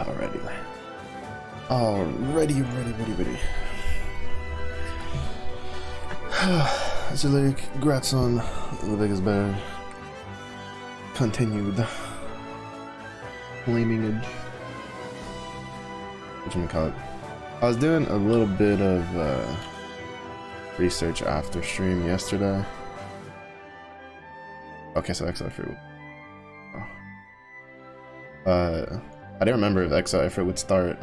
Alrighty. Alrighty. So like, congrats on the biggest bear. Continued flamingage. Whatchamacallit. I was doing a little bit of research after stream yesterday. Okay, so XI fruit. I didn't remember if XI fruit would start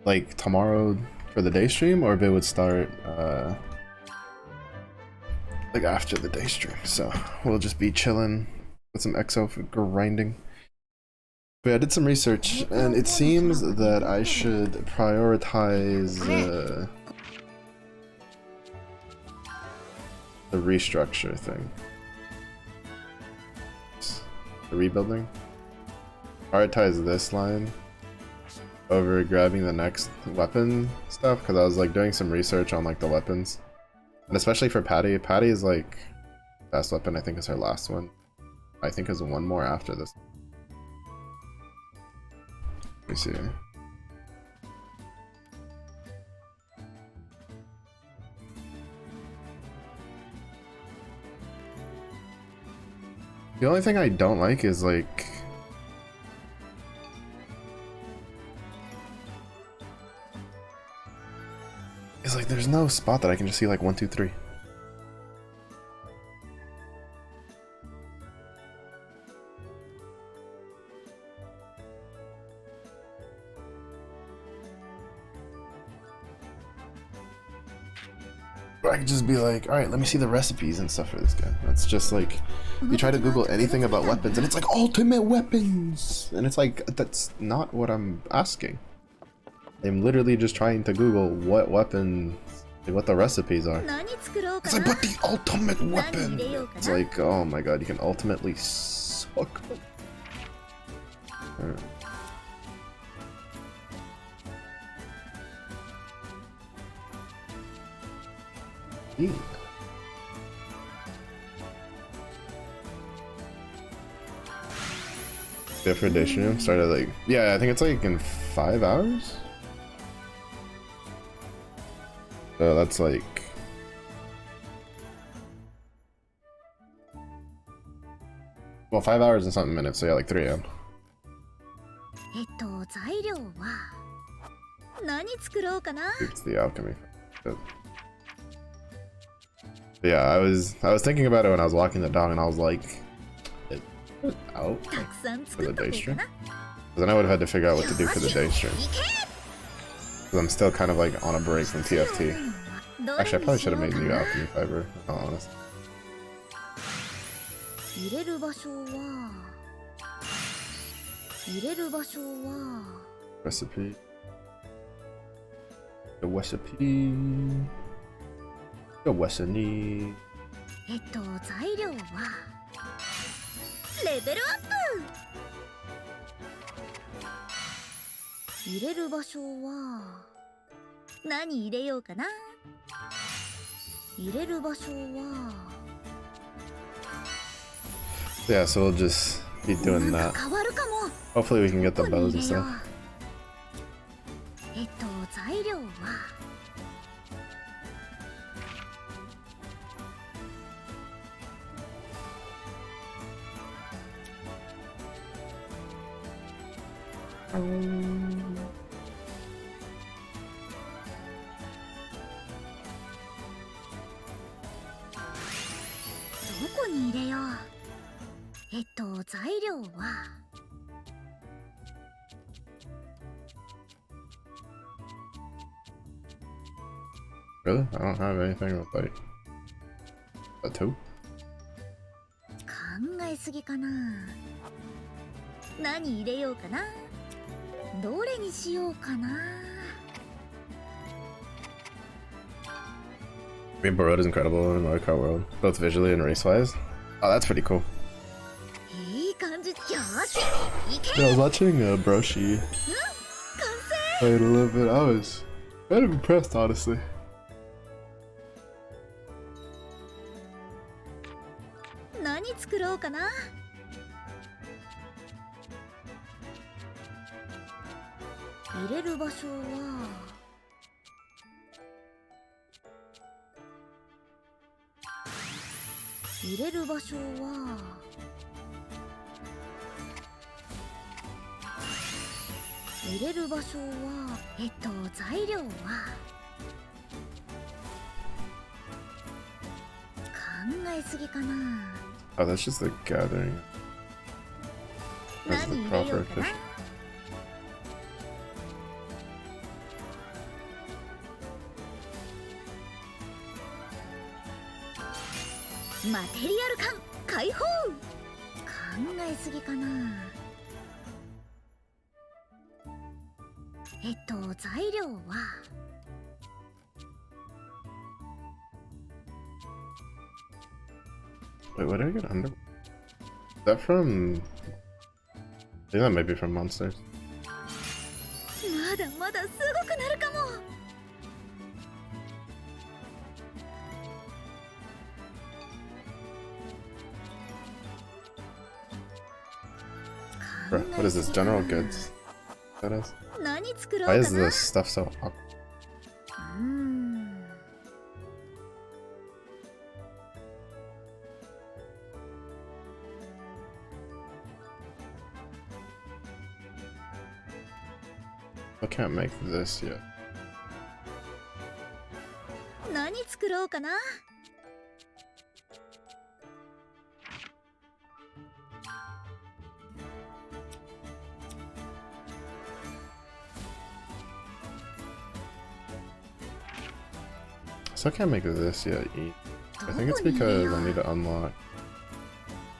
like tomorrow for the day stream, or if it would start like after the day stream. So we'll just be chilling with some XO for grinding. But yeah, I did some research, and it seems that I should prioritize the restructure thing. The rebuilding. Prioritize this line over grabbing the next weapon stuff, because I was like doing some research on like the weapons, and especially for Patty. Patty is like best weapon. I think is her last one. I think is one more after this. Let me see. The only thing I don't like is like there's no spot that I can just see like 1, 2, 3. I could just be like, alright, let me see the recipes and stuff for this guy. That's just like, you try to Google anything about weapons and it's like ultimate weapons! And it's like, that's not what I'm asking. I'm literally just trying to Google what weapons, like what the recipes are. It's like, but the ultimate weapon! It's like, oh my god, you can ultimately suck. Alright. Yeah. Different day stream started like, yeah, I think it's like in 5 hours. So that's like, well, 5 hours and something minutes, so yeah, like 3 AM. It's the alchemy. But yeah, I was thinking about it when I was walking the dog, and I was like, out for the day stream, because then I would have had to figure out what to do for the day stream. Because I'm still kind of like on a break from TFT. Actually, I probably should have made new alchemy fiber, if I'm honest. Recipe. The recipe. The recipe. レベルアップ入れる場所は何入れようかな入れる場所は Yeah, so we'll just be doing that. Hopefully we can get the bows and stuff. 材料は どこに入れよう材料は Really? I don't have anything with like a 2? 考えすぎかな何入れようかなどれにしようかな Rainbow Road is incredible in Mario Kart World, both visually and race-wise. Oh, that's pretty cool. いい感じよし Yeah, I was watching Broshi play it a little bit. I was kind of impressed, honestly. 何作作ろうかな。入れる場所は入れる場所は入れる場所は材料は考えすぎかな。 Oh, that's just the gathering. That's the 何入れよ proper うかな。 fish. マテリアル感解放。考えすぎかな。材料はWait, what did I get under? Is that from? I think that might be from monsters. まだまだすごくなるかも。Bruh, what is this? General goods? That is. 何作ろう Why か is な。 this stuff so awkward? I can't make this yet. 何作ろうかな。 So I can't make this yet. I think it's because I need to unlock.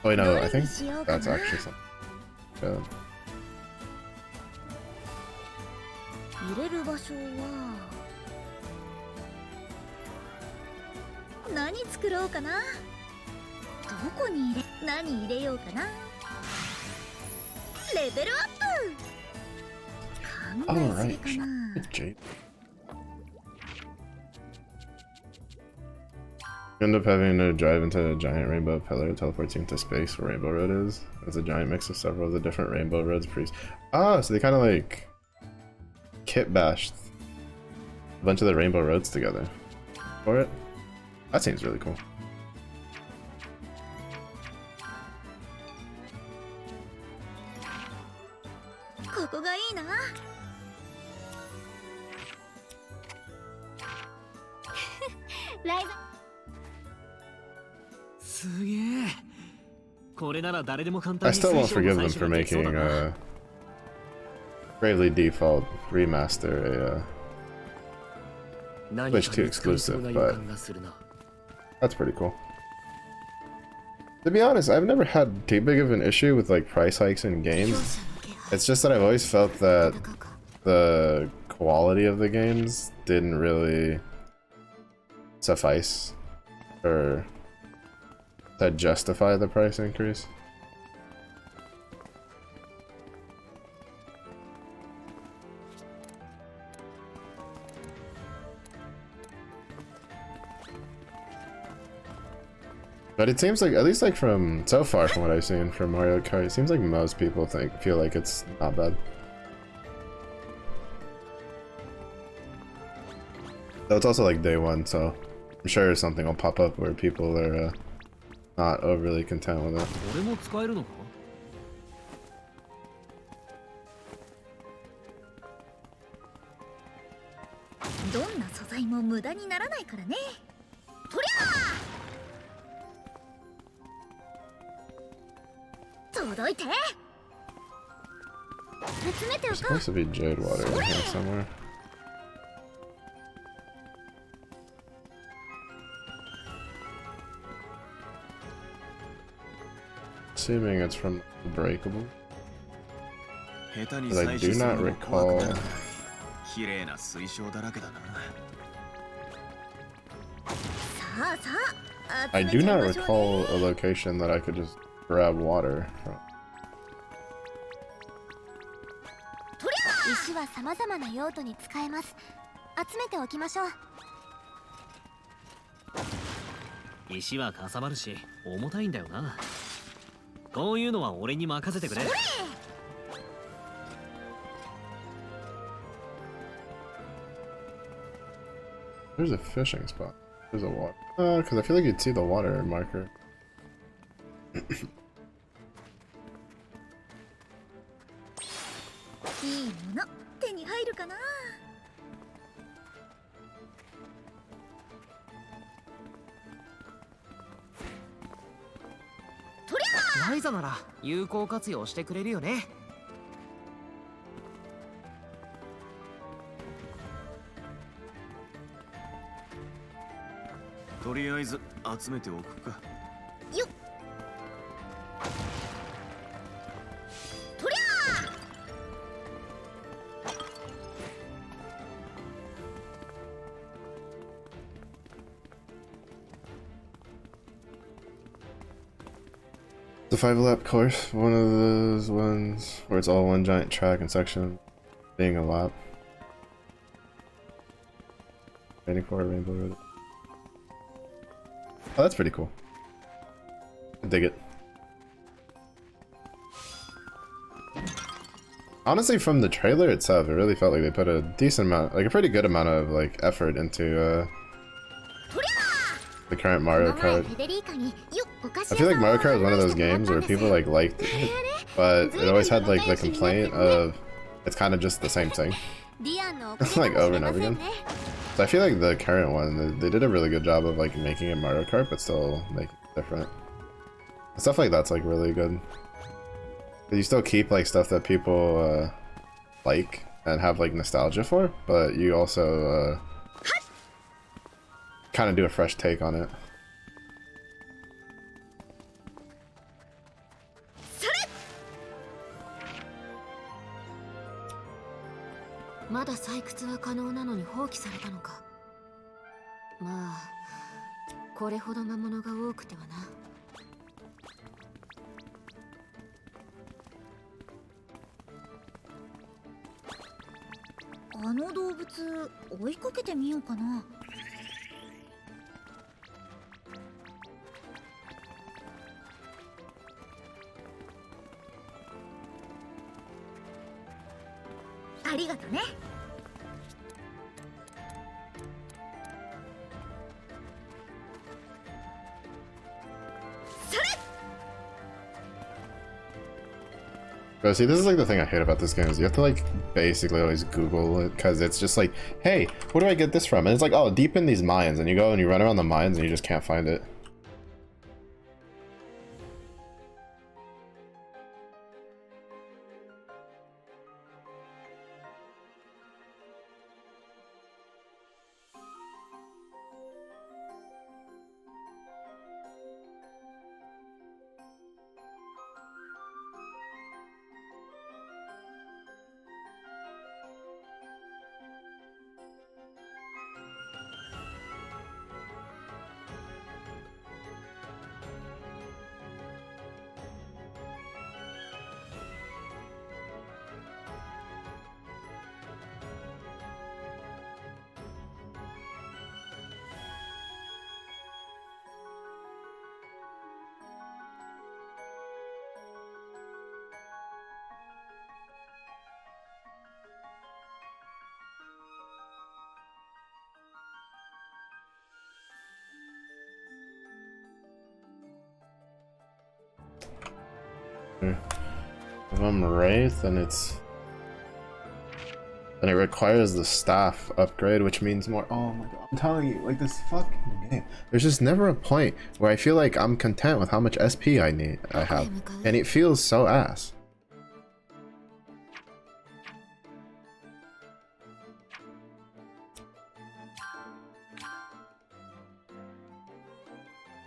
Oh wait, no, I think that's actually something good. 入れる場所は何作ろうかな。どこに入れ何入れようかな。レベルアップ。考えすぎかな。 Jade. You end up having to drive into a giant rainbow pillar, teleporting to space where Rainbow Road is. It's a giant mix of several of the different Rainbow Roads Ah, so they kind of like kit bashed a bunch of the Rainbow Roads together for it. That seems really cool. ここがいいな。ライザ。すげえ。これなら誰でも簡 I 単に still won't 水晶 forgive の them 採 for 取ができそうだ making な。 a Bravely Default remaster a 何かに Switch 2使いそう exclusive, な予 but 感がするな。 that's pretty cool. To be honest, I've never had too big of an issue with like price hikes in games. It's just that I've always felt that the quality of the games didn't really suffice or to justify the price increase. But it seems like, at least like from so far from what I've seen from Mario Kart, it seems like most people feel like it's not bad. Though it's also like day one, so I'm sure something will pop up where people are not overly content with it. 俺も使えるのか？どんな素材も無駄にならないからね。とりゃー届いて。集めてお There's こう。 supposed to be jade water in here somewhere. Assuming it's from Breakable. 下手に But I 採 do 取する not のも怖くな recall. らない。綺麗な水晶だらけだな。さあさあ。 I 集 do めちゃい not ましょう recall ね。 a location that I could just grab water from. とりゃー。石は様々な用途に使えます。集めておきましょう。石はかさばるし重たいんだよな。こういうのは俺に任せてくれ。 There's a fishing spot. There's a water. Because I feel like you'd see the water marker. いいもの手に入るかな。とりゃライザなら有効活用してくれるよね。とりあえず集めておくか。よっ。とりゃ The 5-lap course, one of those ones where it's all one giant track and section being a lap. Waiting for a rainbow road. Oh, that's pretty cool. I dig it. Honestly, from the trailer itself, it really felt like they put a decent amount, like a pretty good amount of like effort into the current Mario Kart. I feel like Mario Kart was one of those games where people like liked it, but it always had like the complaint of it's kind of just the same thing, like over and over again. So I feel like the current one, they did a really good job of like making it Mario Kart, but still making it different. Stuff like that's like really good. But you still keep like stuff that people like and have like nostalgia for, but you also kind of do a fresh take on it.あの動物追いかけてみようかな。ありがとね。Bro, see, this is like the thing I hate about this game is you have to like basically always Google it because it's just like, hey, where do I get this from? And it's like, oh, deep in these mines, and you go and you run around the mines and you just can't find it. If I'm right, then it requires the staff upgrade, which means more. Oh my god, I'm telling you, like this fucking game. There's just never a point where I feel like I'm content with how much SP I have, and it feels so ass.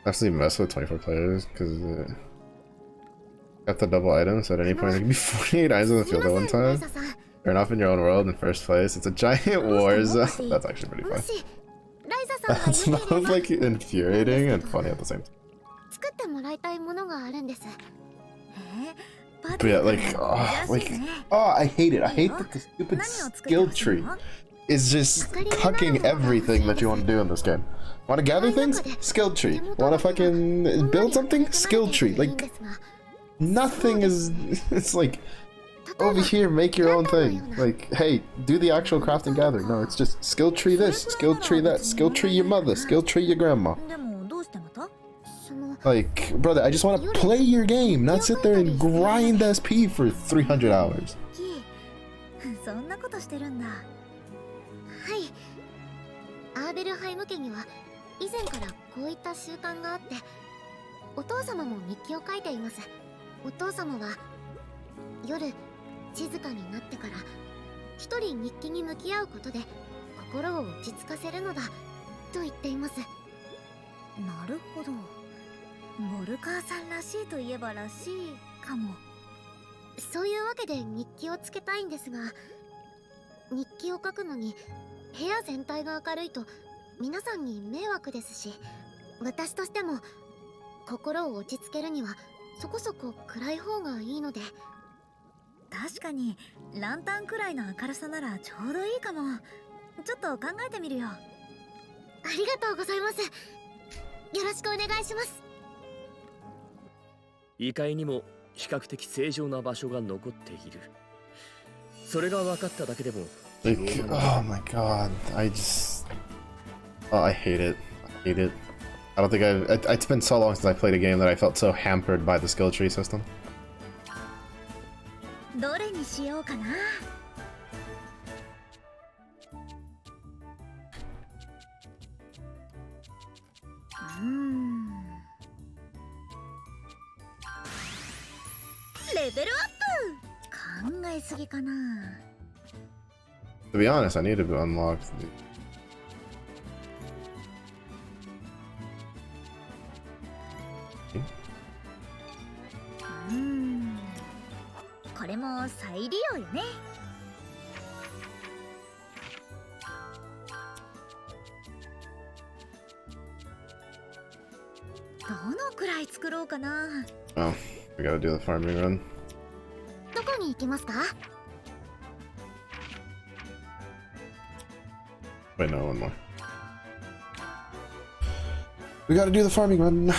I have to mess with 24 players because got the double item, so at any point it can be 48 eyes on the field at one time. Turn off in your own world in first place. It's a giant war zone. That's actually pretty fun. It's both like infuriating and funny at the same time. But yeah, I hate it. I hate that the stupid skill tree is just cucking everything that you want to do in this game. Want to gather things? Skill tree. Want to fucking build something? Skill tree. Like, Nothing is. It's like over here, make your own thing. Like, hey, do the actual craft and gather. No, it's just skill tree this, skill tree that, skill tree your mother, skill tree your grandma. でもどうしてまた？ Like, brother, I just want to play your game, not sit there and grind SP for 300 hours. そんなことしてるんだ。はい。アーベルハイム家には以前からこういった習慣があって、お父様も日記を書いています。お父様は夜静かになってから一人日記に向き合うことで心を落ち着かせるのだと言っています。なるほど。ボルカーさんらしいといえばらしいかも。そういうわけで日記をつけたいんですが、日記を書くのに部屋全体が明るいと皆さんに迷惑ですし、私としても心を落ち着けるにはそこそこ暗い方がいいので。確かにランタンくらいの明るさならちょうどいいかも。ちょっと考えてみるよ。ありがとうございます。よろしくお願いします。異界にも比較的正常な場所が残っている。それが分かっただけでも。Like, oh my god, oh, I hate it. I hate it. I don't think it's been so long since I played a game that I felt so hampered by the skill tree system. どれにしようかな。レベルアップ。考えすぎかな。 To be honest, I need to unlock the... Hmm. これも再利用よね。どのくらい作ろうかな。 Oh, we gotta do the farming run. どこに行きますか？ Wait, no, one more. We gotta do the farming run.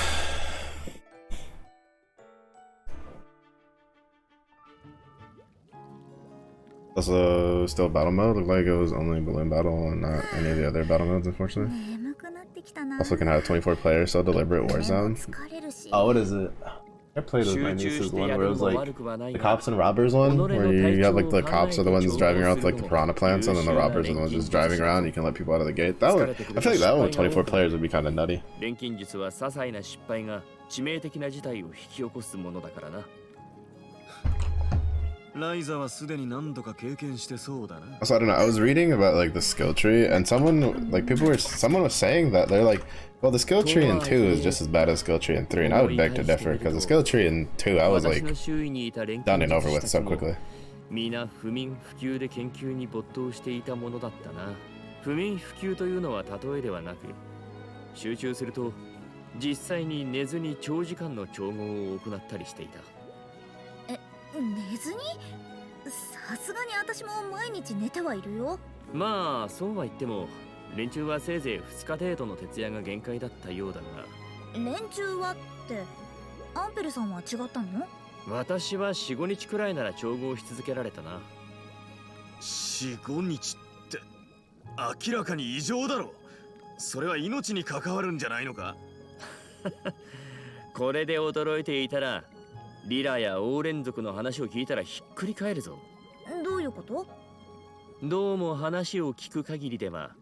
Also, still battle mode. Looked like it was only balloon battle and not any of the other battle modes, unfortunately. 眠くなってきたな。 Also can have 24 players, so deliberate war zone. 疲れるし。 Oh, what is it? I played with my nieces one where it was like the cops and robbers one, where you have like the cops are the ones driving around with like the piranha plants, and then the robbers are the ones just driving around. You can let people out of the gate. That one, I feel like that one with 24 players would be kind of nutty. 錬金術は些細な失敗が致命的な事態を引き起こすものだからな。ライザはすでに何度か経験してそうだな。 So I don't know. I was reading about like the skill tree, and someone was saying that they're like, well, the skill tree in 2 is just as bad as skill tree in 3, and I would beg to differ because the skill tree in 2 I was like done and over with so quickly. 皆不眠不休で研究に没頭していたものだったな。不眠不休というのは例えではなく、集中すると実際に寝ずに長時間の調合を行ったりしていた。寝ずに？さすがに私も毎日寝てはいるよ。まあそうは言っても連中はせいぜい2日程度の徹夜が限界だったようだが。連中はってアンペルさんは違ったの？私は 4,5 日くらいなら調合し続けられたな。 4,5 日って明らかに異常だろ。それは命に関わるんじゃないのか？これで驚いていたらリラやオーレン族の話を聞いたらひっくり返るぞ。どういうこと？どうも話を聞く限りでは、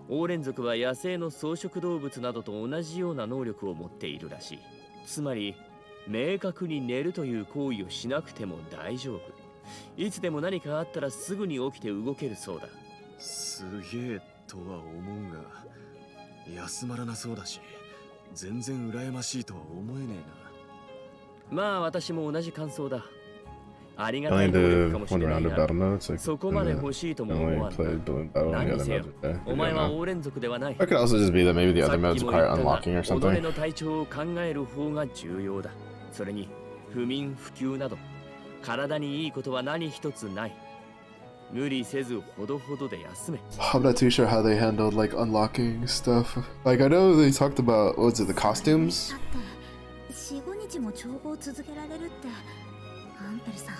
オーレン族は野生の草食動物などと同じような能力を持っているらしい。つまり明確に寝るという行為をしなくても大丈夫。いつでも何かあったらすぐに起きて動けるそうだ。すげえとは思うが、休まらなそうだし、全然羨ましいとは思えねえな。まあ私も同じ感想だ。ありがた I い only 能力 did かもし one れない round of が、 battle modes. Like, そこまで欲しいと I も思 only わん。 played balloon battle and the 何 other せよ modes with that. お前 I は don't know. オーレン族ではない。 Or it could also just be that maybe the さ other っ modes きも require 言ったが、 unlocking or 己 something. の体調を考える方が重要だ。それに不眠不休など体にいいことは何一つない。無理せずほどほどで休め。 I'm not too sure how they handled like unlocking stuff. Like I know they talked about what was it, the costumes? だって4、5日も調合を続けられるってアンペルさん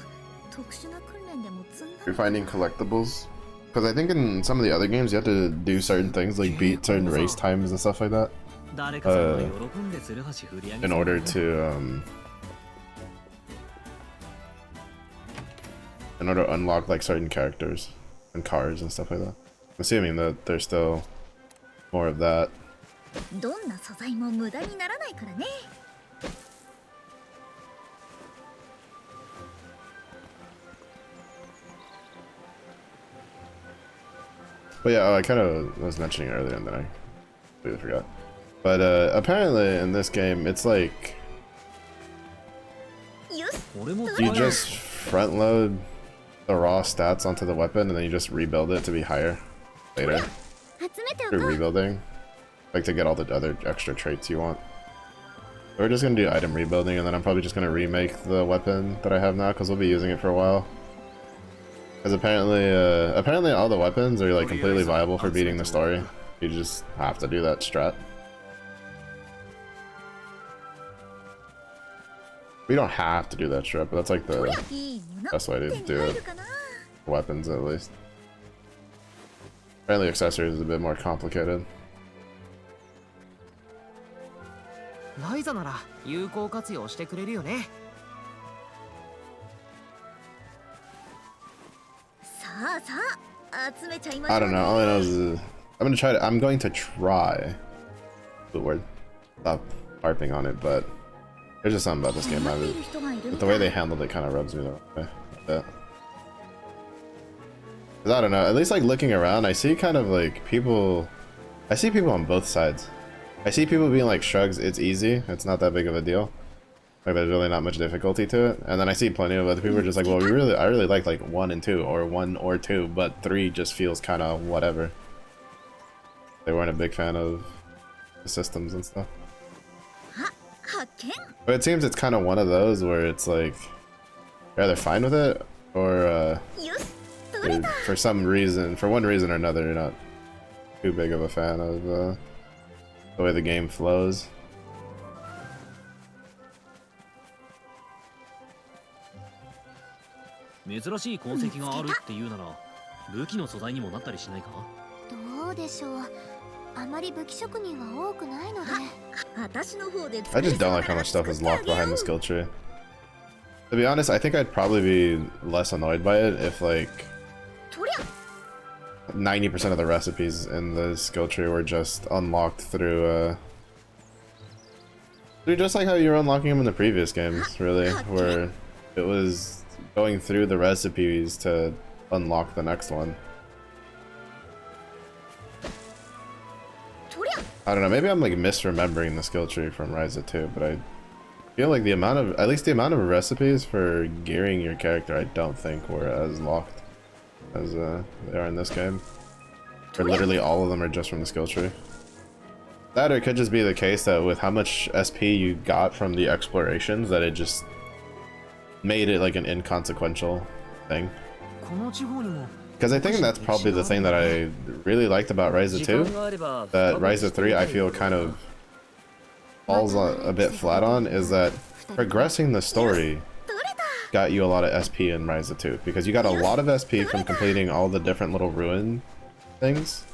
特殊な訓練でも積んだ You're finding collectibles? Because I think in some of the other games you have to do certain things like beat certain race times and stuff like that 誰かさんが喜んで鶴橋振り上げ in order to unlock like certain characters and cars and stuff like that. I'm assuming that there's still more of that. どんな素材も無駄にならないからね But yeah, I kind of was mentioning earlier and then I completely forgot. But apparently in this game, it's like よし 俺も you just front load the raw stats onto the weapon and then you just rebuild it to be higher later 集めてお through こう rebuilding, like to get all the other extra traits you want. We're just gonna do item rebuilding and then I'm probably just gonna remake the weapon that I have now because we'll be using it for a while. Because apparently all the weapons are like completely viable for beating the story. You just have to do that strat. We don't have to do that strat, but that's like the いいもの best way to 手に do 入 it. るかな Weapons at least. Apparently accessories is a bit more complicated. ライザなら有効活用してくれるよね。さあさあ集めちゃいましょ I う don't know. All I know is I'm going to try. The word. Stop harping on it, but there's just something about this game. 困っている人がいるみ The た way い they handled it kind of rubs me the wrong way. A bit. 'Cause I don't know. At least like looking around, I see kind of like people. I see people on both sides. I see people being like shrugs. It's easy. It's not that big of a deal. Like there's really not much difficulty to it. And then I see plenty of other people who are just like, well, I really like 1 and 2 or 1 or 2, but 3 just feels kind of whatever. They weren't a big fan of the systems and stuff. 発見 But it seems it's kind of one of those where it's like you're either fine with it or よし取れた for one reason or another, you're not too big of a fan of the way the game flows. 珍しい痕跡があるっていうなら武器の素材にもなったりしないかどうでしょう。あまり武器職人は多くないので。私の方で I just don't like how much stuff is locked behind the skill tree. To be honest, I think I'd probably be less annoyed by it if like とりゃ 90% of the recipes in the skill tree were just unlocked through just like how you were unlocking them in the previous games, really, where it was going through the recipes to unlock the next one. とりゃ I don't know, maybe I'm like misremembering the skill tree from Ryza 2, but I feel like at least the amount of recipes for gearing your character, I don't think were as locked as they are in this game. Where literally all of them are just from the skill tree. That or it could just be the case that with how much SP you got from the explorations, that it just made it like an inconsequential thing. この地方にも Because I think that's probably the thing that I really liked about Ryza 2. That Ryza 3 I feel kind of falls a bit flat on is that progressing the story 取れた got you a lot of SP in Ryza 2 because you got a lot of SP from completing all the different little ruin things.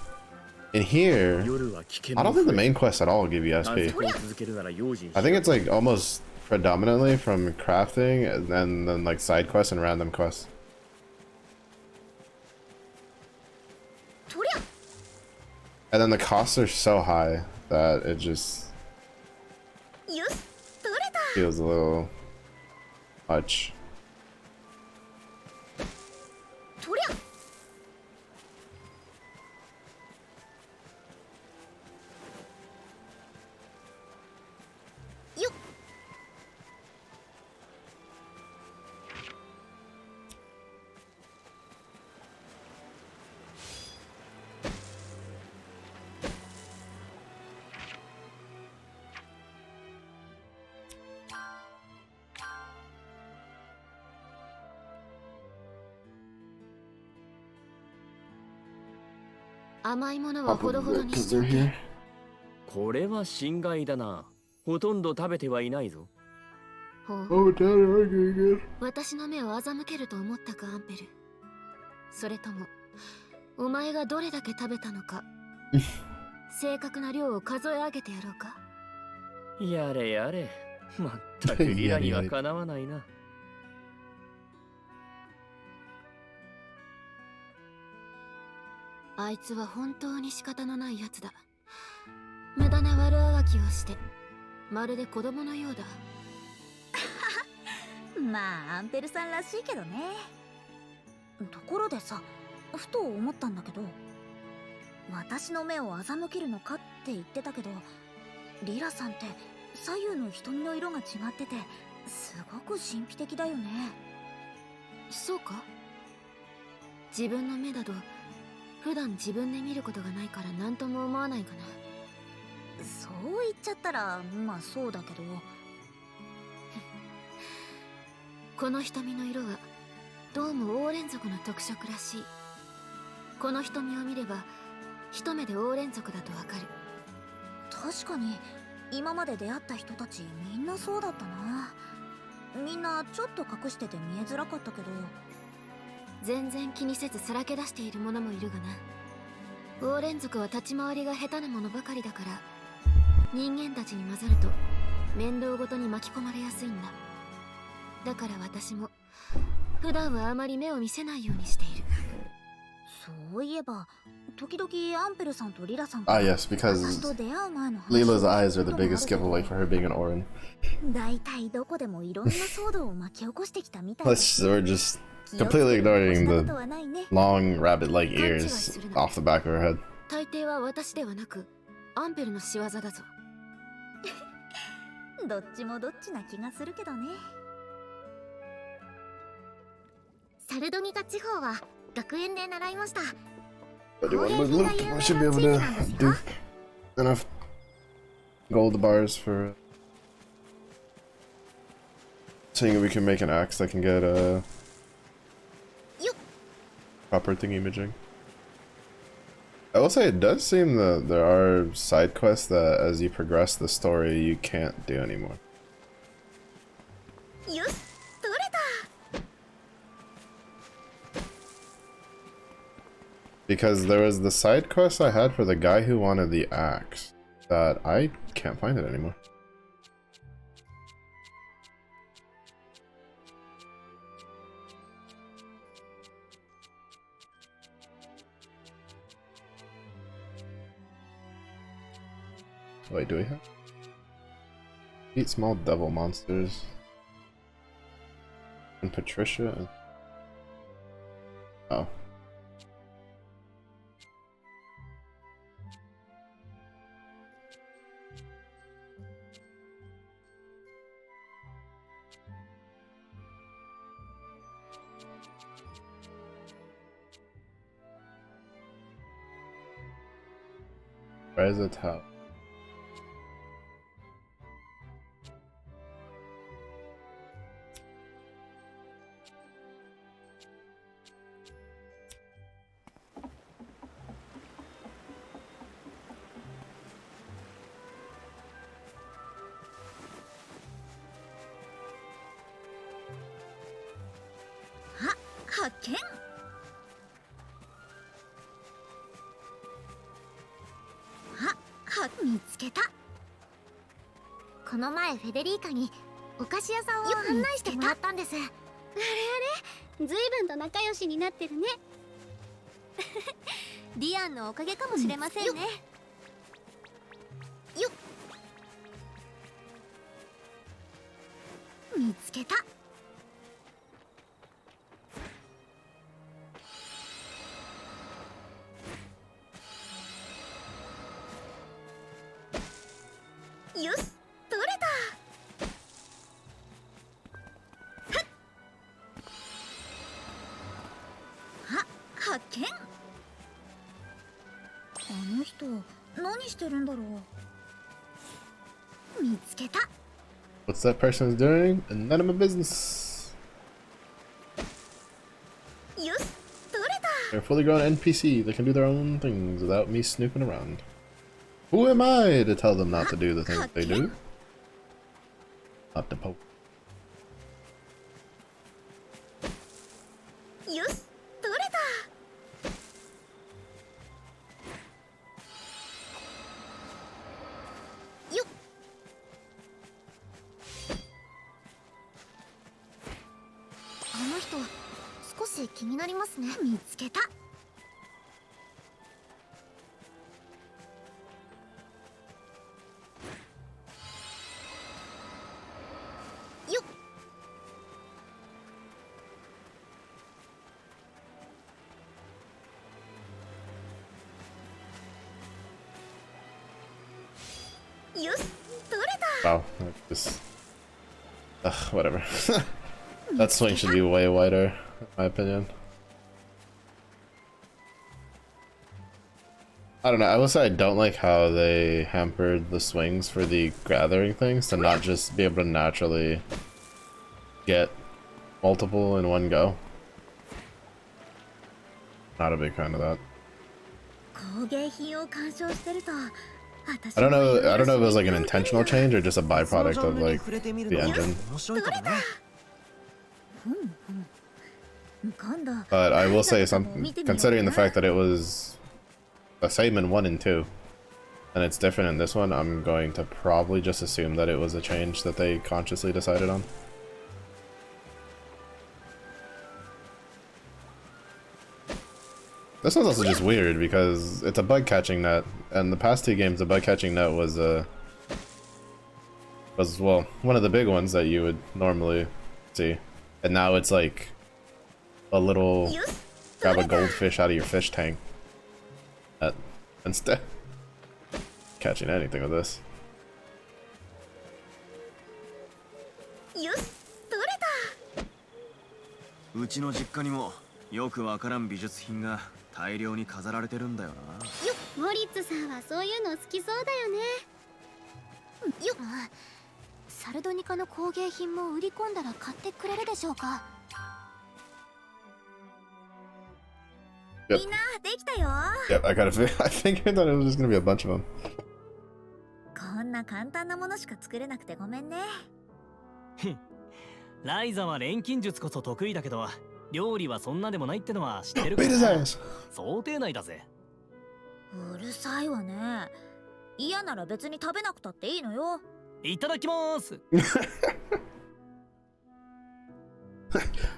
In here, 夜は危険 I も don't think the main quests at all give you SP. 探索を続けるなら用心し I think it's like almost predominantly from crafting and then like side quests and random quests. とりゃ And then the costs are so high that it just よし取れた feels a little much. とりゃ よっ 甘いものはほどほどに Because してお they're け。 here. これは心外だな。ほとんど食べてはいないぞ。ほう、 Oh, Dad, arguing again. 私の目を欺けると思ったか、アンペル。それともお前がどれだけ食べたのか正確な量を数え上げてやろうか。やれやれ。まったくリラにはかなわないな。あいつは本当に仕方のないやつだ。無駄な悪あがきをしてまるで子供のようだ。まあアンペルさんらしいけどね。ところでさ、ふと思ったんだけど、私の目を欺けるのかって言ってたけど、リラさんって左右の瞳の色が違っててすごく神秘的だよね。そうか。自分の目だと普段自分で見ることがないから何とも思わないかな。そう言っちゃったらまあそうだけど。この瞳の色はどうもオーレン族の特色らしい。この瞳を見れば一目でオーレン族だとわかる。確かに今まで出会った人たちみんなそうだったな。みんなちょっと隠してて見えづらかったけど。全然気にせずさらけ出している者もいるがな。オーレン族は立ち回りが下手なものばかりだから、人間たちに混ざると面倒ごとに巻き込まれやすいんだ。だから私も普段はあまり目を見せないようにしている。そういえば時々アンペルさんとリラさん Ah, yes, 私 because と出会う前の話 Leela's eyes are the を biggest することもあ giveaway るけど、 for her being an Orin. 大体どこでもいろんな騒動を巻き起こしてきたみたいだ Let's し we're just 気をつけ completely ること ignoring したこと the はないね。 long rabbit-like ears off the back of her head. 大抵は私ではなくアンペルの仕業だぞ。どっちもどっちな気がするけどね。サルドニカ地方は学園で習いました。 But we should be able to do enough gold bars for seeing if we can make an axe that can get proper thing imaging. I will say it does seem that there are side quests that as you progress the story you can't do anymore. よし、取れた。 Because there was the side quest I had for the guy who wanted the axe that I can't find it anymore. Wait, do we have? Eat small devil monsters. And Patricia and... Oh. Ryza Tau. Ah, 発見。見つけた。この前フェデリーカにお菓子屋さんを案内してもらったんです。あれあれ、ずいぶんと仲良しになってるね。ディアンのおかげかもしれませんね。よっ、見つけた。よし、取れた。あ、発見。あの人何してるんだろう。見つけた。 What's that person doing? None of my business. よし、取れた。 They're a fully grown NPC. They can do their own things without me snooping around. Who am I to tell them not to do the things they do? Not the Pope. よし取れた。よっ。あの人少し気になりますね。見つけた。よっ。よし取れた。 Wow. Just... Ugh, whatever. That swing should be way wider, in my opinion. I don't know, I will say I don't like how they hampered the swings for the gathering things to not just be able to naturally get multiple in one go. Not a big fan of that. 工芸品を鑑賞してると I don't know if it was like an intentional change or just a byproduct of like the engine. 面白いかもね。今度 But I will say something, considering the fact that it was the same in 1 and 2, and it's different in this one, I'm going to probably just assume that it was a change that they consciously decided on. This one's also just weird because it's a bug catching net, and the past 2 games the bug catching net was well, one of the big ones that you would normally see, and now it's like a little grab a goldfish out of your fish tank instead catching anything with this. よし取れた。うちの実家にもよくわからん美術品が大量に飾られてるんだよな。モリッツさんはそういうの好きそうだよね。よっ。サルドニカの工芸品も売り込んだら買ってくれるでしょうか。 Yep. みんなできたよ。 Yep, I figured that it was just gonna be a bunch of them. こんな簡単なものしか作れなくてごめんね。ライザは錬金術こそ得意だけど料理はそんなでもないってのは知ってるか Beat ら his な。 ass. 想定内だぜ。うるさいわね。嫌なら別に食べなくたっていいのよ。いただきます。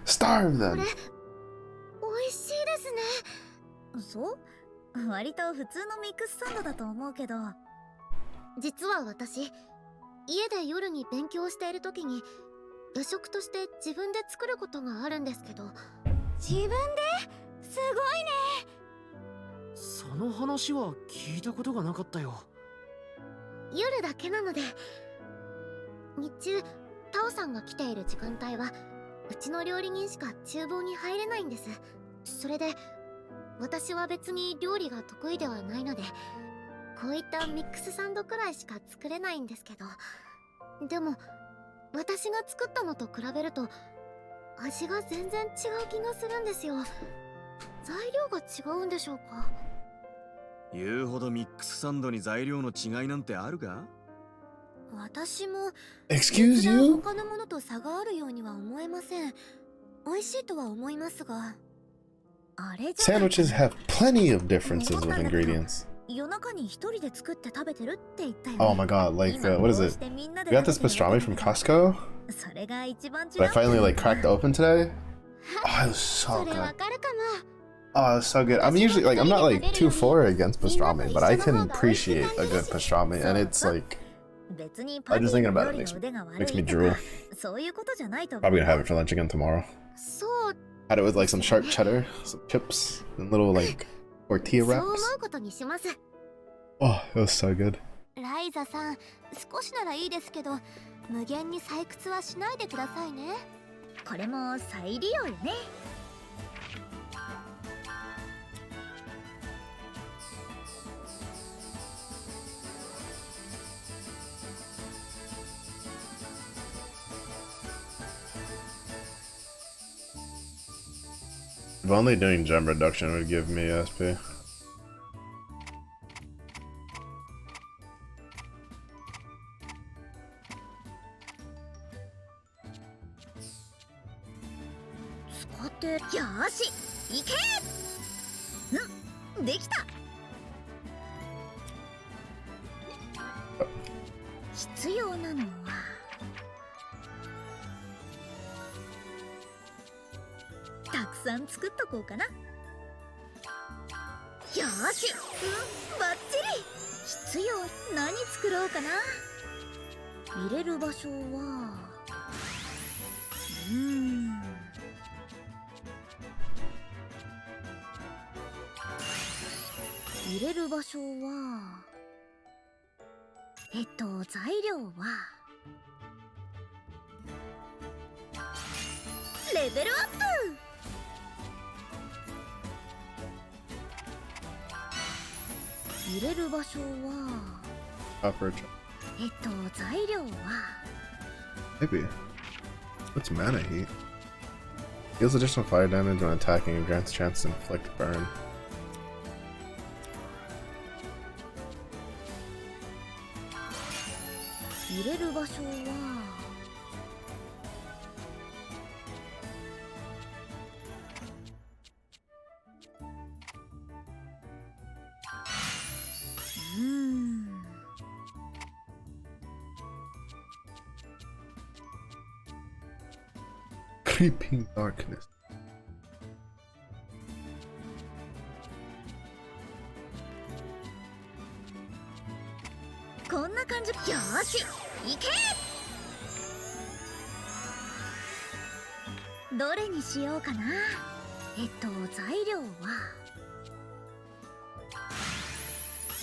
Starve them. 美味しいですね。そう割と普通のミックスサンドだと思うけど。実は私、家で夜に勉強している時に夜食として自分で作ることがあるんですけど。自分ですごいね。その話は聞いたことがなかったよ。夜だけなので、日中タオさんが来ている時間帯はうちの料理人しか厨房に入れないんです。それで私は別に料理が得意ではないので、こういったミックスサンドくらいしか作れないんですけど、でも私が作ったのと比べると味が全然違う気がするんですよ。材料が違うんでしょうか。言うほどミックスサンドに材料の違いなんてあるか？私も Excuse you? 他のものと差があるようには思えません。美味しいとは思いますが。あれじゃないか Sandwiches have plenty of differences with ingredients. 夜中に一人で作って食べてるって言ったよね。 Oh my god, like, what is it? We got this pastrami from Costco それが一番違 that I う。 finally like cracked open today. Oh, it was そ so れ good. わかるかも。 Oh, it's so good. I'm usually like, I'm not like too for or against pastrami, but I can appreciate a good pastrami, and it's like, 別に I just thinking about it パティの料理の腕が悪い makes me とか drool. そういうことじゃないと思う。 Probably gonna have it for lunch again tomorrow. そう、 Had it with like some sharp cheddar, some chips, and little like tortilla そう思 wraps. うことにします。 Oh, it was so good. ライザさん、少しならいいですけど、無限に採掘はしないでくださいね。これも再利用よね。If only doing gem reduction would give me SP. 使ってよーし行け。できた。必要なのはたくさん作っとこうかな。よーし、バッチリ。必要何作ろうかな。入れる場所は入れる場所は材料はレベルアップ。入れる場所は材料は Maybe. What's mana heat? Deals additional fire damage when attacking and grants chance to inflict burn. 入れる場所はCreeping darkness. こんな感じ。よーし行け。どれにしようかな。材料は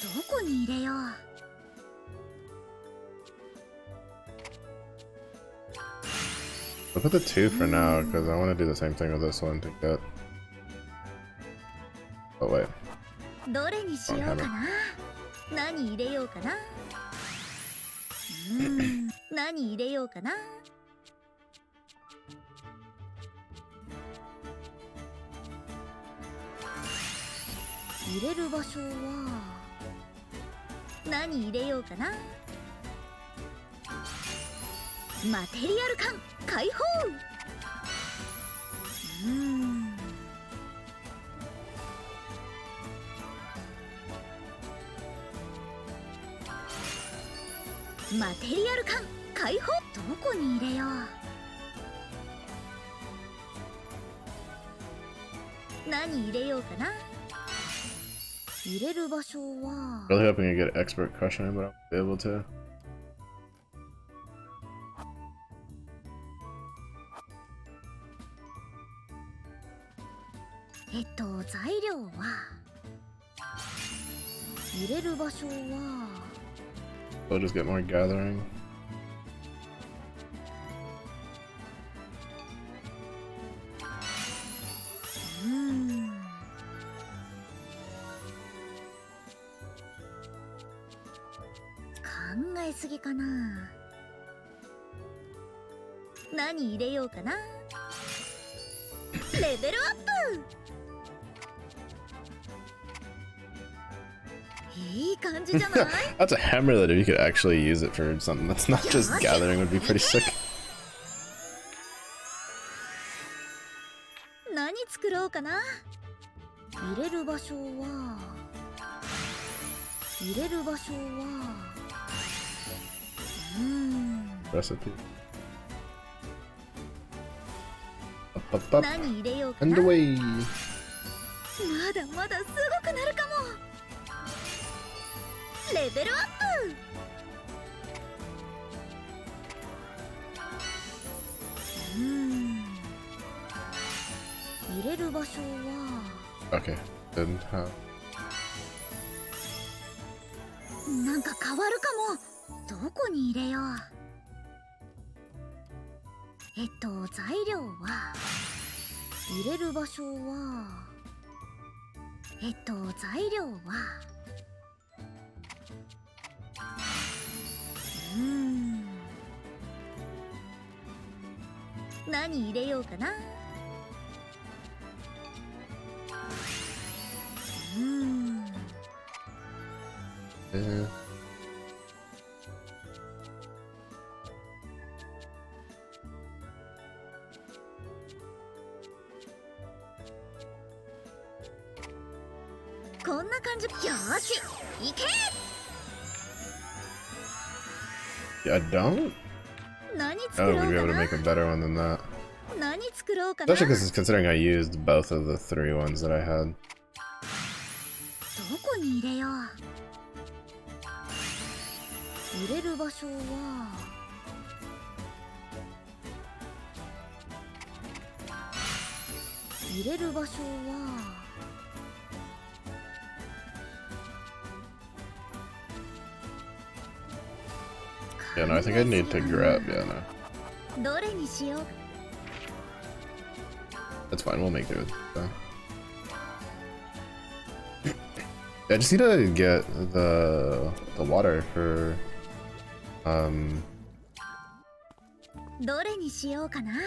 どこに入れよう。I'll put the 2 for now because I want to do the same thing with this one to get. Oh wait. どれにしようかな。何入れようかな。何入れようかな。入れる場所は何入れようかな。マテリアル感解放。マテリアル感解放。どこに入れよう。何入れようかな。入れる場所は Really hoping you get expert crushing, but I'll be able to. 材料は入れる場所は I'll just get more gathering. 考えすぎかな。何入れようかな。レベルアップ。いい感じじゃない。That's a hammer that if you could actually use it for something that's not just gathering would be pretty sick. 何作ろうかな。入れる場所は入れる場所はRecipe. Up, up, up. 何入れようか And な。 away. まだまだすごくなるかも。レベルアップ。入れる場所は Okay. Didn't have. なんか変わるかも。どこに入れよう。材料は入れる場所は材料は何入れようかな。Yeah. こんな感じ。よーし行け。 I don't? 何 I 作 don't ろ think う we'd be か able to な。 make a better one than that. 何作ろうかな。 Especially because considering I used both of the 3 ones that I had. どこに入れよう。入れる場所は入れる場所は Yeah, no, I think I need to grab. Yeah, no. どれにしよう。 That's fine, we'll make do with that. I just need to get the water for どれにしようかな。ど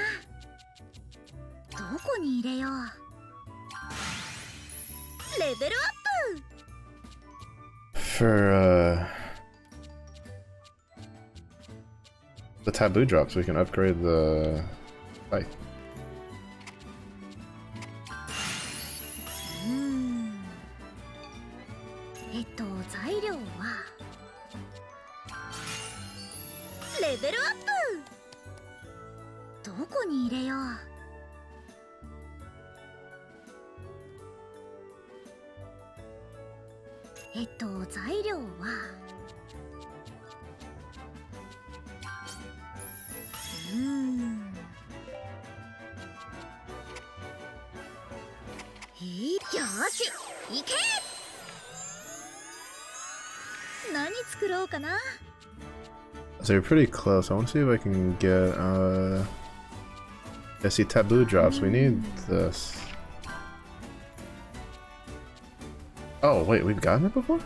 こに入れよう。レベルアップ。 for the taboo drops. We can upgrade the fight. 材料はレベルアップ。どこに入れよう。材料はよーし行け。何作ろうかな。 So you're pretty close. I want to see if I can get I see taboo drops. We need this. Oh wait, we've gotten it before?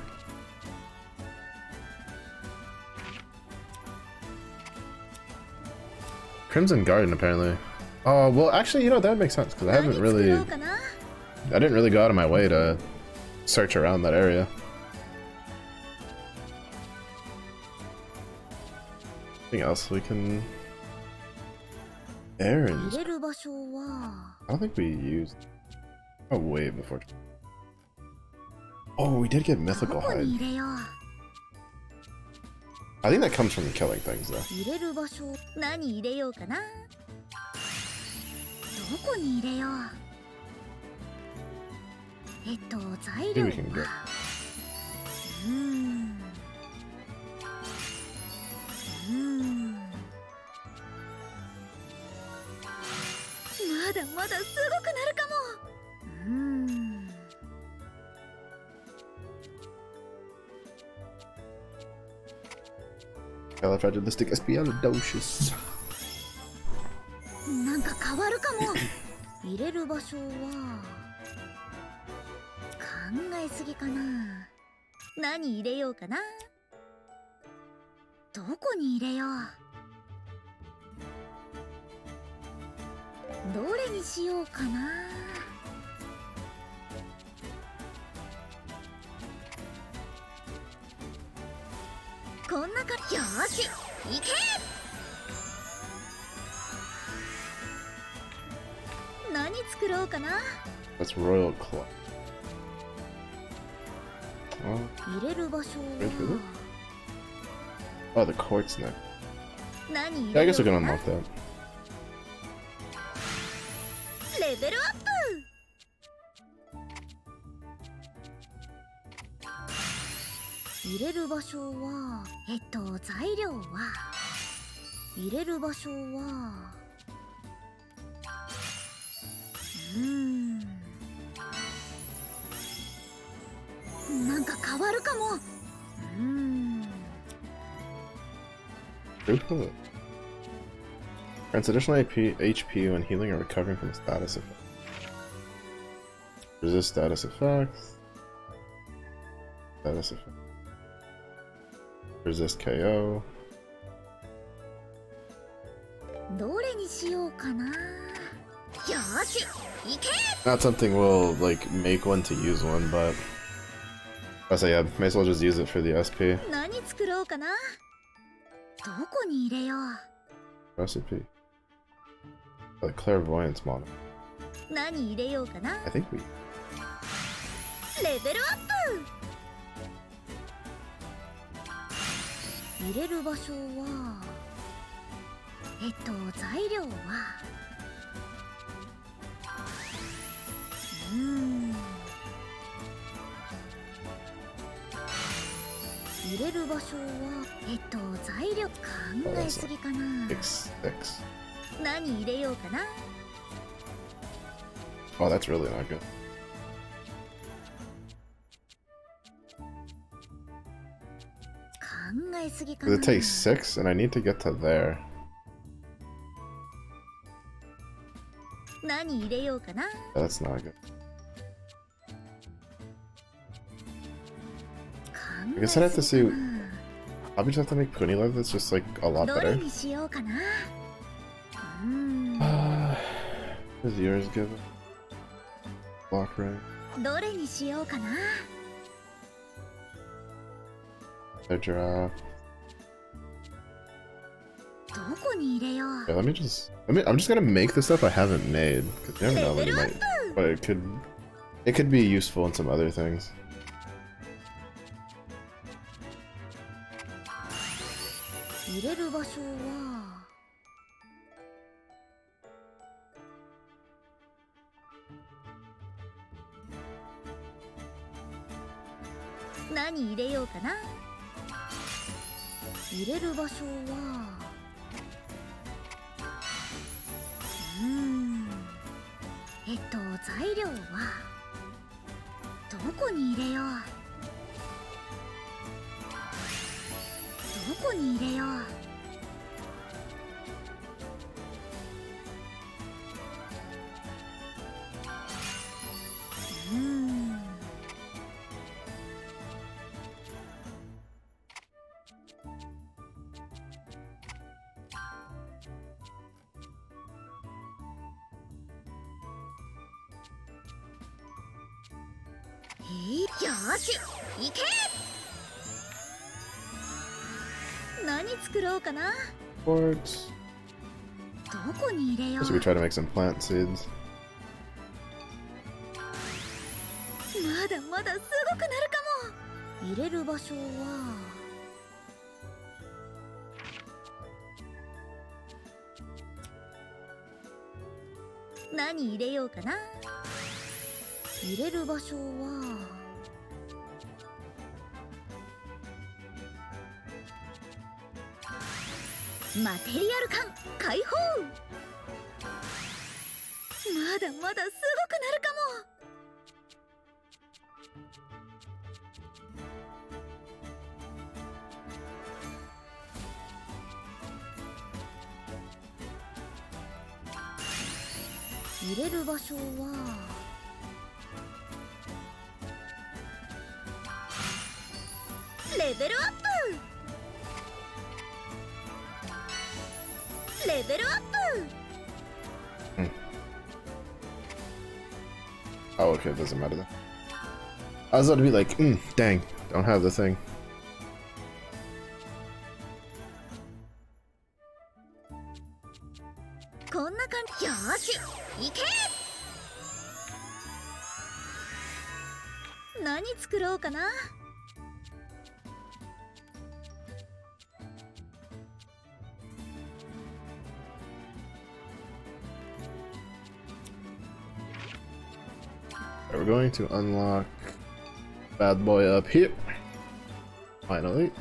Crimson Garden apparently. Oh well, actually, you know, that makes sense because I haven't really, I didn't really go out of my way to search around that area. Anything else we can? Errands. I don't think we used. Oh wait, before. Oh, we did get mythical hide. I think that comes from killing things though. Maybe we can get. まだまだすごくなるかも。Califragilistic Espialidocious. なんか変わるかも。入れる場所は考えすぎかな。何入れようかな。どこに入れよう。どれにしようかな。こんなか。よーし行け。何作ろうかな。 That's Royal Club. Oh, 入れる場所は oh, the quartz neck. 何入 Yeah, I れよ guess う we か can な。 unlock that. レベルアップ。入れる場所は材料は入れる場所はなんか変わるかも。True. Grants additional HP when healing or recovering from a status effect. Resist status effects. Status effect. Resist KO. どれにしようかな。よーし行け。 Not something we'll like make one to use one, but I say yeah, may as well just use it for the SP 何作ろうかな。どこに入れよう。 recipe. The clairvoyance model. 何入れようかな。 I think we. レベルアップ。入れる場所は材料は入れる場所は材料考えすぎかな。何入れようかな。 Oh, that's really not good. 考えすぎか Does な。 it take 6? And I need to get to there. 何入れようかな。 That's not good. I guess I'd have to see. Probably just have to make Puni Live that's just like a lot どれ better. にしようかな。What does yours give? Block rank. どれにしようかな。 I drop. どこに入れよう。 Yeah, let me just. I'm just gonna make the stuff I haven't made. Cause you never know when you might. But it could be useful in some other things. 入れる場所は何入れようかな。入れる場所は材料はどこに入れよう。どこに入れよう。よーし、行け。何作ろうかな。 Quartz. どこに入れよう。 So we try to make some plant seeds. まだまだすごくなるかも。入れる場所は何入れようかな。入れる場所はマテリアル感解放。まだまだすごくなるかも。入れる場所はレベルアップ。レベルアップ。 Oh, okay, it doesn't matter then. I was about to be like, dang, don't have the thing. こんな感じ。よーし、行け。何作ろうかな。 We're going to unlock bad boy up here. Finally.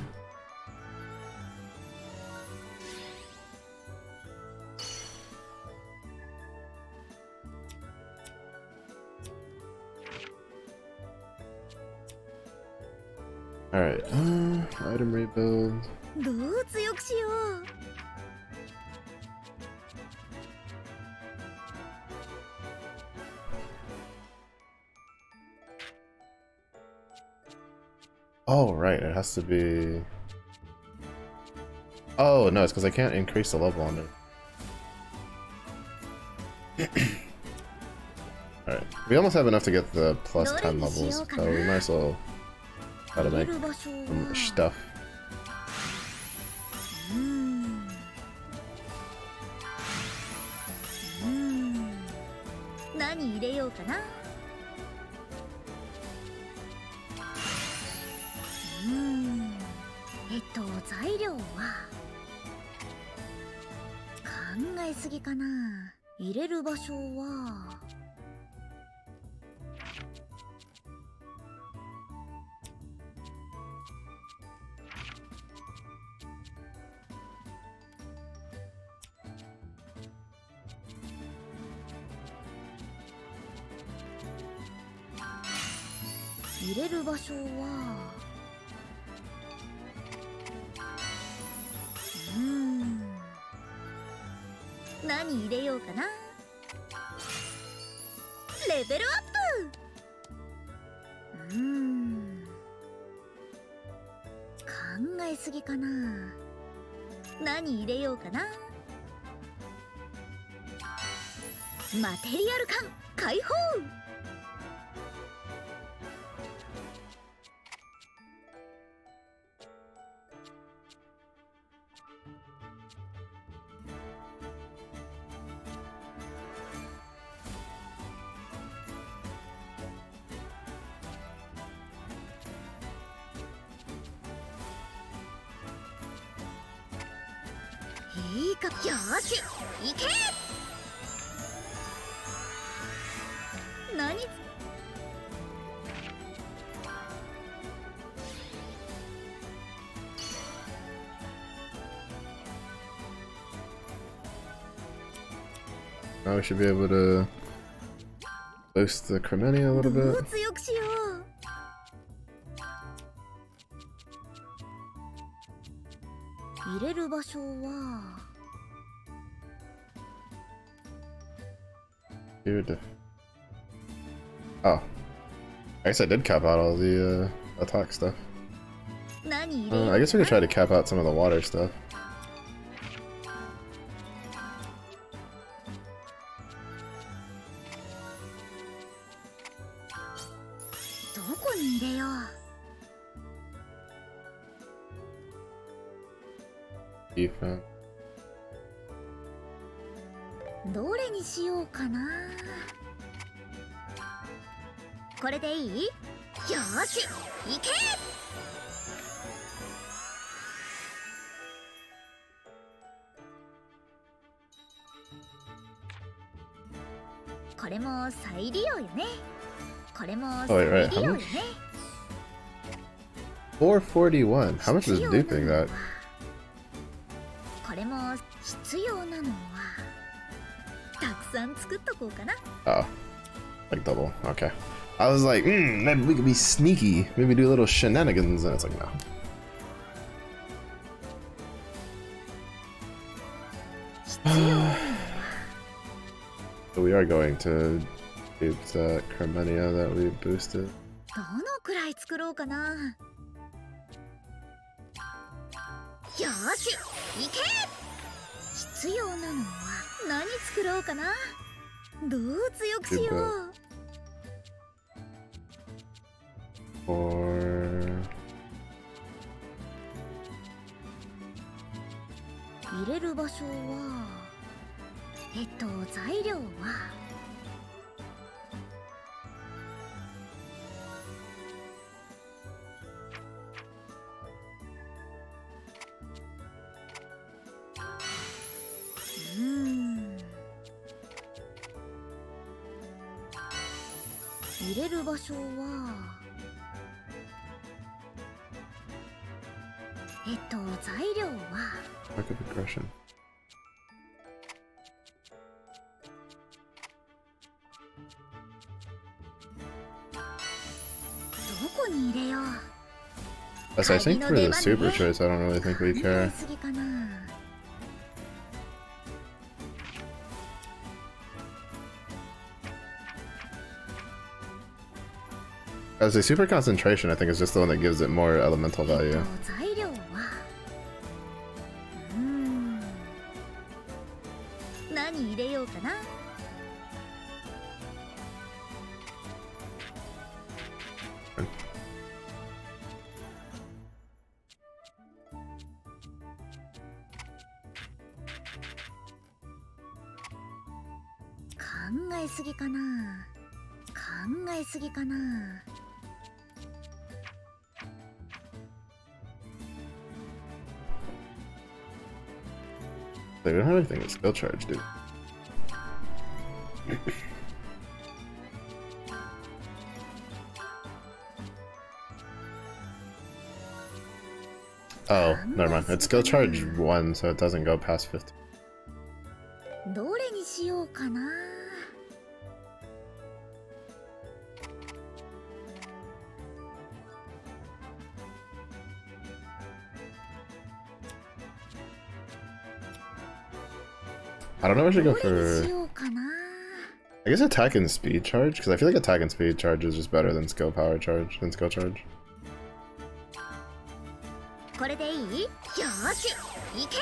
Alright, item rebuild. どう強くしよう。 Oh, right, it has to be... Oh, no, it's because I can't increase the level on it. Alright, we almost have enough to get the plus 10 levels, so we might as well try to make some stuff. 何入れようかな。材料は考えすぎかな。入れる場所は入れる場所は何入れようかな。レベルアップ。考えすぎかな。何入れようかな。マテリアル感解放。いいか、よーし、行け。何Now we should be able to boost the Cremenia a little ど bit. う強くしよう。入れる場所はDude. Oh. I guess I did cap out all the attack stuff. 何入れようかな。 I guess we could try to cap out some of the water stuff. どこに入れよう。 Defense. どれにしようかな。これでいい？よーし、行け。これも再利用よね。これも再 wait, right, 利用よね。 441. How much is duping that? これも必要なのはたくさん作っとこうかな。 Oh. Like double. Okay. I was like, maybe we could be sneaky. Maybe do little shenanigans. And it's like, no. 必要なのは So we are going to dupe that Cremenia that we boosted. どのくらい作ろうかな。よーし、行け。必要なのは何作ろうかな。どう強くしよう。 Or 入れる場所は材料は入れる場所は材料は Mark of aggression. どこに入れよう。 Yes, I think for the super choice, I don't really think we 考 care. えすぎかな。 As a super concentration, I think is just the one that gives it more elemental value. 材料は何入れようかな。考えすぎかな。考えすぎかな。They don't have anything with skill charge, dude. Oh, never mind. It's skill charge 1, so it doesn't go past 50. どれにしようかな。I don't know if I should go どれに for... しようかな。 I guess attack and speed charge, because I feel like attack and speed charge is just better than skill power charge, than skill charge. これでいい？よーし、いけ！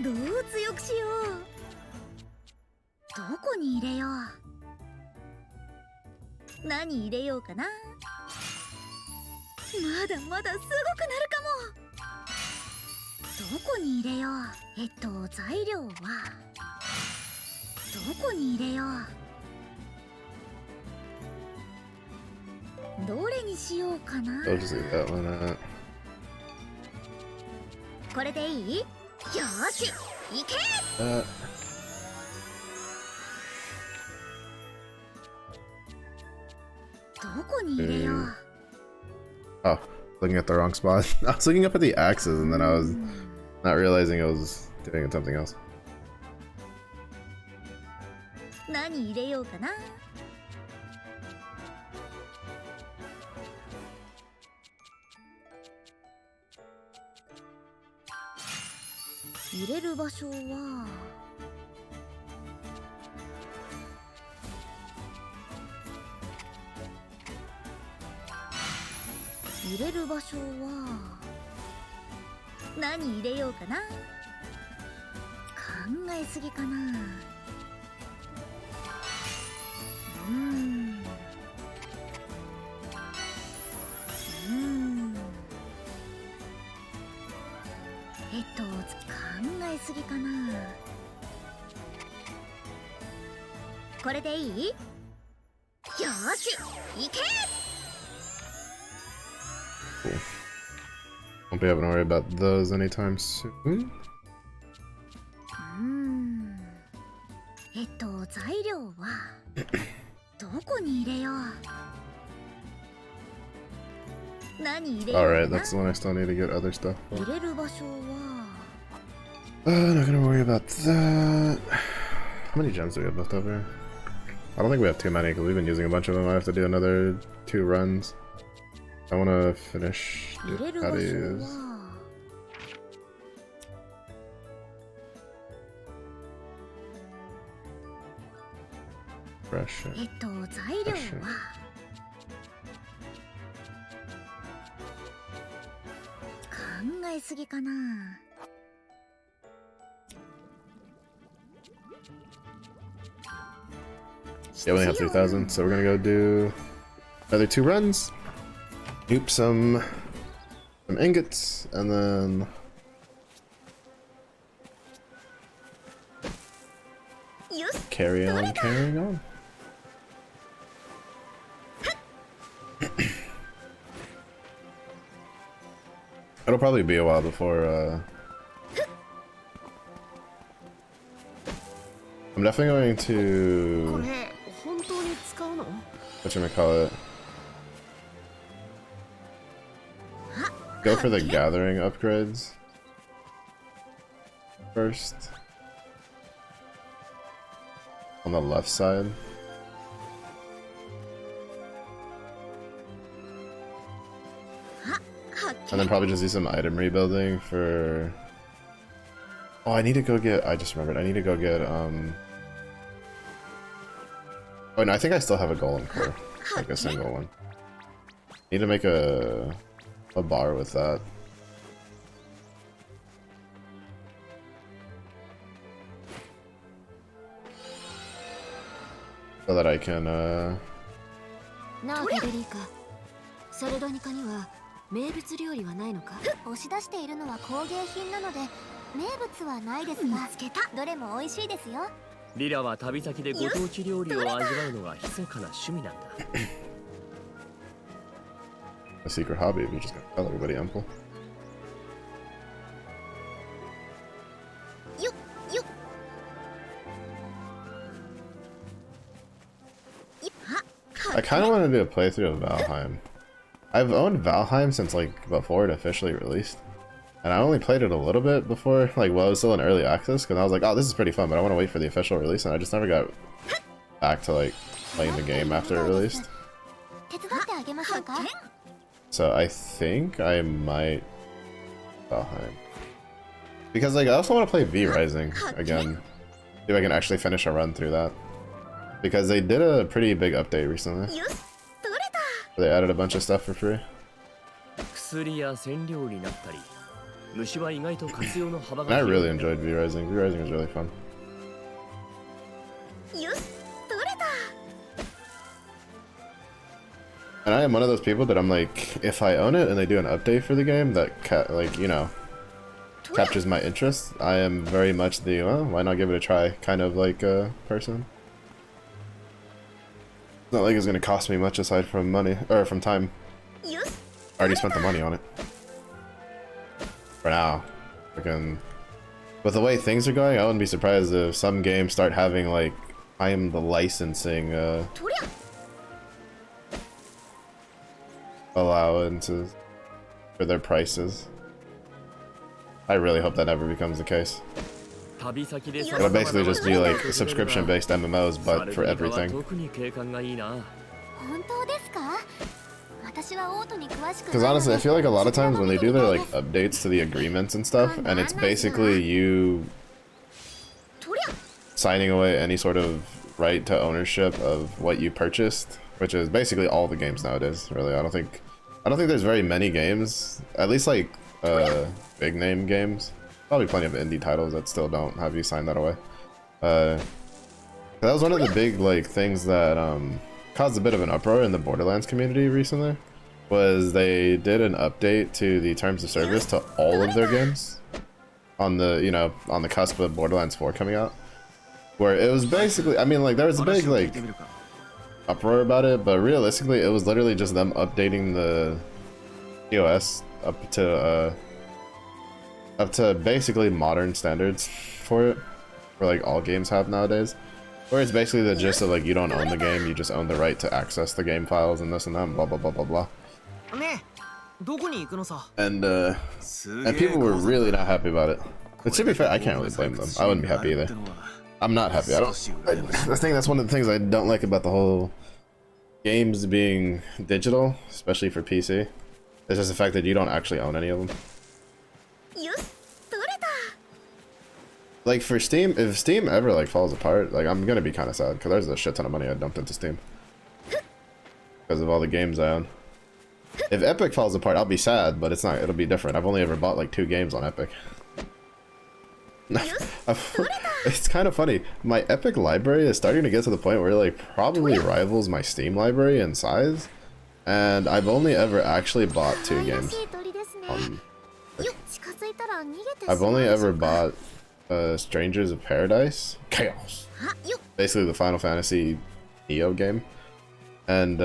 どう強くしよう。どこに入れよう。何入れようかな。まだまだすごくなるかも。どこに入れよう。材料はどこに入れよう。どれにしようかな。 I'll just leave that one out. これでいい？よーし、いけ！どこに入れよう。 Oh, looking at the wrong spot. I was looking up at the axes and then I was not realizing I was doing something else. 何入れようかな。入れる場所は入れる場所は何入れようかな。考えすぎかな。考えすぎかな。これでいい？よーし、いけ！ Cool. Won't be having to worry about those anytime soon. 材料はどこに入れよう。何入れようかな。 Alright, that's the one I still need to get other stuff for. 入れる場所は Not gonna worry about that. How many gems do we have left over? I don't think we have too many because we've been using a bunch of them. I have to do another 2 runs. I want to finish 入れる how 場 to 所 use は fresh. 材料は考えすぎかな。 Yeah, we only have 3,000, so we're gonna go do another 2 runs. Dupe some ingots, and then carry on carrying on. It'll probably be a while before I'm definitely going こ to れ本当に使うの？ whatchamacallit, go for the gathering upgrades first on the left side. And then probably just do some item rebuilding for... Oh, I need to go get... I just remembered. I need to go get, Oh, no, I think I still have a golem core. Like a single one. Need to make a bar with that. so that I can なあフェデリーカ、ソルドニカには名物料理はないのか？押し出しているのは工芸品なので名物はないですが、どれも美味しいですよ。リラは旅先でご当地料理を味わうのが密かな趣味なんだ。a secret hobby if you just gotta tell everybody, Uncle. よっよっ。I kind of want to do a playthrough of Valheim. I've owned Valheim since like before it officially released, and I only played it a little bit before, like while it was still in early access, because I was like, oh, this is pretty fun, but I want to wait for the official release, and I just never got back to like playing the game after it released. 手伝ってあげましょうか。 So I think I might Valheim, because like I also want to play V Rising again. See if I can actually finish a run through that, because they did a pretty big update recently. They added a bunch of stuff for free. 薬や染料になったり、虫は意外と活用の幅 And I が really enjoyed V Rising. V Rising was really fun. And I am one of those people that I'm like, if I own it and they do an update for the game that like, you know, captures my interest, I am very much the, well, why not give it a try kind of like person. It's not like it's gonna cost me much aside from money, or from time. I already spent the money on it. For now. Freaking, with the way things are going, I wouldn't be surprised if some games start having like, I am the licensing allowances for their prices. I really hope that never becomes the case. It'll basically just be like subscription-based MMOs, but for everything. 本当ですか？私はオートに詳しくないので。 Because honestly, I feel like a lot of times when they do their like updates to the agreements and stuff, and it's basically you signing away any sort of right to ownership of what you purchased, which is basically all the games nowadays. Really, I don't think there's very many games, at least like big name games. Probably plenty of indie titles that still don't have you sign that away. That was one of the big like things that caused a bit of an uproar in the Borderlands community recently. Was they did an update to the terms of service to all of their games on the, you know, on the cusp of Borderlands 4 coming out, where it was basically, I mean, like there was a big like uproar about it, but realistically it was literally just them updating the TOS up to basically modern standards for it, where like all games have nowadays, where it's basically the gist of like you don't own the game, you just own the right to access the game files and this and that and blah blah blah blah blah. And people were really not happy about it. But to be fair, I can't really blame them. I wouldn't be happy either. I'm not happy. I think that's one of the things I don't like about the whole games being digital, especially for PC. It's just the fact that you don't actually own any of them. Like for Steam, if Steam ever like falls apart, like I'm gonna be kind of sad because there's a shit ton of money I dumped into Steam because of all the games I own. If Epic falls apart, I'll be sad, but it's not. It'll be different. I've only ever bought like 2 games on Epic. It's kind of funny. My Epic library is starting to get to the point where it like probably rivals my Steam library in size, and I've only ever actually bought 2 games. I've only ever bought Strangers of Paradise Chaos, basically the Final Fantasy Neo game, and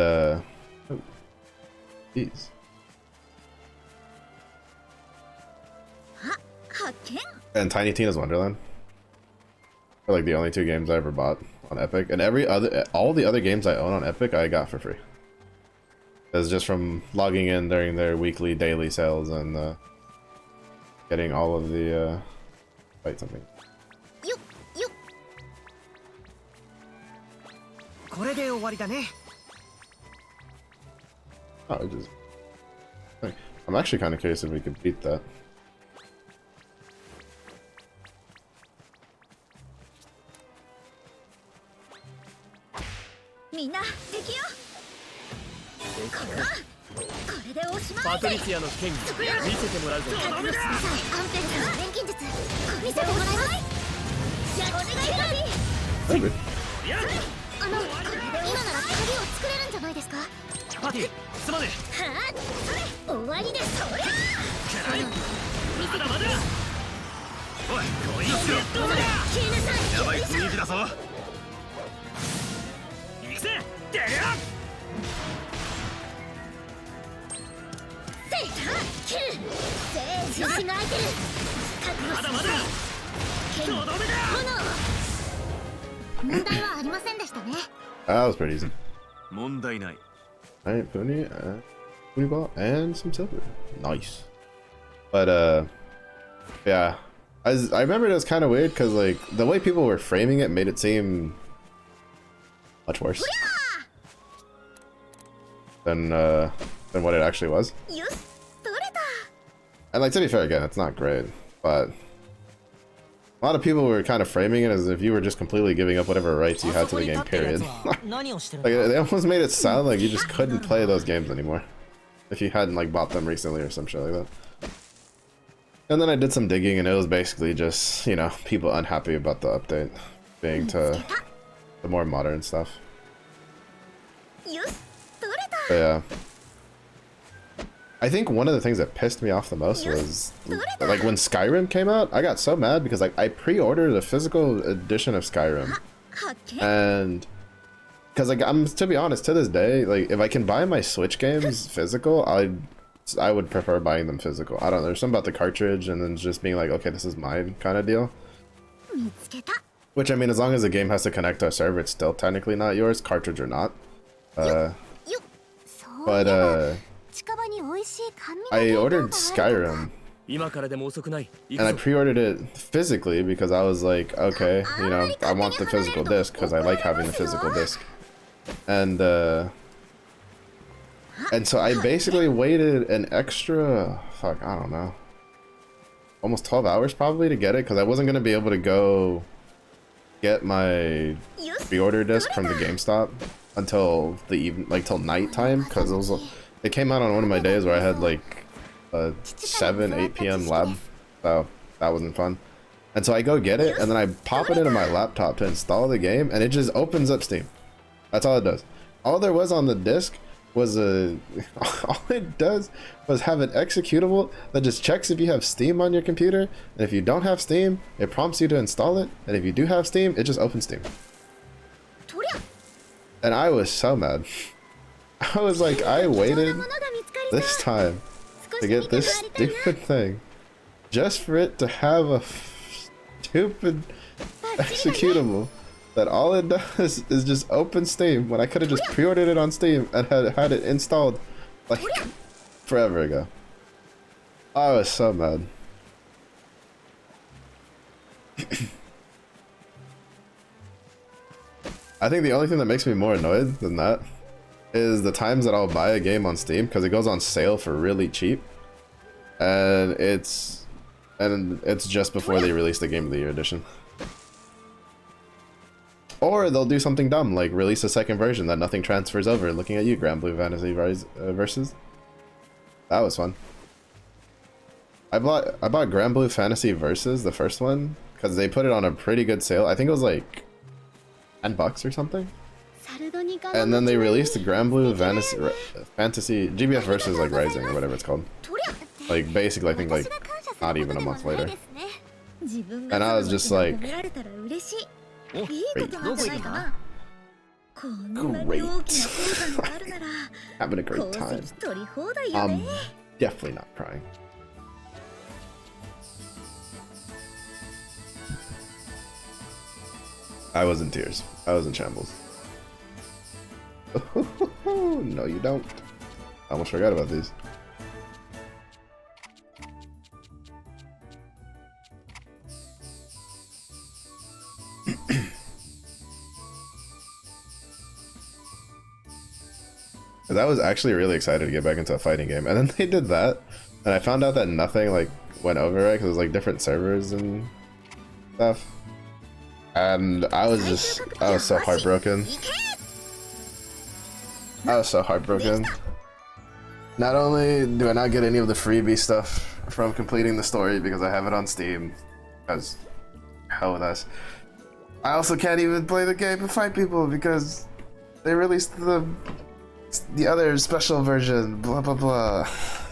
geez. And Tiny Tina's Wonderland are like the only 2 games I ever bought on Epic, and all the other games I own on Epic I got for free. It's just from logging in during their weekly, daily sales and getting all of the wait, something. Oh, it just. I'm actually kind of curious if we could beat that. Patricia の剣見せてもらうぞ。アンペルさんの錬金術見せてもらいます。お願いします。これパティすまね終わりでそりゃえくらいまだまだおいこいつよ消えなさい。やばい雰囲気だぞ。行くぜ出るよせいキル静止が空いてる。まだまだとどめだ炎問題はありませんでしたね。 That was pretty easy. 問題ない。 Alright, Pony, Pony ball, and some silver. Nice. But, yeah. I remember it was kind of weird because, like, the way people were framing it made it seem much worse than what it actually was. よし取れた。 And, like, to be fair, again, it's not great, but a lot of people were kind of framing it as if you were just completely giving up whatever rights you had to the game, period. Like, they almost made it sound like you just couldn't play those games anymore if you hadn't, like, bought them recently or some shit like that. And then I did some digging, and it was basically just, you know, people unhappy about the update being to the more modern stuff. よし取れた。 But yeah. I think one of the things that pissed me off the most was, like, when Skyrim came out, I got so mad because, like, I pre-ordered a physical edition of Skyrim. And, because, like, to be honest, to this day, like, if I can buy my Switch games physical, I would prefer buying them physical. I don't know, there's something about the cartridge and then just being like, okay, this is mine kind of deal. 見つけた。 Which, I mean, as long as the game has to connect to a server, it's still technically not yours, cartridge or not. よそういえ But, ば近場に美味しい甘味 I の ordered 弁当があるとか。 Skyrim, 今からでも遅くない。行 and I くぞ。 pre-ordered it physically because I was like, okay, you know, I want the physical disc because I like having the physical disc. And so I basically waited an extra, fuck, I don't know, almost 12 hours probably to get it because I wasn't going to be able to go get my pre-order disc from the GameStop until the even, like, till nighttime because it came out on one of my days where I had like a 8 p.m. lab, so that wasn't fun. And so I go get it and then I pop it into my laptop to install the game and it just opens up Steam. That's all it does. All there was on the disc was all it does was have an executable that just checks if you have Steam on your computer, and if you don't have Steam, it prompts you to install it, and if you do have Steam, it just opens Steam. And I was so mad. I was like, I waited this time to get this stupid thing just for it to have a stupid executable that all it does is just open Steam when I could have just pre-ordered it on Steam and had it installed like forever ago. I was so mad. I think the only thing that makes me more annoyed than that is the times that I'll buy a game on Steam because it goes on sale for really cheap, and it's just before they release the Game of the Year edition. Or they'll do something dumb, like release a second version that nothing transfers over. Looking at you, Grand Blue Fantasy Ryza Versus. That was fun. I bought Grand Blue Fantasy Versus, the first one, because they put it on a pretty good sale. I think it was like $10 or something. And then they released the Grand Blue Fantasy GBF Versus, like Rising or whatever it's called. Like basically, I think like not even a month later. And I was just like, great. Having a great time. I'm definitely not crying. I was in tears. I was in shambles. No, you don't. I almost forgot about these. I was actually really excited to get back into a fighting game, and then they did that, and I found out that nothing like went over right because it was like different servers and stuff, and I was so heartbroken. I was so heartbroken. Not only do I not get any of the freebie stuff from completing the story because I have it on Steam, because hell with us, I also can't even play the game and fight people because they released the It's the other special version, blah blah blah.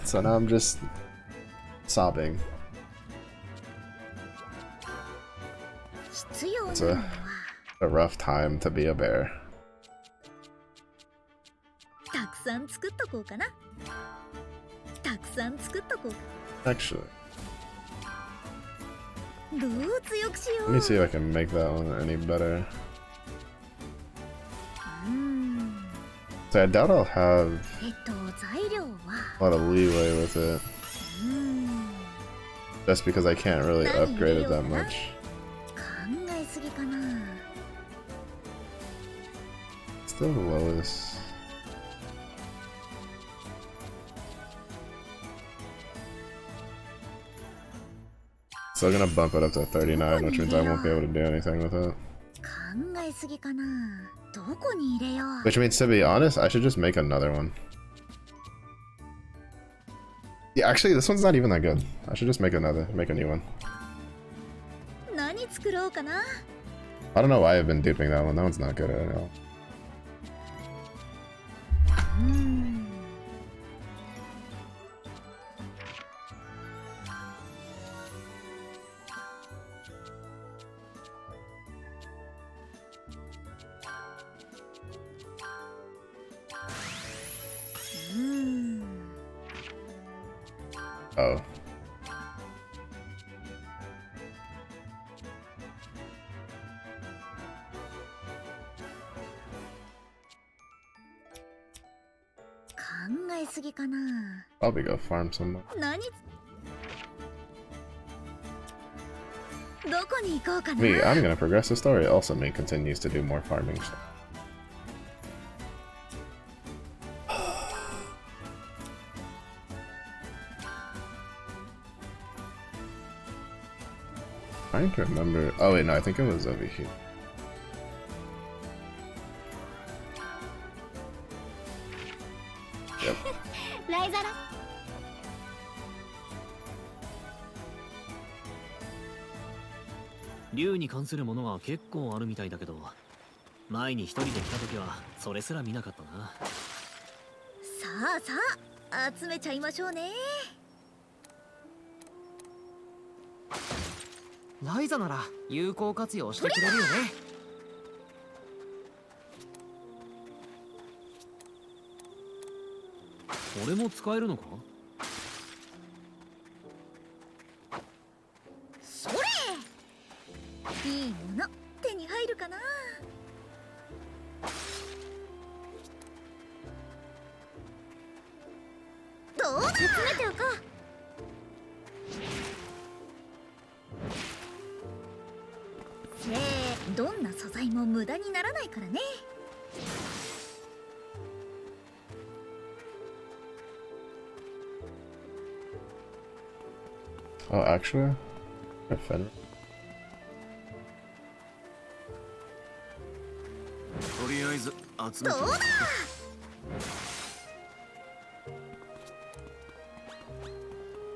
So now I'm just sobbing. It's a rough time to be a bear. たくさん作っとこうかな。たくさん作っとこうか。 Actually, どう強くしよ let う。 me see if I can make that one any better. So I doubt I'll have 材料は a lot of leeway with it, just because I can't really upgrade it that much. 考えすぎかな。 Still the lowest. Still gonna bump it up to 39, which means I won't be able to do anything with it. 考えすぎかな。どこに入れよう。 Which means, to be honest, I should just make another one. Yeah, actually, this one's not even that good. I should just make a new one. 何作ろうかな。 I don't know why I've been duping that one. That one's not good at all. Oh. Probably go farm somewhere. どこに行こうかな。 Me, I'm gonna progress the story. Also, me continues to do more farming stuff. Trying to remember. Oh wait, no, I think it was over here. Yep. ライザラ。竜に関するものが結構あるみたいだけど、前に一人で来た時はそれすら見なかったな。さあさあ、集めちゃいましょうね。ライザなら有効活用してくれるよね。これも使えるのか？それ。いいもの手に入るかな。どうだ。集めておこう。どんな素材も無駄にならないからね。 Oh, actually, a fender. とりあえず集めて。どうだ。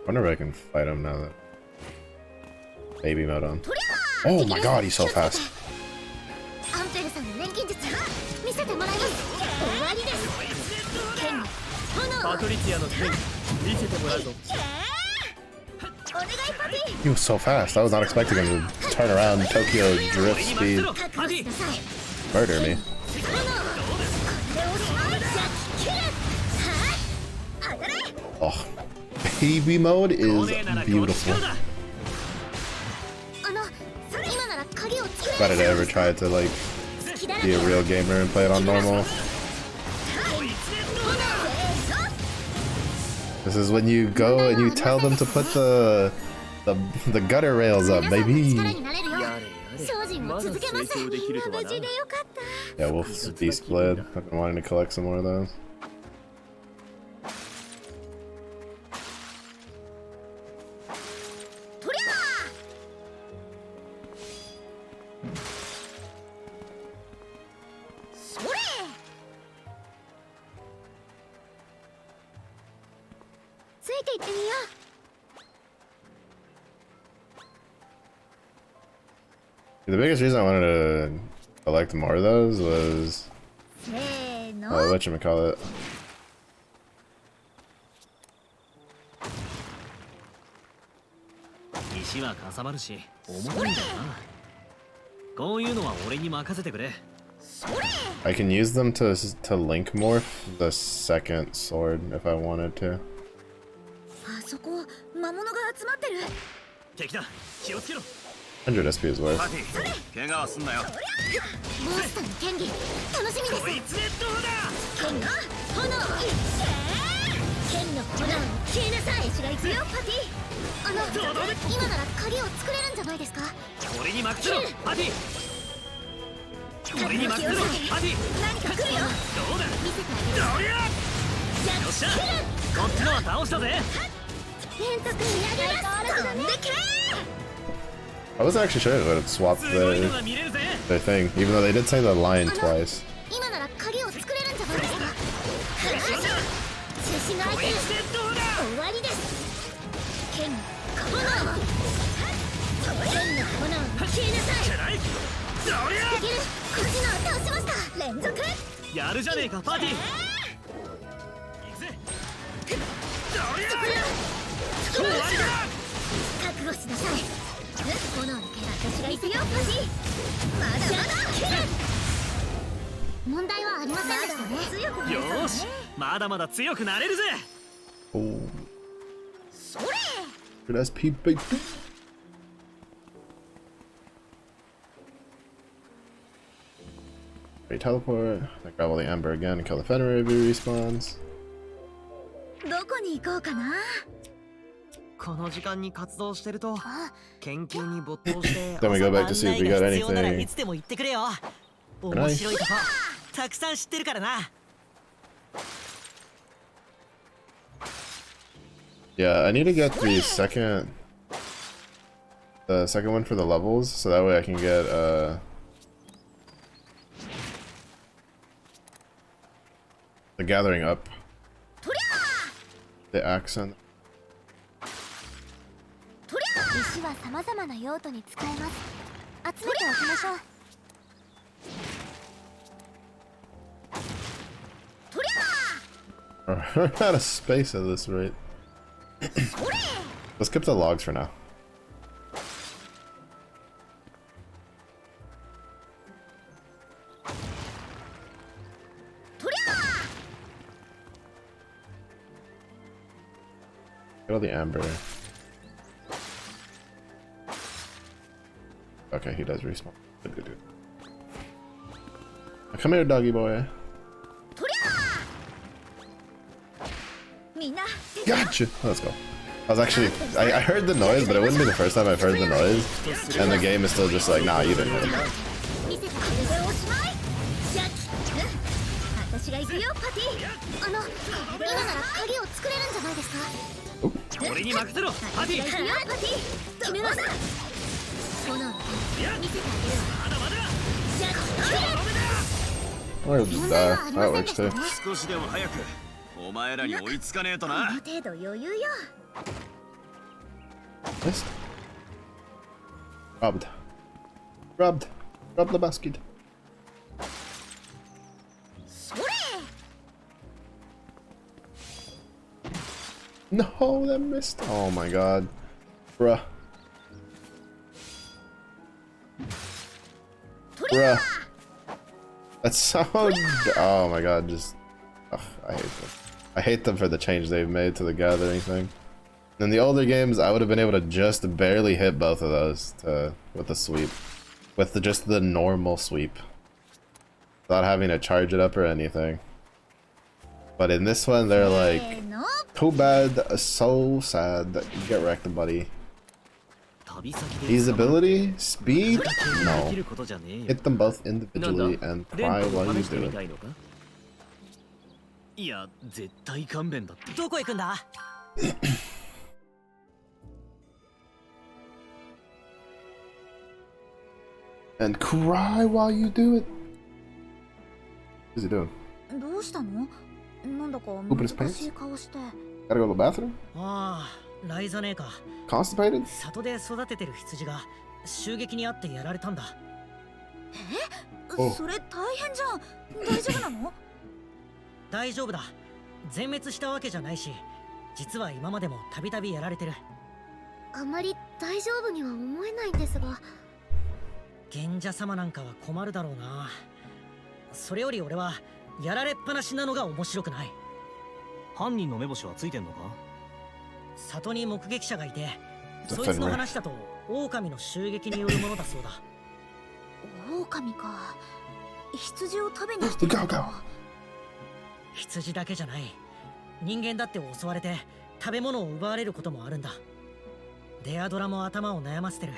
Wonder if I can fight him now that baby mode on. Oh my god, he's so fast. アンペルさんの錬金術見せてもらいます。終わりです。剣に炎。パトリツィアの剣見せてもらうぞ。 He was so fast. I was not expecting him to turn around Tokyo drift speed. Murder me. Oh, baby mode is beautiful. If I had ever tried to like be a real gamer and play it on normal. This is when you go and you tell them to put the gutter rails up, baby. Yeah, Wolf's Beast Blade. I've been wanting to collect some more of those. The biggest reason I wanted to collect more of those was whatchamacallit. 石はかさばるし重たいんだよな。こういうのは俺に任せてくれ。 I can use them to link morph the second sword if I wanted to. あそこ魔物が集まってる。敵だ、気をつけろ。 100 SP is worth. パティ怪我はすんなよ。モンスターの剣技楽しみです。こいつでどうだ。剣の炎剣の炎消えなさい。私が行くよパティ。今なら鍵を作れるんじゃないですか。俺に任せろパティ。俺に任せろパティ。何か来るよ。どうだ。見せてあげる。どりゃ。よっしゃ、こっちのは倒したぜ。連続見上げます。飛んでけ。 I wasn't actually sure it would have swapped すごいの their が見れるぜ。 thing, even though they did say the line twice. 今なら鍵を作れるんじゃないですか。中心が開いてる。こいつでどうだ。終わりです。剣の炎剣の炎消えなさい。くらい。どりゃ。いける。こっちのを倒しました。連続。やるじゃねえかパティ。行くぜ。どりゃ。終わりだ。覚悟しなさい。炎の剣私が行くよパティ。まだまだ。問題はありませんでしたね。よーし、まだまだ強くなれるぜ。 Oh. Good SP, baby. Great teleport. I grab all the amber again and kill the Fenrir if he respawns. どこに行こうかな。この時間に活動してると研究に没頭して Then we go back to see if we got 必要ならい anything. つでも言ってくれよ。面白いとこたくさん知ってるからな。 Yeah, I need to get the second one for the levels, so that way I can get the gathering up. The accent. 石は様々な用途に使えます。集めておきましょう。 We're out of space at this rate. Let's skip the logs for now. Get all the amber. Okay, he does respawn. Good, good, good. Now come here, doggy boy. Gotcha! Let's go. I was actually... I heard the noise, but it wouldn't be the first time I've heard the noise. And the game is still just like, nah, you didn't hear it. 私が行くよパティ。今なら鍵を作れるんじゃないですか。俺に任せろパティ。行くよパティ。決めました。炎の剣見せてあげるわ。まだまだ。じゃあ Or just die. That works too. 少しでも早くお前らに追いつかねえとな。この程度余裕よ。 Missed. Robbed. Robbed. Robbed the basket. それ。 No, that missed. Oh my god. Bruh. Bruh. That's so... Oh my god, just... Ugh, I hate them. I hate them for the change they've made to the gathering thing. In the older games, I would have been able to just barely hit both of those with the sweep. With just the normal sweep. Without having to charge it up or anything. But in this one, they're like... Too bad, so sad that you get wrecked, buddy. His ability? Speed? No. Hit them both individually and cry while you do it. いや、絶対勘弁だって。どこ行くんだ。 And cry while you do it. What's he doing? どうしたの？なんだか Open his 難しい顔して。 Gotta go to the bathroom? ああ、ライザネーか。 Constipated? 里で育ててる羊が襲撃にあってやられたんだ。おそれ大変じゃん。大丈夫なの？大丈夫だ。全滅したわけじゃないし、実は今までもたびたびやられてる。あまり大丈夫には思えないんですが。賢者様なんかは困るだろうな。それより俺はやられっぱなしなのが面白くない。犯人の目星はついてんのか？里に目撃者がいて、そいつの話だと狼の襲撃によるものだそうだ。狼か。羊を食べに来てるのか。羊だけじゃない。人間だって襲われて食べ物を奪われることもあるんだ。デアドラも頭を悩ませてる。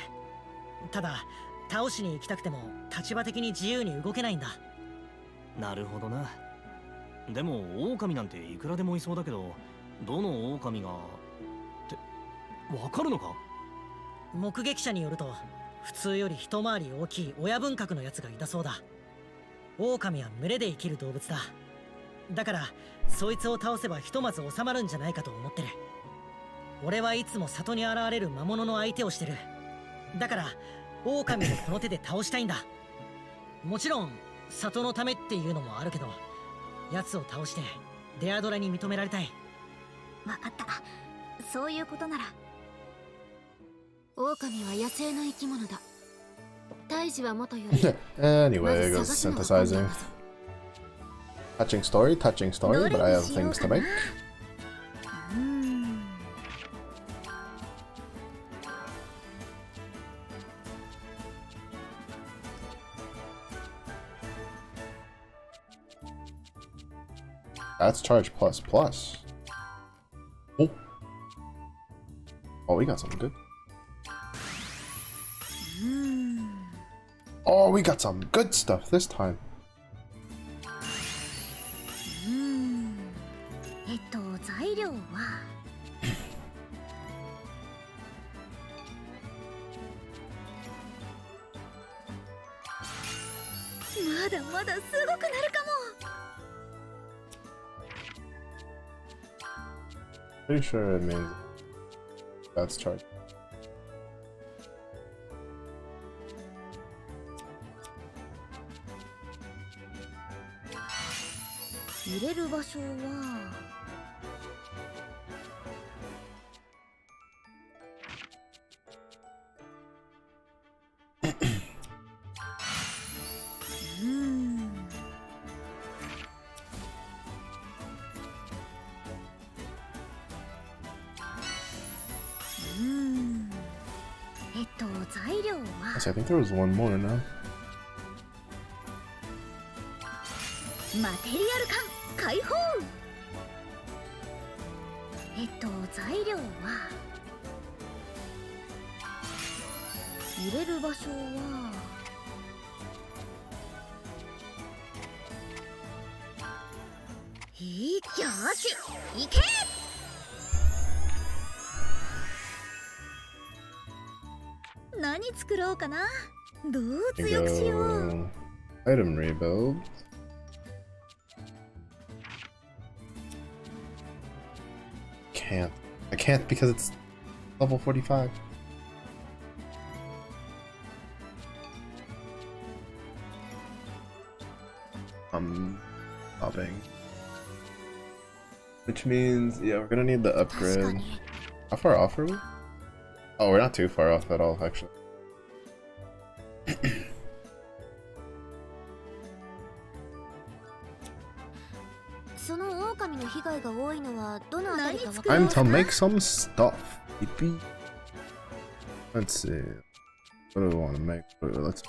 ただ倒しに行きたくても立場的に自由に動けないんだ。なるほどな。でも狼なんていくらでもいそうだけど、どの狼がってわかるのか？目撃者によると、普通より一回り大きい親分格のやつがいたそうだ。狼は群れで生きる動物だ。だからそいつを倒せばひとまず収まるんじゃないかと思ってる。俺はいつも里に現れる魔物の相手をしてる。だから狼をこの手で倒したいんだ。もちろん里のためっていうのもあるけど、奴を倒してデアドラに認められたい。わかった。そういうことなら。狼は野生の生き物だ。胎児は元より。Anyway, it goes synthesizing. Touching story, but I have things to make. That's charge plus plus. Oh. Oh, we got something good. Oh, we got some good stuff this time. 材料はまだまだすごくなるかも。 Pretty sure it means that's charge. 入れる場所は材料は I think there was one more now. マテリアル缶解放。材料は入れる場所はよし行け。何作ろうかな。どう There 強 you くしよう。 go. Item rebuild. I can't because it's level 45. Stopping. Which means, yeah, we're gonna need the upgrade. How far off are we? Oh, we're not too far off at all, actually. その狼の被害が多いのはどのあたりかわかる？ Time to make some stuff. Yippee. Let's see. What do we want to make? Let's.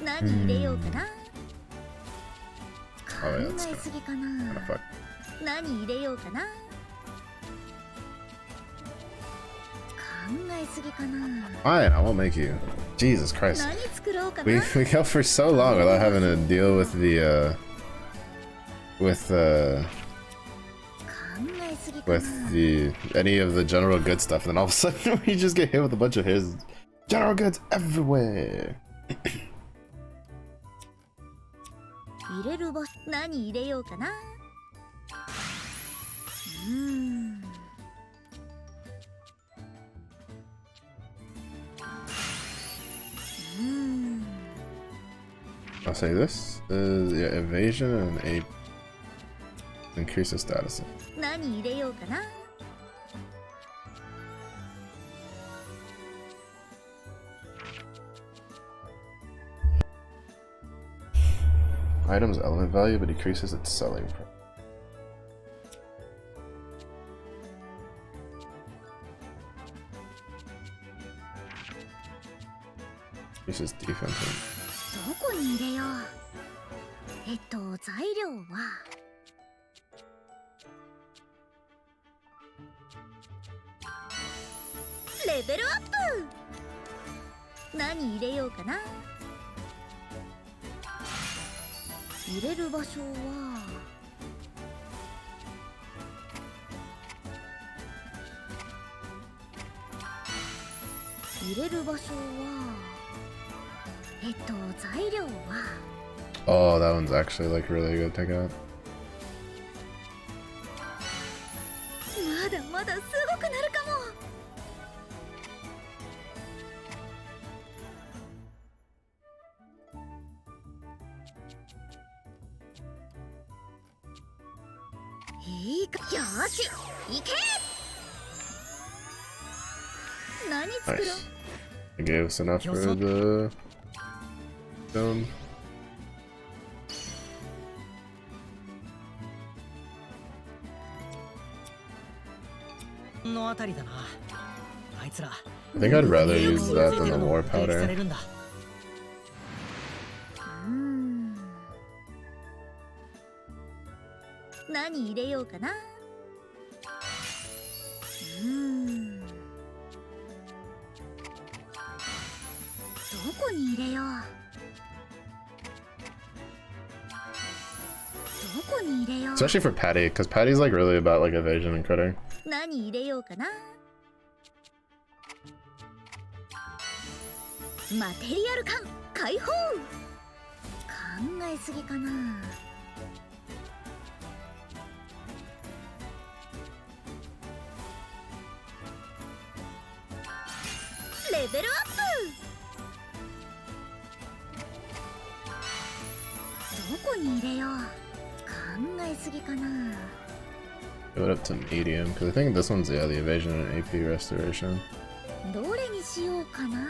何入れようかな。考 Oh, yeah, え that's すぎか kinda な。 fuck. 何入れようかな。考えすぎかな。 Fine, I won't make you. Jesus Christ. 何作ろうかな。 We go for so long without having to deal with the any of the general good stuff, and then all of a sudden we just get hit with a bunch of his general goods everywhere. 入れる場所何入れようかな。I'll say this is yeah, evasion and a increases status. 何入れようかな。 Item's element value, but decreases its selling price. Increases defense. どこに入れよう。材料はレベルアップ。何入れようかな。入れる場所は材料は Oh, that one's actually like really good to get. まだまだすごくなるかも。いいか、よーし、行け。何作ろう。 Nice. It gave us enough for the stone. のあたりだな。あいつら。 I think I'd rather use that than the war され powder. るんだ。何入れようかな。どこに入れよう。どこに入れよう。 Especially for Patty, because Patty's like really about like evasion and critting. 何入れようかな。マテリアル感解放。考えすぎかな。レベルアップ。どこに入れよう。考えすぎかな。 Go it up to medium, because I think this one's yeah, the evasion and AP restoration. どれにしようかな。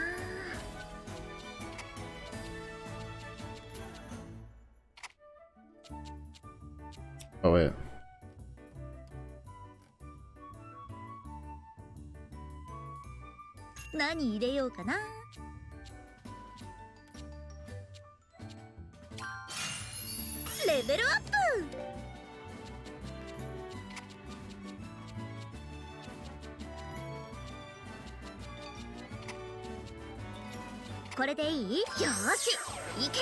Oh wait. 何入れようかな。レベルアップ。これでいい？よーし、行け。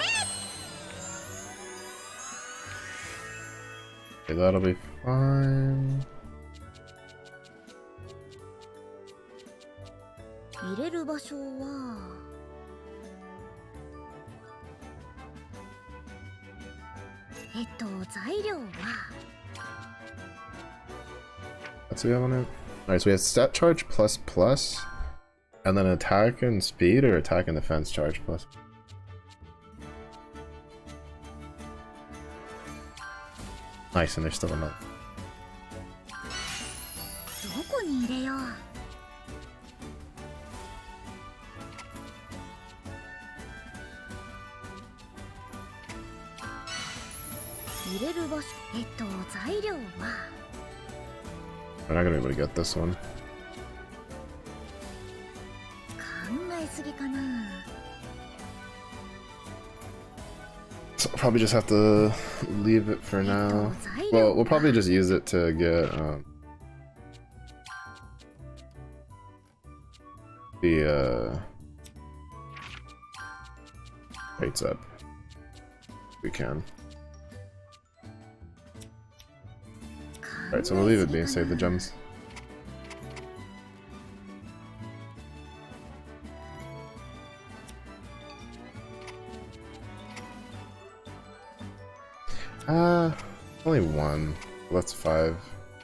Okay, that'll be fine. 入れる場所は材料は That's what we have on it. Alright, so we have stat charge plus plus, and then attack and speed or attack and defense charge plus. Nice, and there's still another. どこに入れよう。入れる場所材料は We're not gonna be able to get this one. 考えすぎかな。 So I'll probably just have to leave it for now. Well, we'll probably just use it to get the rates up. If we can. Alright, so we'll leave it be and save the gems. Only one. That's 5.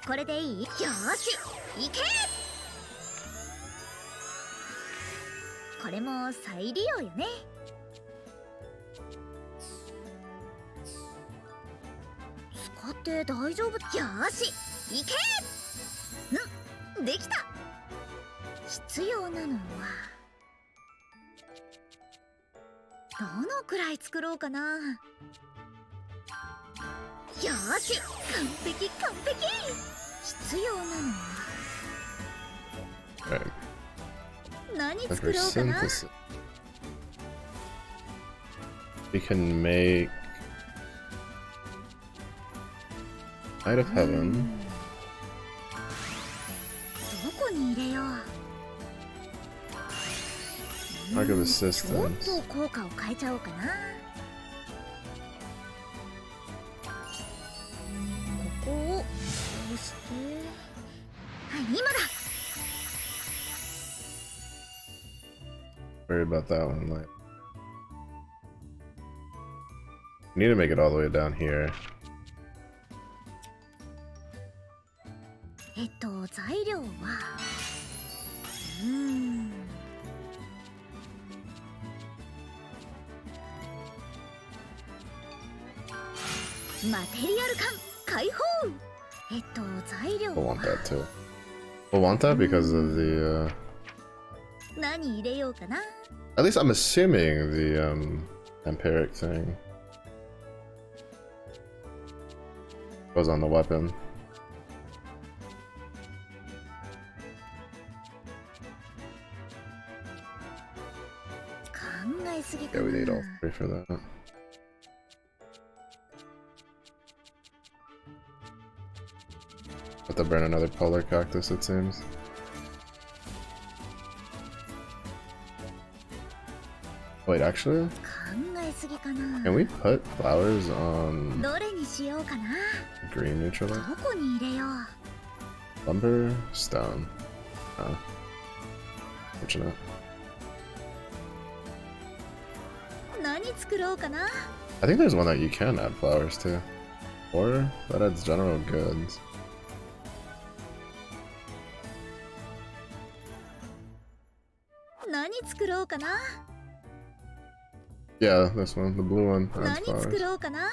これでいい？よーし、行け。これも再利用よね。って大丈夫？よーし行け。うん、できた。必要なのはどのくらい作ろうかな。よーし完璧完璧。必要なのは Right. 何 And 作 for ろうかな。 synthesis, we can make Light of Heaven. どこに入れよう。 Mark of ちょっ Assistance. と効果を変えちゃおうかな。ここをこうして、はい、今だ。 Worry about that one later. We need to make it all the way down here. 材料はマテリアル缶解放。材料 We'll は want that too. We'll want that because of the, 何入れようかな。 at least I'm assuming the, empiric thing goes on the weapon. 考えすぎか Yeah, な。 we need all three for that. Have to burn another polar cactus, it seems. Wait, actually? 考えすぎかな。 Can we put flowers on どれにしようかな。 green neutralizer? どこに入れよう。 Lumber, stone. Oh. Fortunate. 何作ろうかな。 I think there's one that you can add flowers to. Or that adds general goods. 何作ろうかな。 Yeah, this one, the blue one, adds 何作 flowers. ろうかな。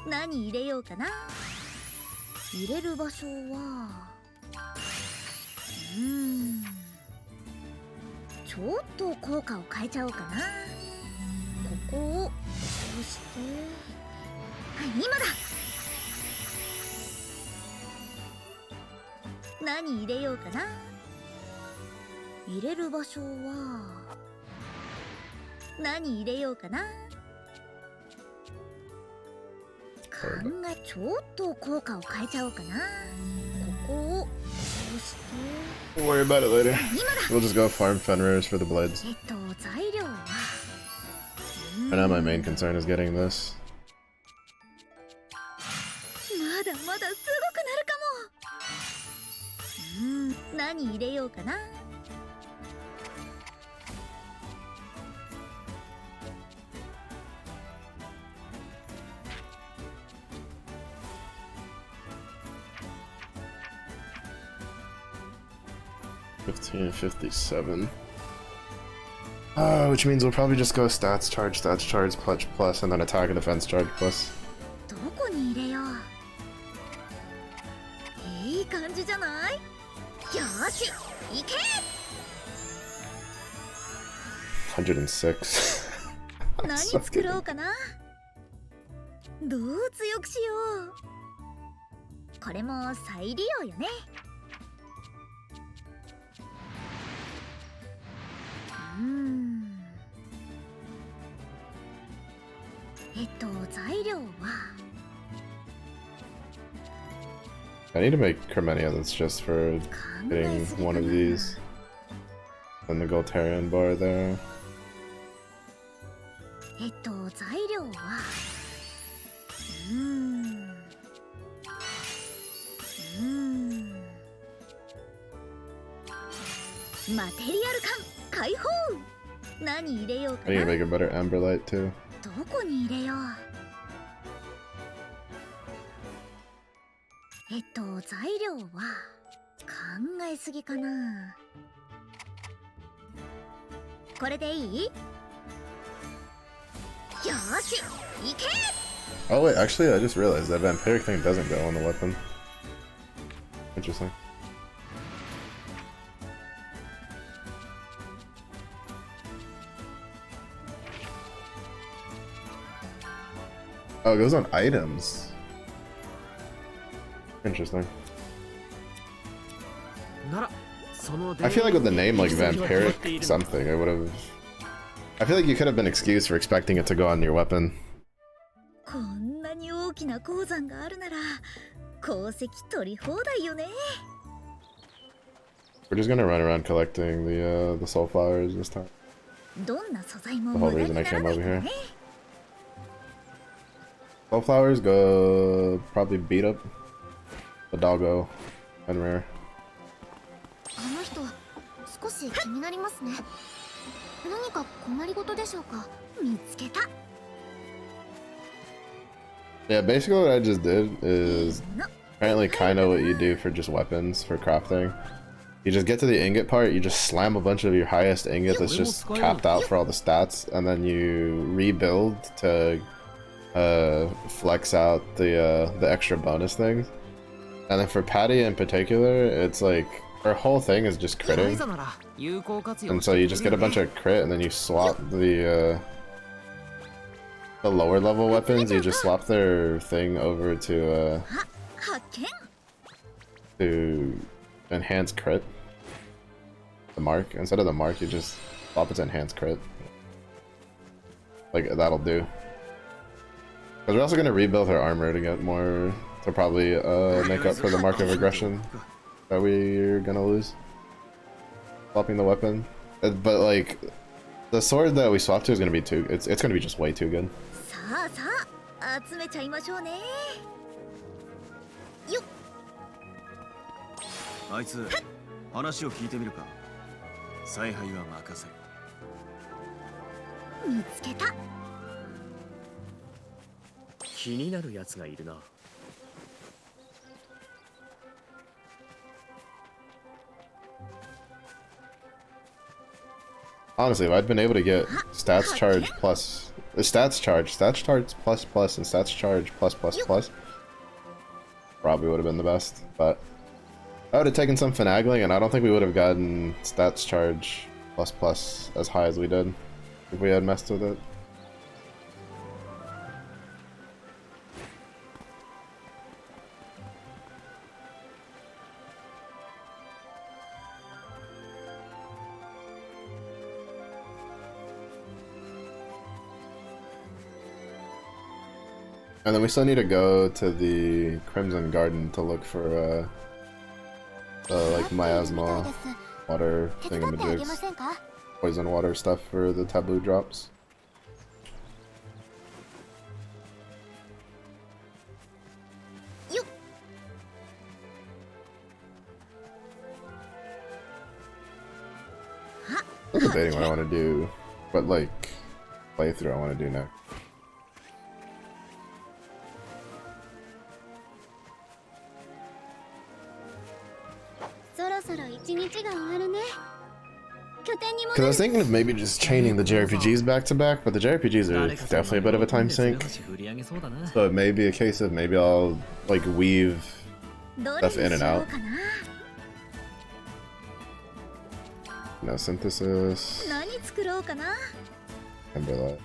何入れようかな。入れる場所はちょっと効果を変えちゃおうかな。ここをこうして、はい、今だ。何入れようかな。入れる場所は何入れようかな。ちょっと効果を変えちゃおうかな。ここをこうして、 We'll worry about it later. 今だ。 We'll just go farm Fenrir's for the blades. 材料は Right now my main concern is getting this. まだまだすごくなるかも。何入れようかな。 1557. Which means we'll probably just go stats charge, plus, and then attack and defense charge plus. どこに入れよう。いい感じじゃない。よーし行け。 106. 何 So 作ろ good. うかな。どう強くしよう。これも再利用よね。材料は I need to make Kermenia that's just for 考 getting えすぎ one か of な。 these. And the Goltarian bar there. 材料はマテリアル缶解放。何入れようか I need な。 to make a better Amber Light too. どこに入れよう。材料は考えすぎかな。これでいい？よーし行け。Oh wait, actually I just realized that vampiric thing doesn't go on the weapon. Interesting. Oh, it goes on items. Interesting. I feel like with the name like vampiric something, I would have. I feel like you could have been excused for expecting it to go on your weapon. こんなに大きな鉱山があるなら鉱石取り放題よね。 We're just gonna run around collecting the soul flowers this time. どんな素材も The 無 whole 駄 reason に I なら came ない over から here. ね。 Soul flowers go probably beat up the doggo and rare. あの人少し気になりますね。何か困りごとでしょうか。見つけた。 Yeah, basically what I just did is apparently kind of what you do for just weapons for crafting. You just get to the ingot part, you just slam a bunch of your highest ingot that's just capped out for all the stats, and then you rebuild to flex out the extra bonus things. And then for Patty in particular, it's like her whole thing is just critting, and so you just get a bunch of crit, and then you swap the lower level weapons. You just swap their thing over to enhance crit. The mark instead of the mark, you just swap it to enhance crit. Like that'll do. Because we're also gonna rebuild her armor to get more to probably make up for the mark of aggression that we're gonna lose. Swapping the weapon, but like the sword that we swapped to is gonna be too. It's gonna be just way too good. さあさあ集めちゃいましょうね。よっ。あいつ話を聞いてみるか。采配は任せる。見つけた。気になるやつがいるな。Honestly, if I'd been able to get stats charge plus stats charge plus plus and stats charge plus plus plus, probably would have been the best. But I would have taken some finagling, and I don't think we would have gotten stats charge plus plus as high as we did if we had messed with it. And then we still need to go to the Crimson Garden to look for like miasma water thingamajigs, poison water stuff for the taboo drops. I'm debating what I want to do, what like playthrough I want to do next. Because I was thinking of maybe just chaining the JRPGs back to back, but the JRPGs are definitely a bit of a time sink. So it may be a case of maybe I'll like weave stuff in and out. No synthesis. Remember that.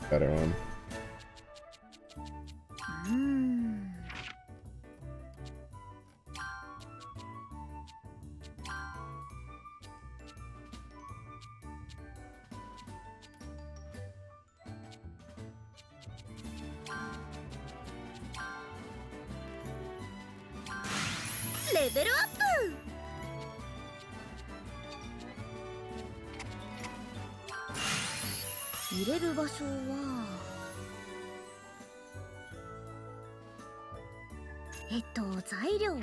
Better one. Level up! 入れる場所は材料は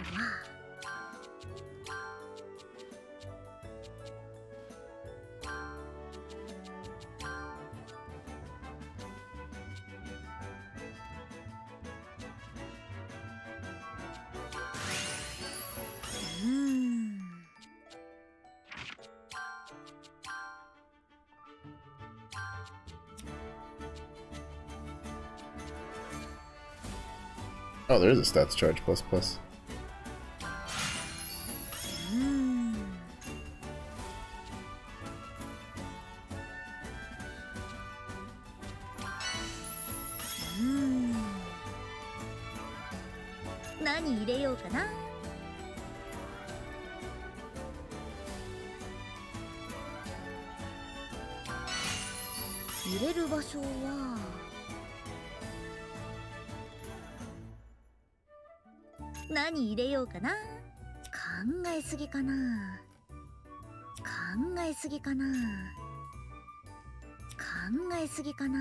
Oh, there is a stats charge plus plus. Nani 入れようかな。入れる場所は何入れようかな。考えすぎかな。考えすぎかな。考えすぎかな。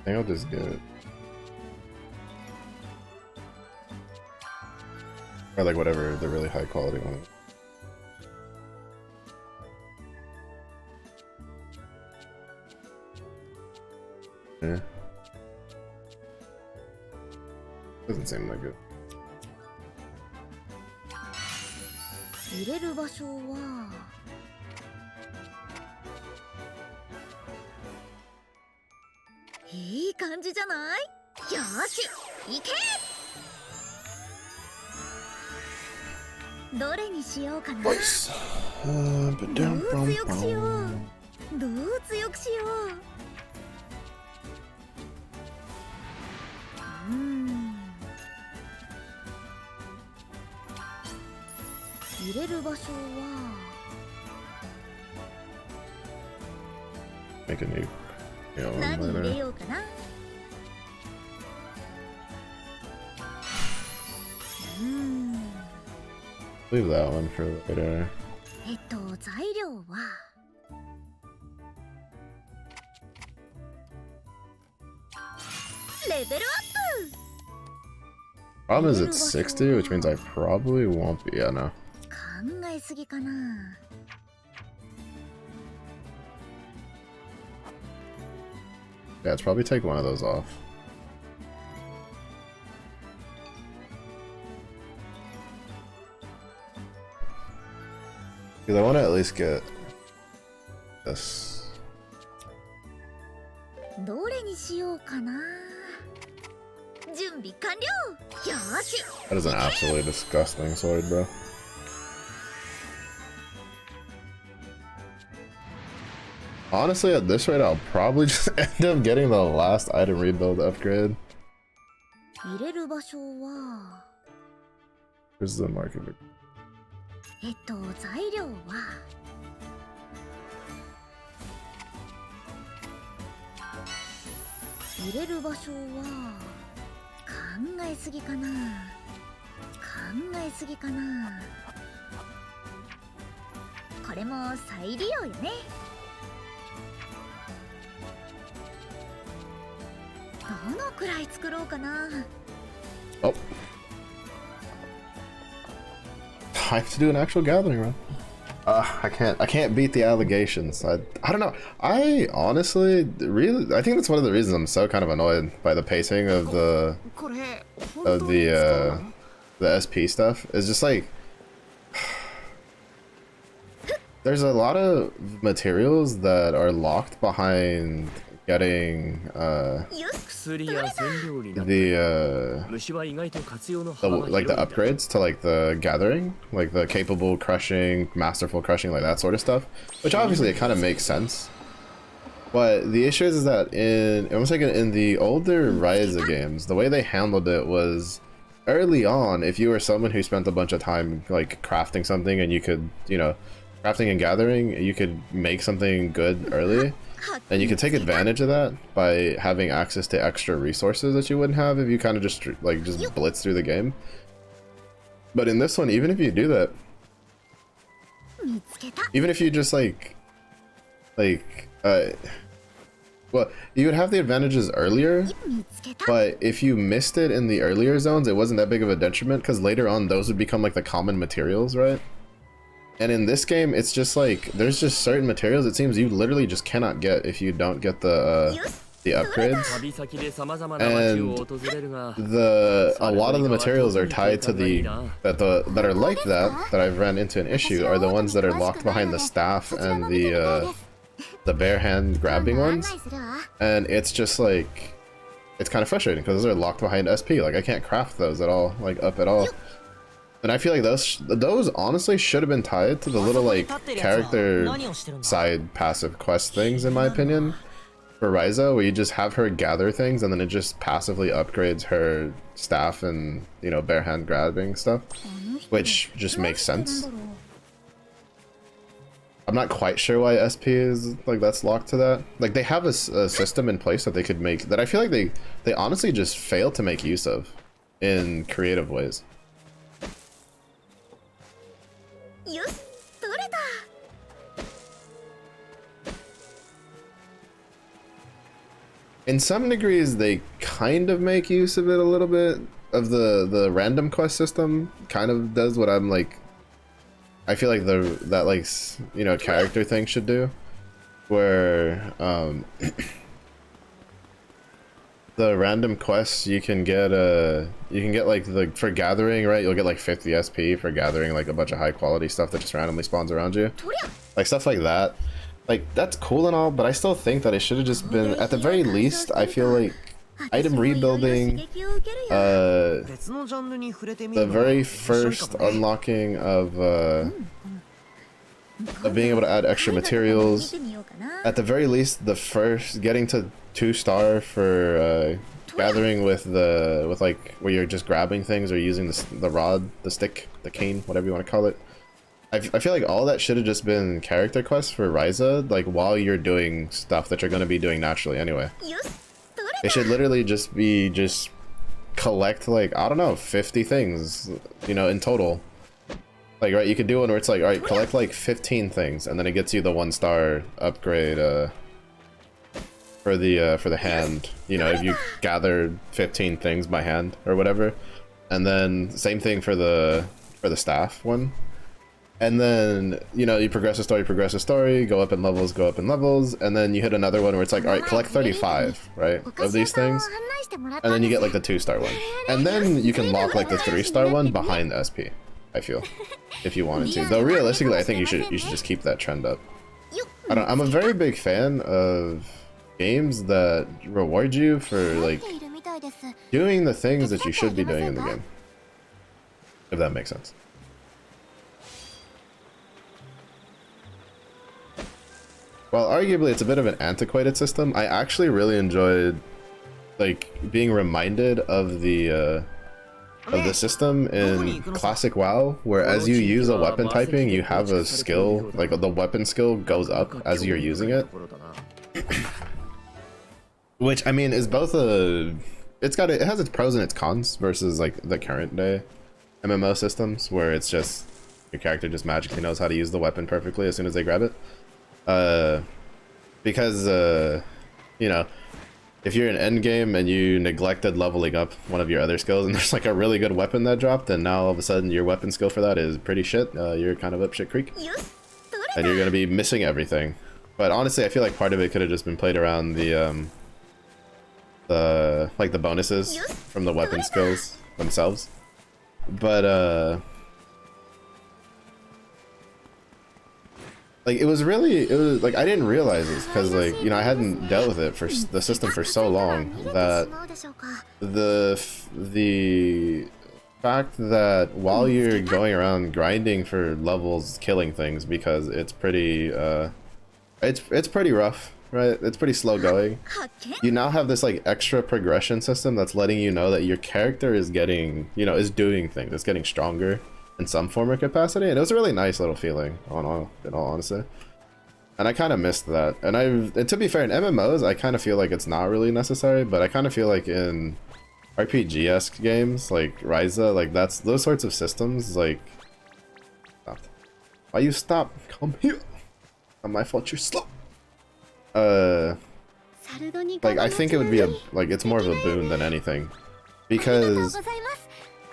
I think I'll just get it. Or like whatever the really high quality one is. Yeah. Doesn't seem like it. 入れる場所はいい感じじゃない？よーし、行け！どれにしようかな。どう強くしよう。どう強くしよう。入れる場所は Make a new, one 何入れ later. ようかな。Leave that one for later. 材料はレベルアッ Problem is it's 60, which means I probably won't be. Yeah, no. プ。考えすぎかな。Yeah, it's probably take one of those off. Because I want to at least get this. どれにしようかな。準備完了。よーし。 That is an absolutely disgusting sword, bro. Honestly, at this rate, I'll probably just end up getting the last item rebuild upgrade. 入れる場所は Where's the market? 材料は入れる場所は考えすぎかな。考えすぎかな。これも再利用よね。どのくらい作ろうかな。 Oh. Time to do an actual gathering run. I can't beat the allegations. I don't know. I honestly I think that's one of the reasons I'm so kind of annoyed by the pacing of the SP stuff. It's just like there's a lot of materials that are locked behind getting like the upgrades to like the gathering, like the capable crushing, masterful crushing, like that sort of stuff, which obviously it kind of makes sense. But the issue is that in the older Ryza games, the way they handled it was early on, if you were someone who spent a bunch of time like crafting something and you could, you know, crafting and gathering, you could make something good early. And you can take advantage of that by having access to extra resources that you wouldn't have if you kind of just blitz through the game. But in this one, even if you do that, even if you just well, you would have the advantages earlier, but if you missed it in the earlier zones, it wasn't that big of a detriment because later on those would become like the common materials, right? And in this game, it's just like, there's just certain materials it seems you literally just cannot get if you don't get the the upgrades. 旅先で様々な街を訪れるが、 A lot of the materials are tied to that are like that I've run into an issue are the ones that are locked behind the staff and the bare hand grabbing ones, and it's just like it's kind of frustrating because those are locked behind SP. Like I can't craft those at all, like up at all. And I feel like those honestly should have been tied to the little like character side passive quest things, in my opinion, for Ryza, where you just have her gather things and then it just passively upgrades her staff and, you know, bare hand grabbing stuff, which just makes sense. I'm not quite sure why SP is like that's locked to that. Like they have a system in place that they could make that I feel like they honestly just fail to make use of in creative ways. In some degrees, they kind of make use of it a little bit. Of the random quest system, kind of does what I'm like. I feel like that like, you know, character thing should do, where the random quests you can get like for gathering, right? You'll get like 50 SP for gathering like a bunch of high quality stuff that just randomly spawns around you, like stuff like that. Like that's cool and all, but I still think that it should have just been, at the very least, I feel like item rebuilding, the very first unlocking of being able to add extra materials, at the very least the first getting to 2-star for gathering with like where you're just grabbing things or using the rod, the stick, the cane, whatever you want to call it. I feel like all that should have just been character quests for Ryza, like while you're doing stuff that you're going to be doing naturally anyway. It should literally just be collect like, I don't know, 50 things, you know, in total. Like, right, you could do one where it's like, all right, collect like 15 things, and then it gets you the 1-star upgrade for the hand. You know, if you gather 15 things by hand or whatever, and then same thing for the staff one. And then, you know, you progress a story, go up in levels, and then you hit another one where it's like, all right, collect 35, right, of these things, and then you get like the 2-star one, and then you can lock like the 3-star one behind the SP, I feel, if you wanted to. Though realistically, I think you should just keep that trend up. I'm a very big fan of games that reward you for like doing the things that you should be doing in the game, if that makes sense. While arguably it's a bit of an antiquated system, I actually really enjoyed like being reminded of the system in classic WoW, where as you use a weapon typing, you have a skill, like the weapon skill goes up as you're using it. Which I mean is both it has its pros and its cons versus like the current day MMO systems, where it's just your character just magically knows how to use the weapon perfectly as soon as they grab it. Because you know, if you're in endgame and you neglected leveling up one of your other skills and there's like a really good weapon that dropped, and now all of a sudden your weapon skill for that is pretty shit, you're kind of up shit creek and you're gonna be missing everything. But honestly, I feel like part of it could have just been played around the like the bonuses from the weapon skills themselves. But like it was like I didn't realize this because, like, you know, I hadn't dealt with it for the system for so long, that the fact that while you're going around grinding for levels, killing things, because it's pretty it's pretty rough, right? It's pretty slow going. You now have this like extra progression system that's letting you know that your character is getting, you know, is doing things, it's getting stronger in some form or capacity, and it was a really nice little feeling, in all honesty. And I kind of missed that. And to be fair, in MMOs, I kind of feel like it's not really necessary, but I kind of feel like in RPG-esque games like Ryza, like those sorts of systems, like, stop. Why you stop? Come here. Not my fault. You're slow. Like I think it would be it's more of a boon than anything, because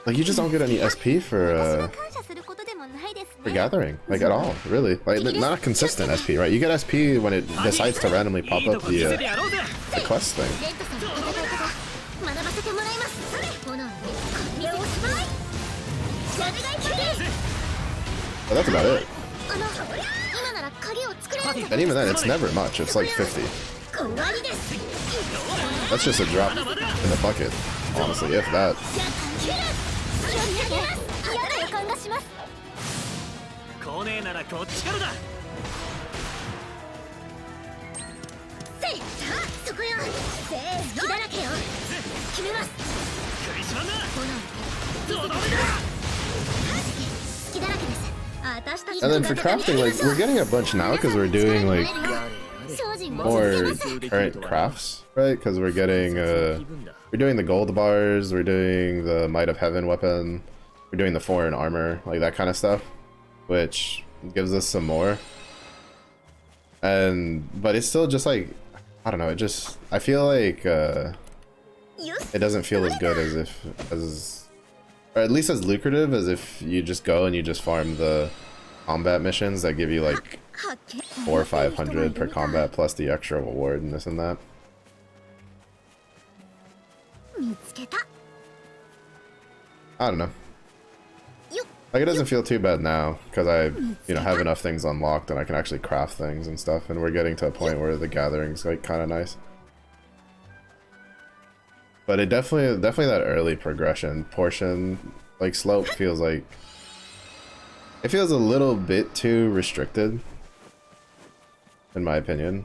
like you just don't get any SP for for gathering, like at all, really. Like not consistent SP, right? You get SP when it decides to randomly pop up the quest thing. レッドさんの戦い方学ばせてもらいます。炎の見せおしまい。お願いします。 But that's about it. 今なら鍵を作れるんじゃ And even then, it's never much. It's like 50. 終わりです。 That's just a drop in the bucket, honestly, if that. 気をつけます。嫌な予感がします。来ねえならこっちからだ。せい、さあそこよ。せーの。だらけよ。決めます。クリスマンだ。炎とどめだ。好きだらけです。私たち And then for crafting, like, we're getting a bunch now because we're doing, like, more current crafts, right? Because we're getting, we're doing the gold bars, we're doing the Might of Heaven weapon, we're doing the foreign armor, like that kind of stuff, which gives us some more. But it's still just like, I don't know, I feel like, it doesn't feel as good or at least as lucrative as if you just go and you just farm the combat missions that give you like 400 or 500 per combat plus the extra reward and this and that. 見つけた。 I don't know. Like it doesn't feel too bad now because I, have enough things unlocked and I can actually craft things and stuff, and we're getting to a point where the gathering's like kind of nice. But it definitely that early progression portion, like slope, feels like it feels a little bit too restricted, in my opinion.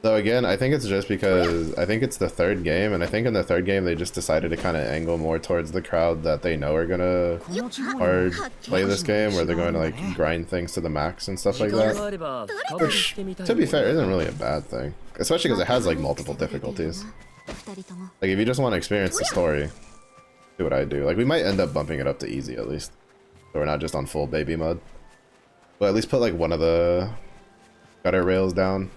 Though again, I think it's just because I think it's the third game, and I think in the third game they just decided to kind of angle more towards the crowd that they know are gonna hard play this game, where they're going to like grind things to the max and stuff like that. Which, to be fair, isn't really a bad thing, especially because it has like multiple difficulties. Like if you just want to experience the story, do what I do. Like we might end up bumping it up to easy at least, so we're not just on full baby mode. But at least put like one of the gutter rails down.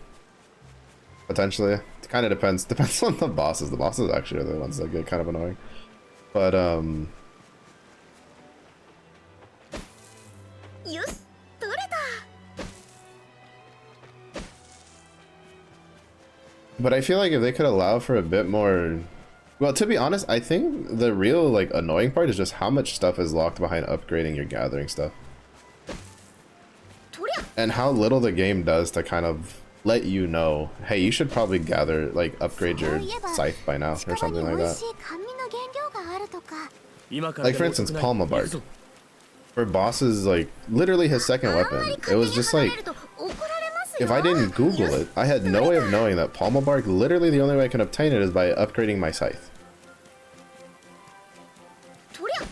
Potentially. It kind of depends on the bosses. The bosses actually are the ones that get kind of annoying. But but I feel like if they could allow for a bit more, well, to be honest, I think the real like annoying part is just how much stuff is locked behind upgrading your gathering stuff. And how little the game does to kind of let you know, hey, you should probably gather, like, upgrade your scythe by now, or something like that. Like, for instance, Palma Bark. For bosses, like, literally his second weapon, it was just like, if I didn't Google it, I had no way of knowing that Palma Bark, literally the only way I can obtain it is by upgrading my scythe.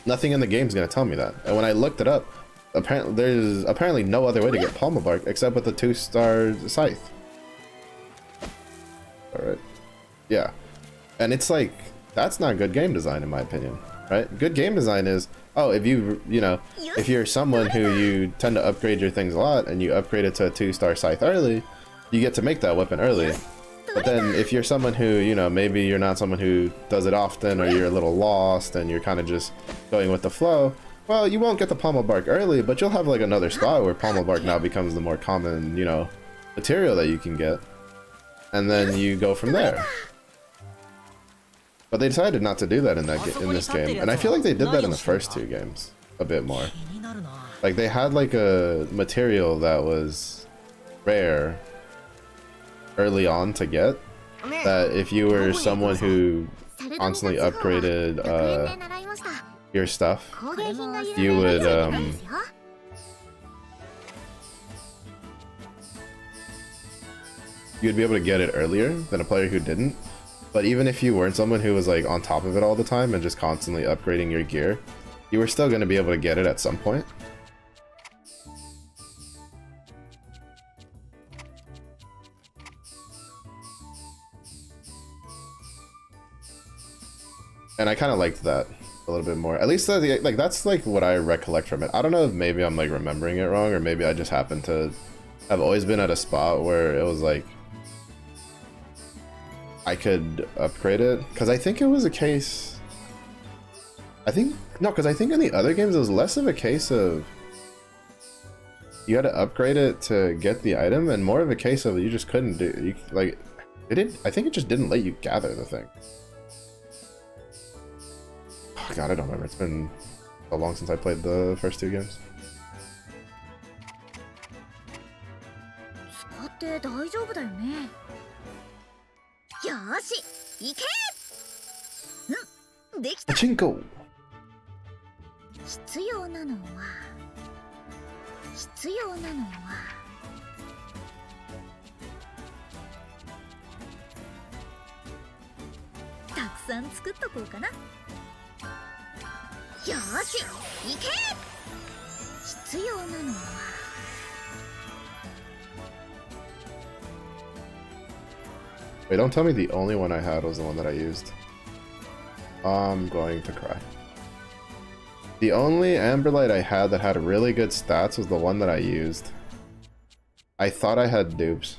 Nothing in the game is going to tell me that. And when I looked it up, there's apparently no other way to get Palma Bark except with a 2-star scythe. Alright. Yeah. And it's like, that's not good game design in my opinion, right? Good game design is, oh, if if you're someone who you tend to upgrade your things a lot and you upgrade it to a 2-star scythe early, you get to make that weapon early. But then if you're someone who, maybe you're not someone who does it often, or you're a little lost and you're kind of just going with the flow, well, you won't get the Palma Bark early, but you'll have like another spot where Palma Bark now becomes the more common, material that you can get. And then you go from there. But they decided not to do that in this game, and I feel like they did that in the first 2 games a bit more. Like they had like a material that was rare early on to get, that if you were someone who constantly upgraded your stuff, you would you'd be able to get it earlier than a player who didn't. But even if you weren't someone who was like on top of it all the time and just constantly upgrading your gear, you were still going to be able to get it at some point. And I kind of liked that a little bit more. At least like that's like what I recollect from it. I don't know if maybe I'm like remembering it wrong, or maybe I just happened to have always been at a spot where it was like I could upgrade it, because I think it was a case. Because I think in the other games it was less of a case of you had to upgrade it to get the item, and more of a case of you just couldn't do. I think it just didn't let you gather the thing. Oh, God, I don't remember. It's been so long since I played the first 2 games. 使って大丈夫だよね。よーし、行け。うん、できた。 Pachinko! 必要なのはたくさん作っとこうかな。よーし、行け。必要なのは Wait, don't tell me the only one I had was the one that I used. I'm going to cry. The only Amberlight I had that had really good stats was the one that I used. I thought I had dupes.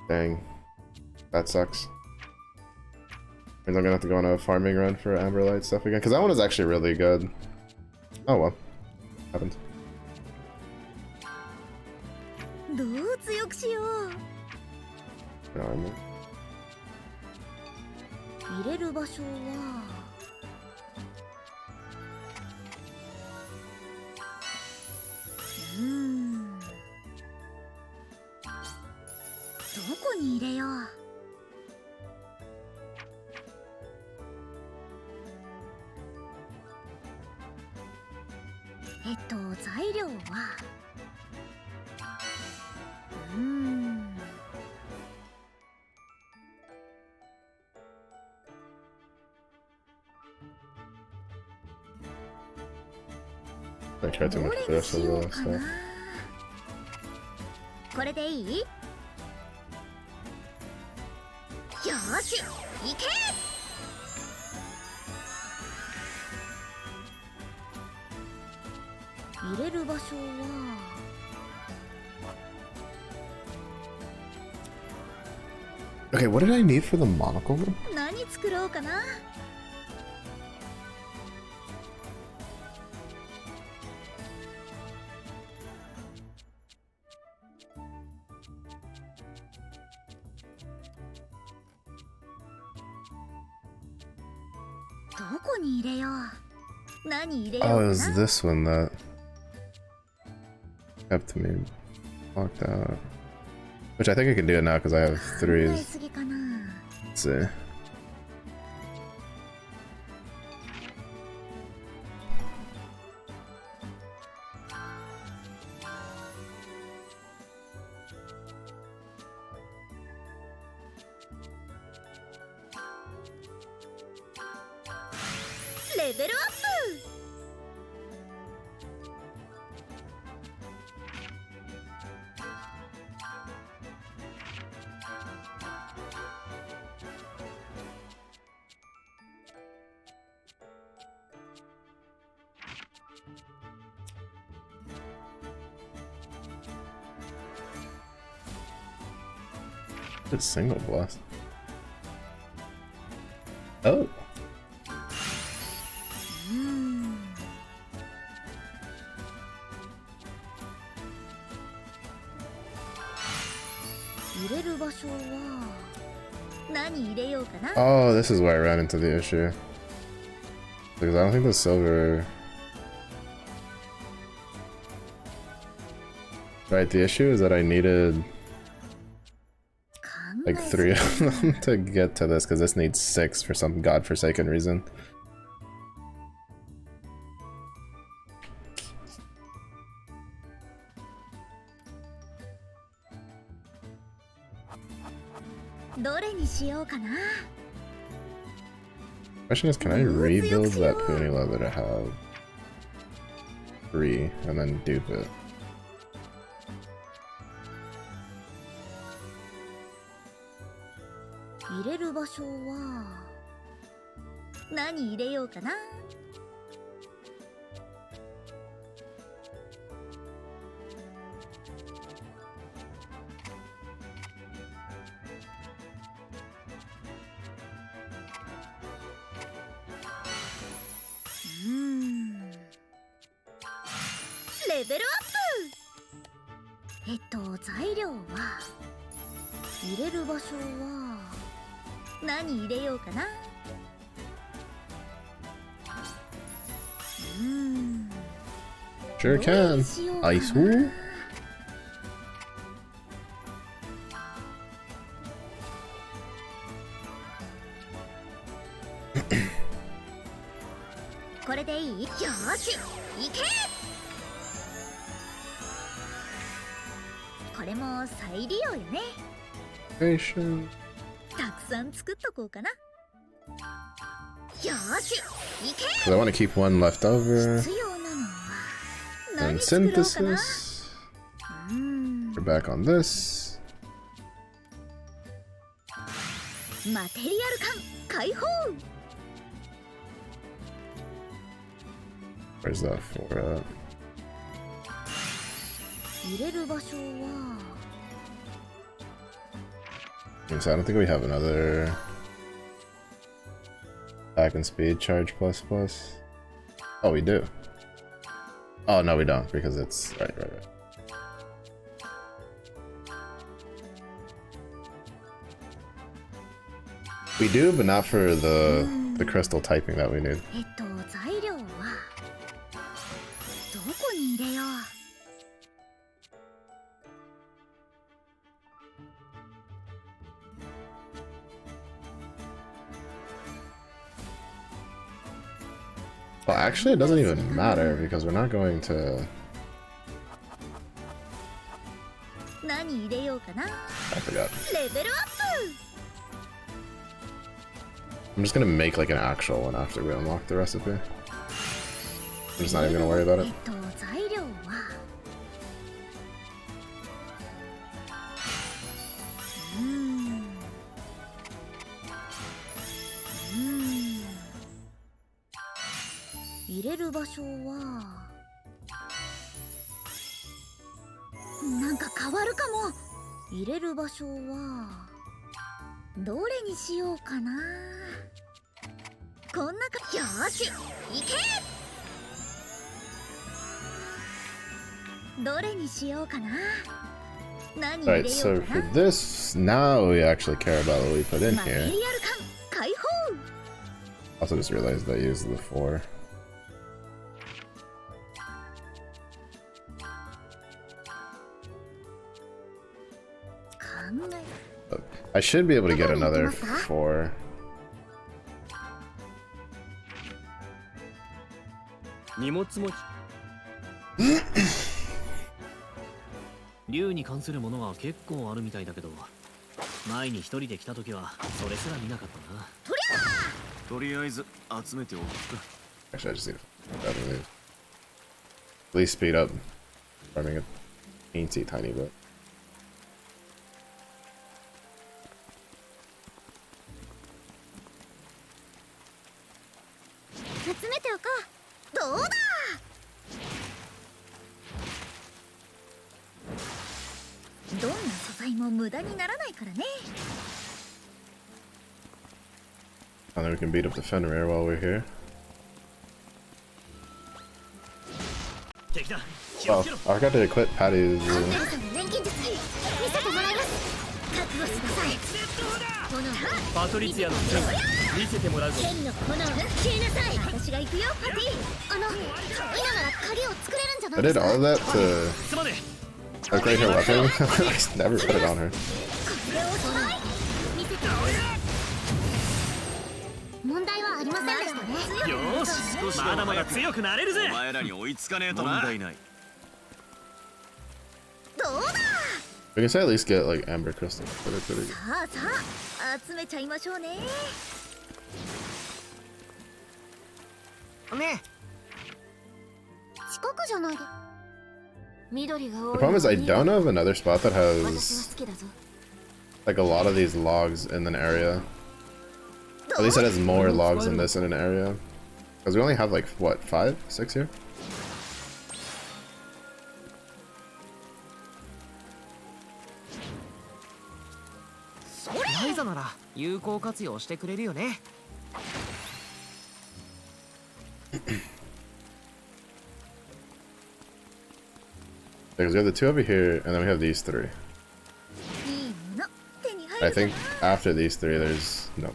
Dang. That sucks. Means I'm gonna have to go on a farming run for Amberlight stuff again, because that one is actually really good. Oh well. Happened. どう強くしよう。 No, I'm 入れる場所はどこに入れよう。材料はI tried to make clear some of that stuff. これでいい？よーし、行け！入れる場所は Okay, what did I need for the monocle? 何作ろうかな。どこに入れよう。何入れようかな。 Oh, it was this one that kept me locked out. Which I think I can do it now because I have 3s. Let's see. Level up! It's single blast. Oh. Oh, this is where I ran into the issue. Because I don't think the silver... Right, the issue is that I needed like 3 of them to get to this, because this needs 6 for some godforsaken reason. Question is, can I rebuild that puny leather to have 3 and then dupe it? レベルアップ。材料は入れる場所は何入れようかな。Sure can. Ice wool. これでいい？よーし、いけ！これも再利用よね。たくさん作っとこうかな。よーし、いけ！ I want to keep one left over. 必要なのは And 何作ろうかな。 synthesis. We're back on this. マテリアル缶解放。 Where's that for? 入れる場所は So I don't think we have another attack and speed charge plus plus. Oh, we do. Oh no, we don't because it's right. We do, but not for the crystal typing that we need. 材料はどこに入れよう。 Well, actually, it doesn't even matter because we're not going to. 何入れようかな。 I forgot. レベルアップ。 I'm just gonna make like an actual one after we unlock the recipe. I'm just not even gonna worry about it. 材料は入れる場所はなんか変わるかも。入れる場所はどれにしようかな。こんなか。よーし、いけ！どれにしようかな。何入れ Alright, よ so うか for な。 this, now we actually care about what we put in マテリア here. ル缶解放。 Also just realized I used the 4. I should be able to get another 4. 荷物持ち竜に関するものは結構あるみたいだけど、前に一人で来た時はそれすら見なかったな。とりあえず集めておくか。 Actually, I just need to please speed up farming a teensy tiny bit. 集めておこう。どうだ。どんな素材も無駄にならないからね。 And then we can beat up the Fenrir while we're here. 敵だ。気を Oh, つけろ。 I forgot to equip Patty's. ハンネルさんの錬金術見せてもらいます。覚悟してください。炎パトリツィアの剣見せてもらうぞ。剣の炎消えなさい。私が行くよ、パティ。今なら鍵を作れるんじゃな I いです did か。 all that to すまね upgrade her weapon. I never put it on her. 見せて問題はありませんでしたね。え。よーし、まだまだ強くなれるぜ。お前らに追いつかねえとな。問題ない。どうだ。 We can say at least get like amber crystal. さあさあ集めちゃいましょうね。ね。遅刻じゃないで。緑が The 多い。 problem is I don't have another spot that 私は has 好きだぞ。 like a lot of these logs in an area. At least it has more logs than this in an area. Because we only have like what, 5, 6 here? ライザなら有効活用してくれるよね。Because we have the 2 over here, and then we have these 3. いいもの手に入 I るかな think after these 3, there's no.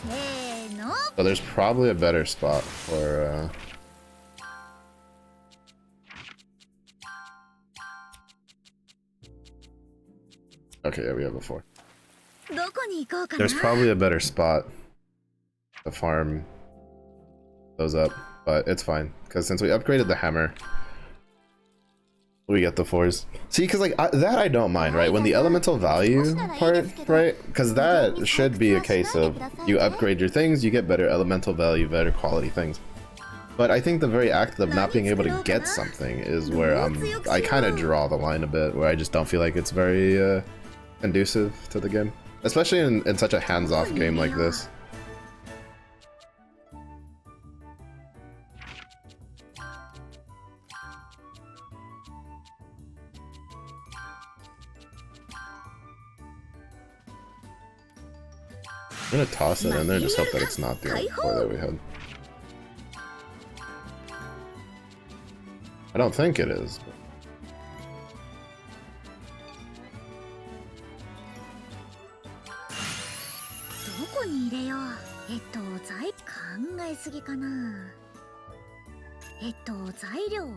せーの So there's probably a better spot for. Okay, yeah, we have a 4. どこに行こうかな There's probably a better spot to farm those up, but it's fine because since we upgraded the hammer, we get the 4s. See, because like that I don't mind, right? When the elemental value part, right? Because that should be a case of you upgrade your things, you get better elemental value, better quality things. But I think the very act of not being able to get something is where I kind of draw the line a bit, where I just don't feel like it's very conducive to the game, especially in such a hands-off game like this. I'm gonna toss it in there and just hope that it's not the only 4 that we had. I don't think it is. But... どこに入れよう材考えすぎかな材料は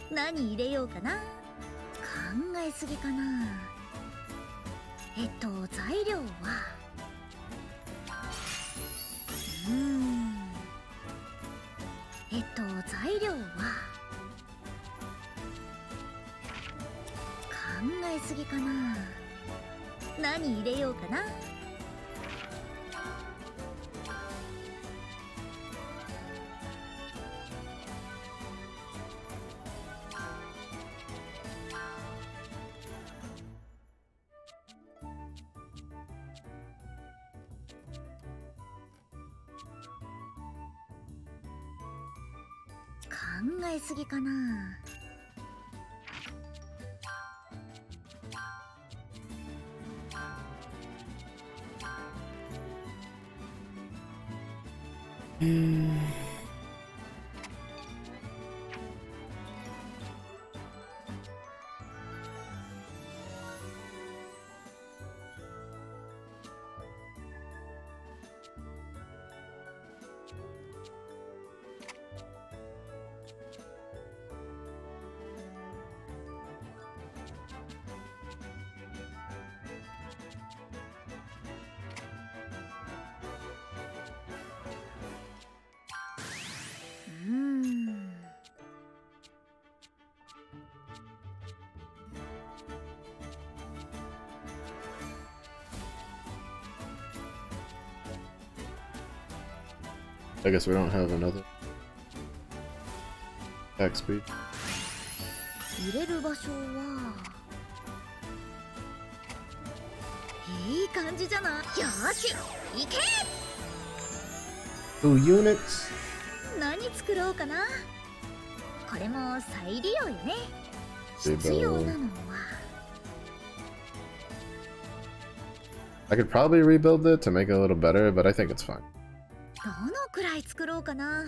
何入れようかな考えすぎかな材料は材料は考えすぎかな何入れようかな考えすぎかなI guess we don't have another attack speed. 入れる場所はいい感じじゃないよーし行け 2 units? 何作ろうかなこれも再利用よね必要なのは I could probably rebuild it to make it a little better, but I think it's fine. どのくらい作ろうかなよ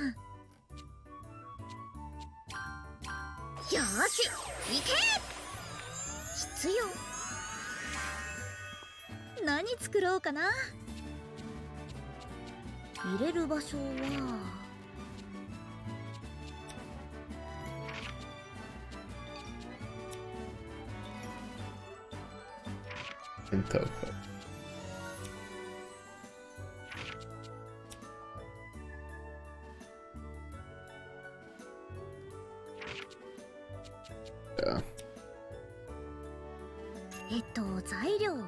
ーし行け必要何作ろうかな入れる場所はInto yeah. 材料は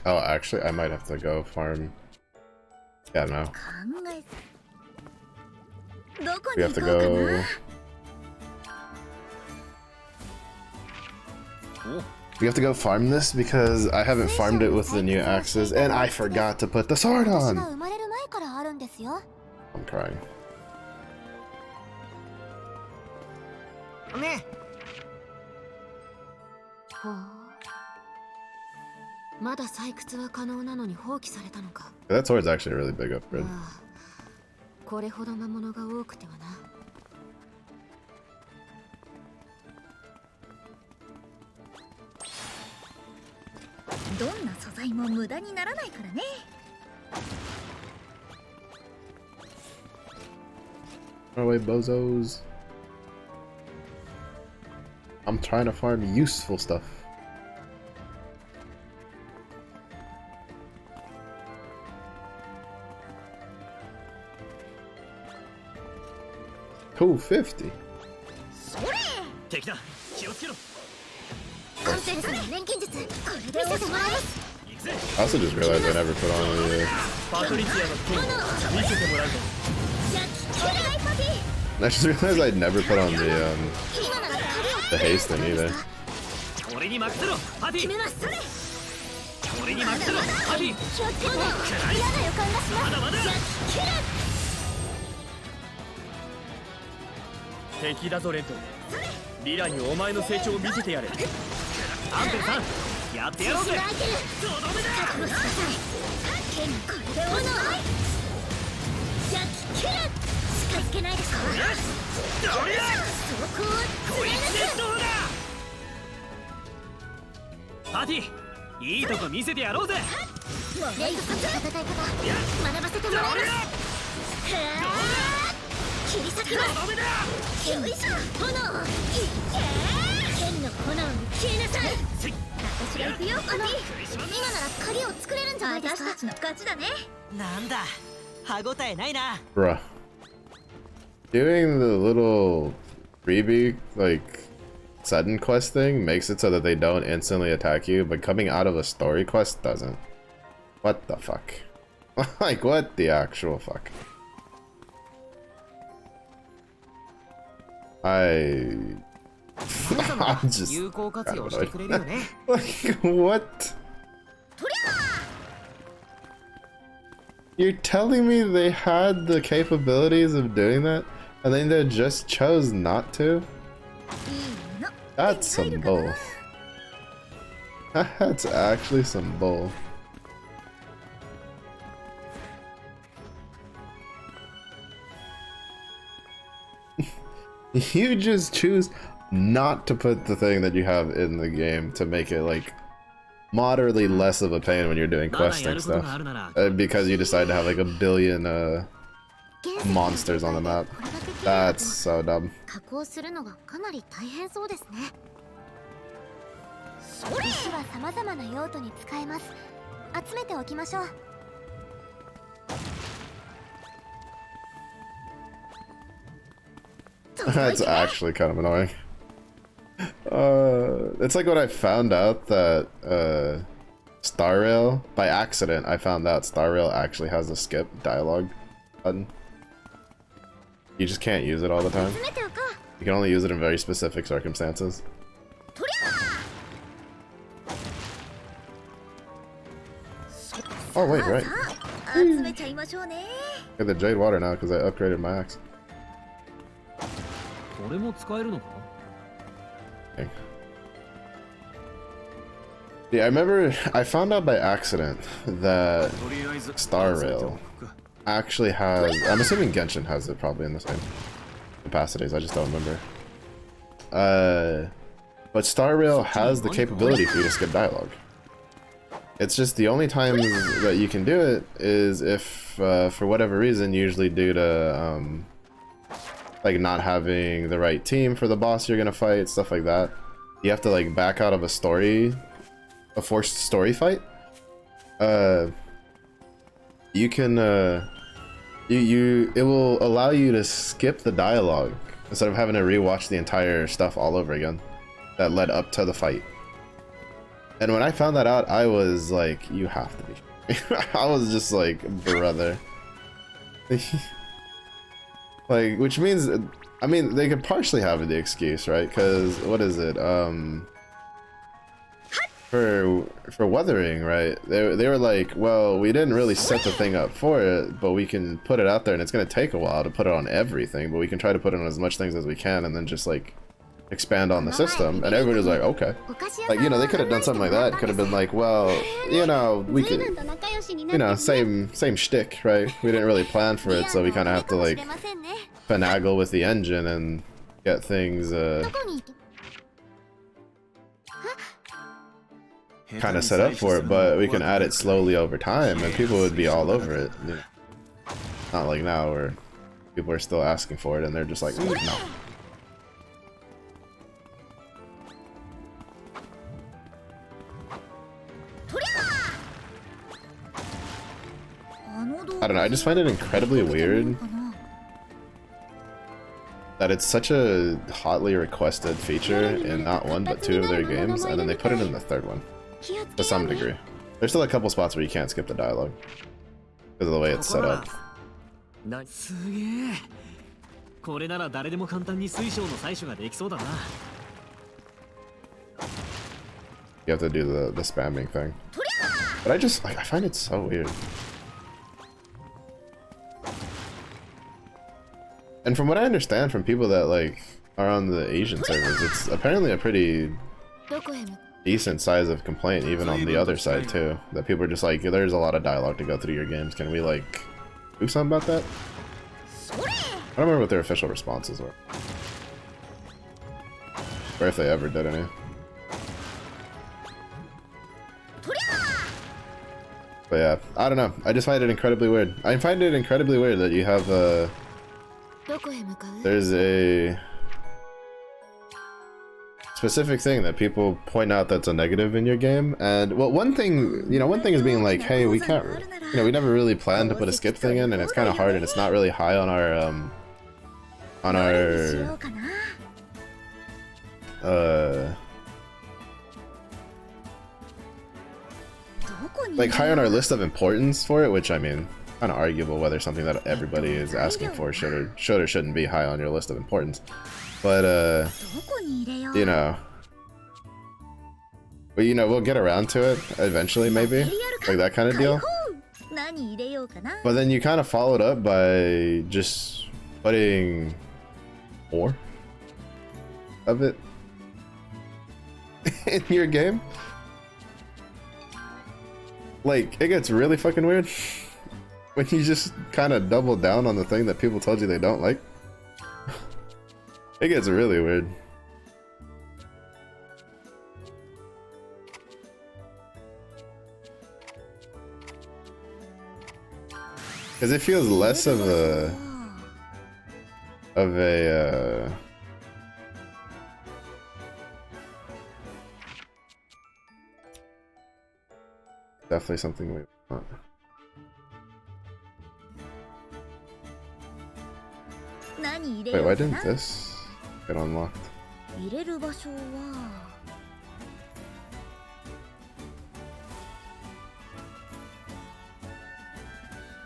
Oh, actually, I might have to go farm. Yeah, no. 考え We have to go. We have to go farm this because I haven't farmed it with the new axes, and I forgot to put the sword on. I'm crying. ね。ほう。まだ採掘は可能なのに放棄されたのか。That sword's actually a really big upgrade. ああ、これほど魔物が多くてはな。どんな素材も無駄にならないからね。Run away, bozos. I'm trying to farm useful stuff. Cool, 50. 敵だ。気をつけろ。 コンセンサの錬金術、これで見せてもらいます。 I also just realized I never put on the. パトリツィアの剣を見せてもらうぞ。 I just realized I never put on the haste thing either. 俺に任せろ、パティ。俺に任せろ、パティ。気をつけて。嫌な予感がします。まだまだ。敵だぞレント。リラにお前の成長を見せてやれ。アンペルさん、やってやろうぜ。とどめだ。覚悟しなさい。剣にこれで斧。焼き切る。近づけないですか。どりゃ。そこをこいつでどうだ。パティ、いいとこ見せてやろうぜ。レイドさんの戦い方、学ばせてもらいます。切り裂きます。よいしょ、炎。剣の炎に消えなさい。私が行くよ、パティ。今なら鍵を作れるんじゃないですか。私たちの勝ちだね。なんだ、歯ごたえないな。 Bruh. Doing the little freebie, like, sudden quest thing makes it so that they don't instantly attack you, but coming out of a story quest doesn't. What the fuck? Like, what the actual fuck? I'm just有効活用してくれるよね。 like, what? You're telling me they had the capabilities of doing that, and then they just chose not to? That's some bull. That's actually some bull. You just choose not to put the thing that you have in the game to make it like moderately less of a pain when you're doing questing stuff, because you decide to have like a billion monsters on the map. That's so dumb. 加工するのがかなり大変そうですね。石は様々な用途に使えます。集めておきましょう。 That's actually kind of annoying. It's like when I found out that Star Rail, by accident, I found out Star Rail actually has a skip dialogue button. You just can't use it all the time. You can only use it in very specific circumstances. Oh wait, right. Get the Jade Water now because I upgraded my axe. これも使えるのか？ Yeah, I remember I found out by accident that Star Rail actually has, I'm assuming Genshin has it probably in the same capacities, I just don't remember. But Star Rail has the capability for you to skip dialogue. It's just the only time that you can do it is if, for whatever reason, usually due to, like not having the right team for the boss you're gonna fight, stuff like that. You have to like back out of a forced story fight. You can, it will allow you to skip the dialogue instead of having to rewatch the entire stuff all over again that led up to the fight. And when I found that out, I was like, you have to be. I was just like, brother. Like, which means, I mean, they could partially have the excuse, right? Because what is it? For weathering, right? They were like, well, we didn't really set the thing up for it, but we can put it out there, and it's gonna take a while to put it on everything, but we can try to put it on as much things as we can, and then just like expand on the system. And everybody's like, okay, like, you know, they could have done something like that. Could have been like, well, you know, we could, you know, same shtick, right? We didn't really plan for it, so we kind of have to like finagle with the engine and get things kind of set up for it, but we can add it slowly over time, and people would be all over it. You know? Not like now where people are still asking for it, and they're just like, no. I don't know, I just find it incredibly weird that it's such a hotly requested feature in not one but two of their games, and then they put it in the third one. To some degree. There's still a couple spots where you can't skip the dialogue because of the way it's set up. You have to do the spamming thing. But I just, like, I find it so weird. And from what I understand from people that like are on the Asian servers, it's apparently a pretty decent size of complaint even on the other side too. That people are just like, there's a lot of dialogue to go through your games. Can we like do something about that? I don't remember what their official responses were. Or if they ever did any. But yeah, I don't know. I just find it incredibly weird. I find it incredibly weird that you have there's a specific thing that people point out that's a negative in your game, and well, one thing, you know, one thing is being like, hey, we can't, you know, we never really planned to put a skip thing in, and it's kind of hard, and it's not really high on our like high on our list of importance for it, which I mean, kind of arguable whether something that everybody is asking for should or shouldn't be high on your list of importance. But you know, we'll get around to it eventually, maybe, like that kind of deal. But then you kind of followed up by just putting more of it in your game. Like, it gets really fucking weird when you just kind of double down on the thing that people told you they don't like. It gets really weird. Because it feels less of a definitely something we want. Wait, why didn't this get unlocked?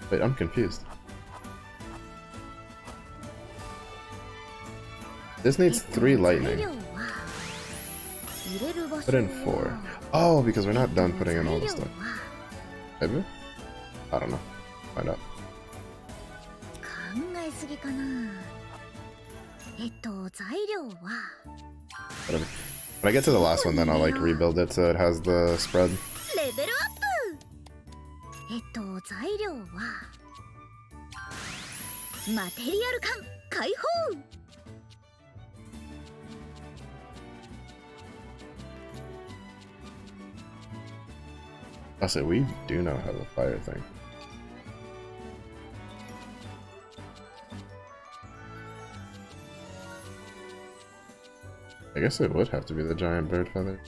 Wait, I'm confused. This needs 3 lightning. Put in 4. Oh, because we're not done putting in all the stuff. Maybe? I don't know. Find out. Whatever. When I get to the last one, then I'll like rebuild it so it has the spread. Also, we do now have a fire thing. I guess it would have to be the giant bird feather.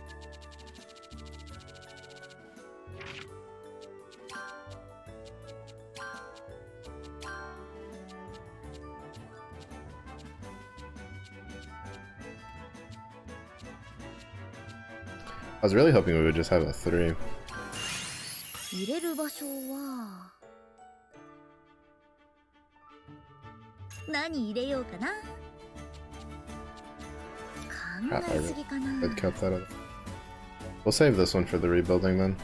I was really hoping we would just have a 3. 何入れようかな。考 Crap, えすぎかな。 I'd cut that out. We'll save this one for the rebuilding then.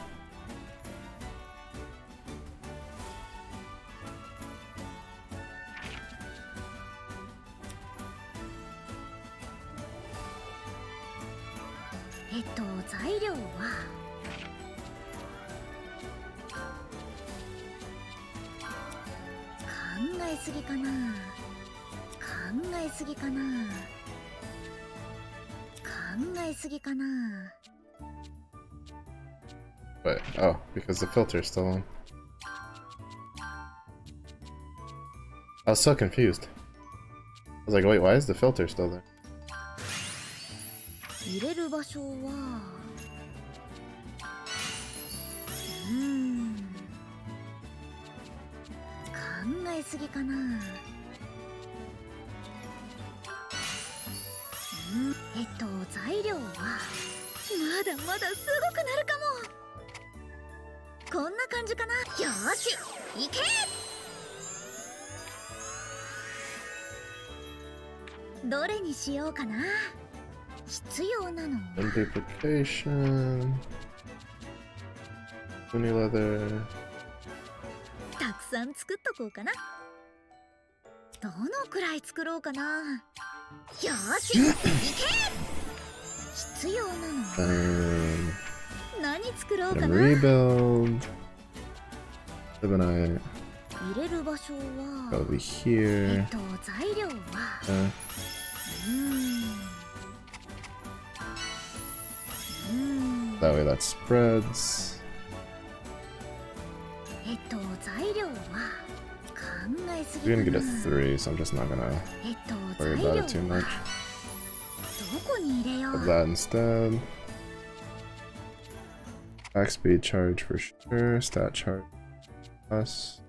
材料は考えすぎかな。考えすぎかな。考えすぎかな。 Wait, oh, because the filter's still on. I was so confused. I was like, wait, why is the filter still there? 入れる場所は考えすぎかな。材料はまだまだすごくなるかも。こんな感じかな。よーし、いけ。どれにしようかな。必要なの。 Duplication. Pony leather. たくさん作っとこうかな。どのくらい作ろうかな。よーし、いけ。必要なの。何作ろうかな。 Rebuild. Lebanon. 入れる場所は Over here. 材料はThat way that spreads. 材料は考えすぎ We're か gonna な。 get a 3, so I'm just not gonna worry about it too much. どこに入れよ Of う。 that instead. Back speed charge for sure. Stat charge plus.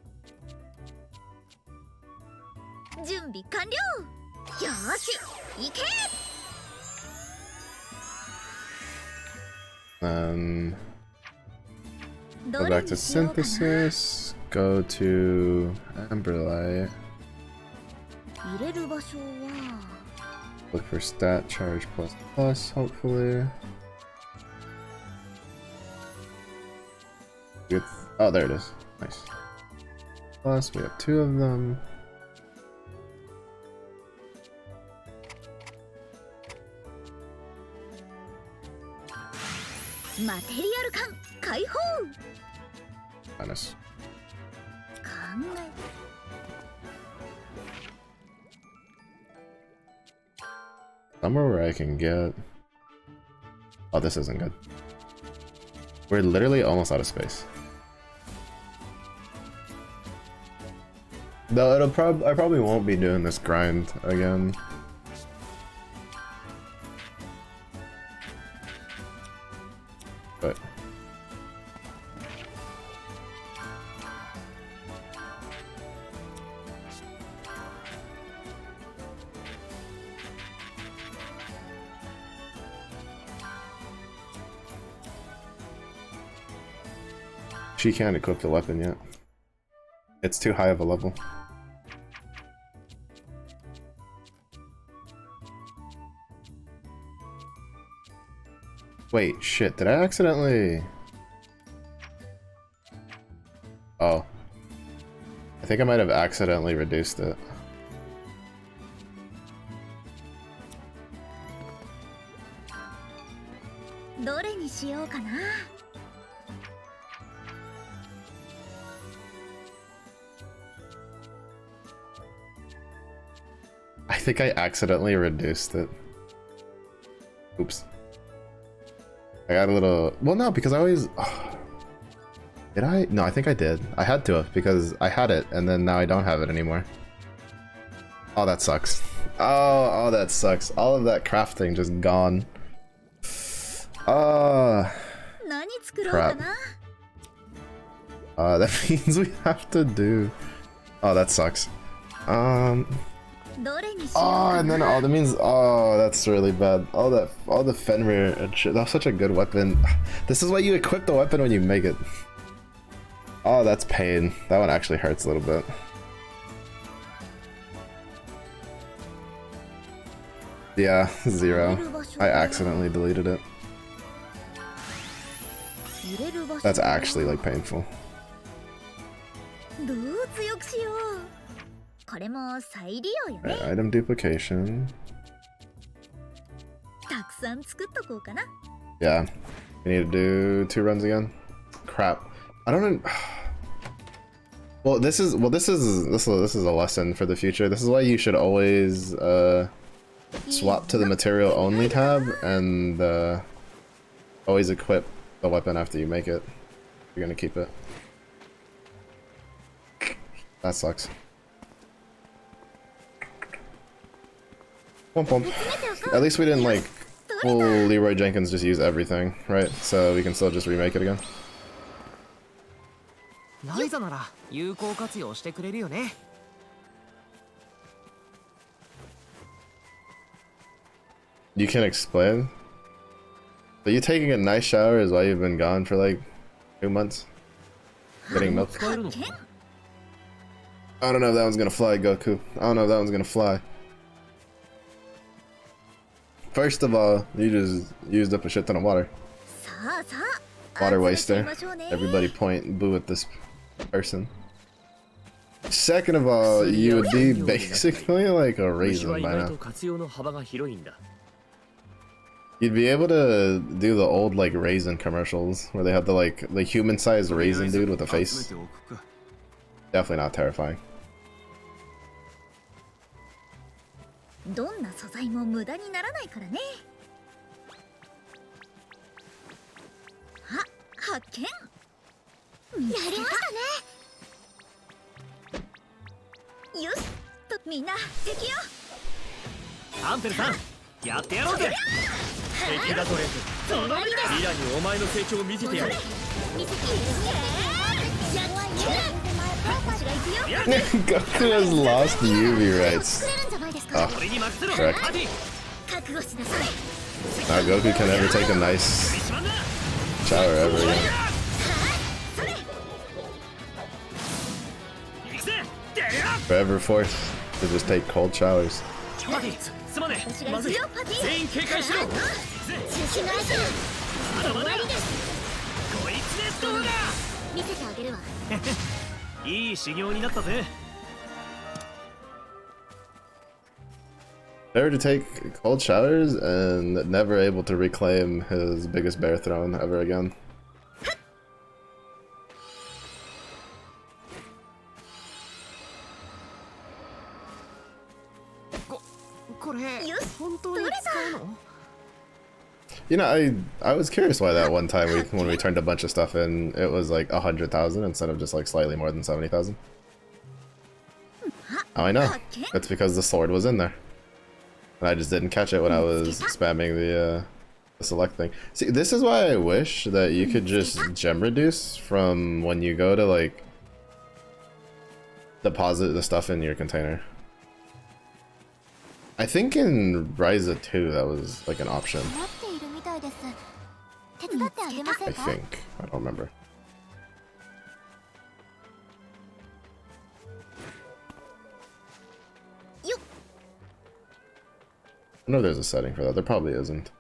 準備完了。よーし、いけ。 Then ど go れ back に to しようかな。 synthesis. Go to amberlight. 入れる場所は Look for stat charge plus plus, hopefully. Good. Oh, there it is. Nice. Plus, we have 2 of them. マテリアル缶解放。 Minus. 考え Somewhere where I can get... Oh, this isn't good. We're literally almost out of space. No, I probably won't be doing this grind again. But she can't equip the weapon yet. It's too high of a level. Wait, shit, did I accidentally... Oh. I think I might have accidentally reduced it. I think I accidentally reduced it. Oops. I got a little... Well, no, because I always... Did I? No, I think I did. I had to have, because I had it, and then now I don't have it anymore. Oh, that sucks. Oh, that sucks. All of that crafting just gone. Crap. That means we have to do... Oh, that sucks. Oh, and then that means that's really bad. All the Fenrir and shit. That was such a good weapon. This is why you equip the weapon when you make it. Oh, that's pain. That one actually hurts a little bit. Yeah, 0. I accidentally deleted it. That's actually like painful. どう強くしよう。これも再利用よね。 Right, item duplication. たくさん作っとこうかな。 Yeah. We need to do 2 runs again. Crap. I don't know. Well, this is a lesson for the future. This is why you should always swap to the material only tab and always equip the weapon after you make it. You're gonna keep it. That sucks. Womp womp. At least we didn't like full Leroy Jenkins just use everything, right? So we can still just remake it again. ライザなら有効活用してくれるよね。You can explain? So you taking a nice shower is why you've been gone for like 2 months? Getting milk? I don't know if that one's gonna fly, Goku. I don't know if that one's gonna fly. First of all, you just used up a shit ton of water. Water waster. Everybody point boo at this person. Second of all, you would be basically like a raisin by now. You'd be able to do the old like raisin commercials where they have the like the human-sized raisin dude with a face. Definitely not terrifying. どんな素材も無駄にならないからね。あ、発見。やりましたね。よし、とみんな敵よ。アンペルさん、やってやろうぜ。敵だとレス。そのミラにお前の成長を見せてやる。見せてやる。Goku has lost the UV rights. Oh, correct. Now Goku can never take a nice shower ever again. Forever forced to just take cold showers. Never to take cold showers and never able to reclaim his biggest bear throne ever again. You know, I was curious why that one time when we turned a bunch of stuff in, it was like 100,000 instead of just like slightly more than 70,000. Now I know. It's because the sword was in there. And I just didn't catch it when I was spamming the select thing. See, this is why I wish that you could just gem reduce from when you go to like deposit the stuff in your container. I think in Ryza 2 that was like an option. I think. I don't remember. I know there's a setting for that. There probably isn't.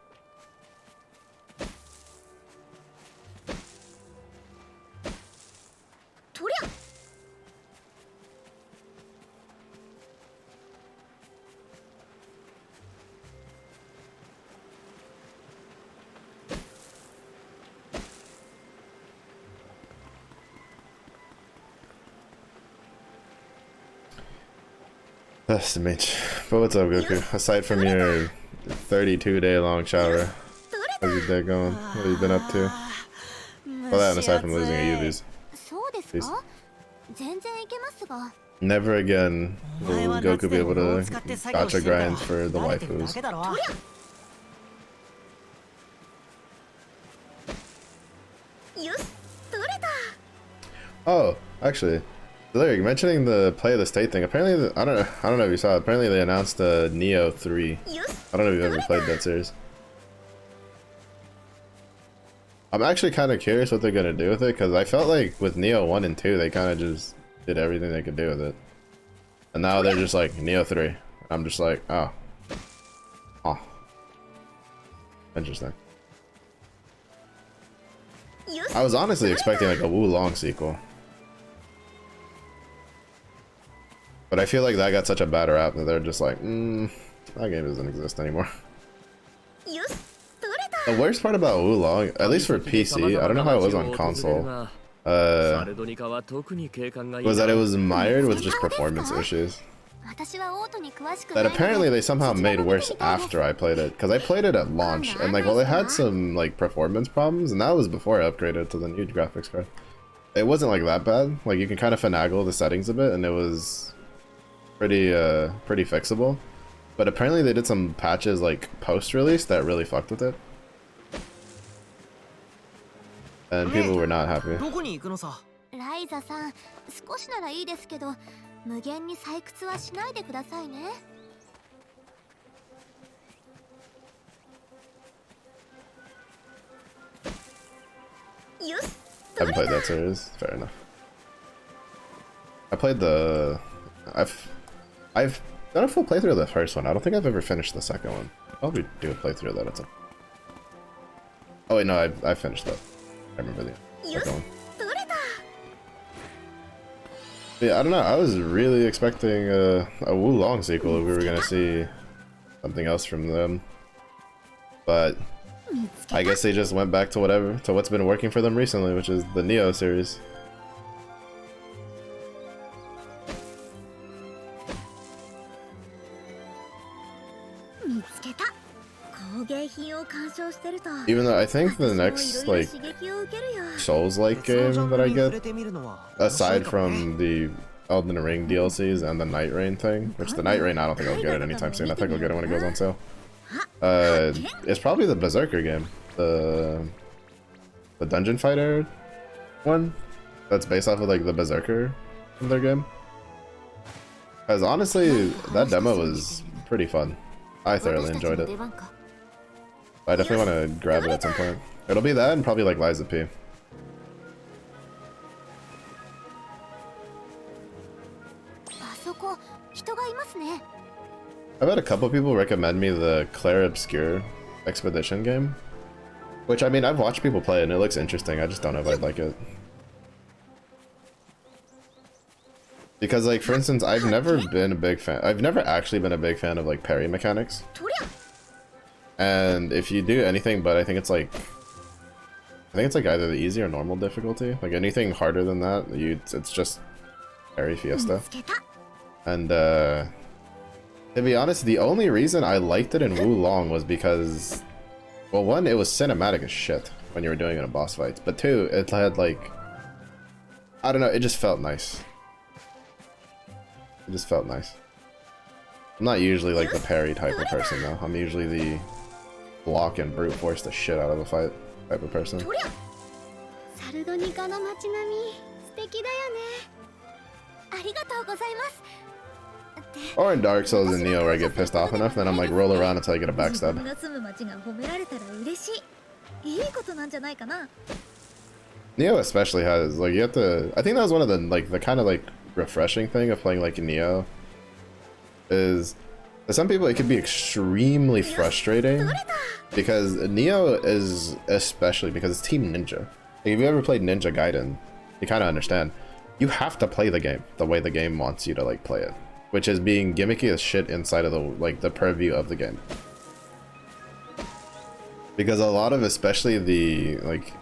That's the Mitch. But what's up, Goku? Aside from your 32-day long shower, how's your day going? What have you been up to? Well, that and aside from losing your UVs. Peace. Never again will Goku be able to gotcha grind for the waifus. Oh, actually, Lyric, mentioning the play of the state thing. Apparently, I don't know if you saw it. Apparently, they announced Neo 3. I don't know if you've ever played that series. I'm actually kind of curious what they're gonna do with it, because I felt like with Neo 1 and 2, they kind of just did everything they could do with it, and now they're just like Neo 3. I'm just like, oh, Interesting. I was honestly expecting like a Wulong sequel. But I feel like that got such a bad rap that they're just like, that game doesn't exist anymore. The worst part about Wulong, at least for PC, I don't know how it was on console, was that it was mired with just performance issues. That apparently they somehow made worse after I played it, because I played it at launch, and like, well, it had some like performance problems, and that was before I upgraded to the new graphics card. It wasn't like that bad. Like, you can kind of finagle the settings a bit, and it was pretty fixable. But apparently they did some patches like post-release that really fucked with it, and people were not happy. ライザさん、少しならいいですけど、無限に採掘はしないでくださいね。Haven't played that series. Fair enough. I played the. I've done a full playthrough of the first one. I don't think I've ever finished the second one. I'll probably do a playthrough of that at some. Oh wait, no, I finished that. I remember the second one. Yeah, I don't know. I was really expecting a Wulong sequel if we were gonna see something else from them, but I guess they just went back to what's been working for them recently, which is the Neo series. Even though I think the next like Souls-like game that I get, aside from the Elden Ring DLCs and the Night Rain thing, which the Night Rain I don't think I'll get it anytime soon. I think I'll get it when it goes on sale. It's probably the Berserker game, the Dungeon Fighter one, that's based off of like the Berserker from their game. Because honestly, that demo was pretty fun. I thoroughly enjoyed it. I definitely want to grab it at some point. It'll be that and probably like Liza P. I've had a couple people recommend me the Clair Obscure Expedition game, which I mean, I've watched people play it and it looks interesting. I just don't know if I'd like it. Because like, for instance, I've never actually been a big fan of like parry mechanics. And if you do anything but I think it's like either the easy or normal difficulty. Like anything harder than that, it's just parry fiesta. And to be honest, the only reason I liked it in Wulong was because, well, one, it was cinematic as shit when you were doing it in boss fights, but two, it had like, I don't know, it just felt nice. It just felt nice. I'm not usually like the parry type of person though. I'm usually the block and brute force the shit out of a fight type of person. Or in Dark Souls and Neo where I get pissed off enough, then I'm like roll around until I get a backstab. Neo especially has like, you have to, I think that was one of the kind of like refreshing thing of playing like Neo is for some people it can be extremely frustrating because Neo is, especially because it's Team Ninja. Like, if you ever played Ninja Gaiden, you kind of understand. You have to play the game the way the game wants you to like play it, which is being gimmicky as shit inside of the purview of the game. Because a lot of, especially the like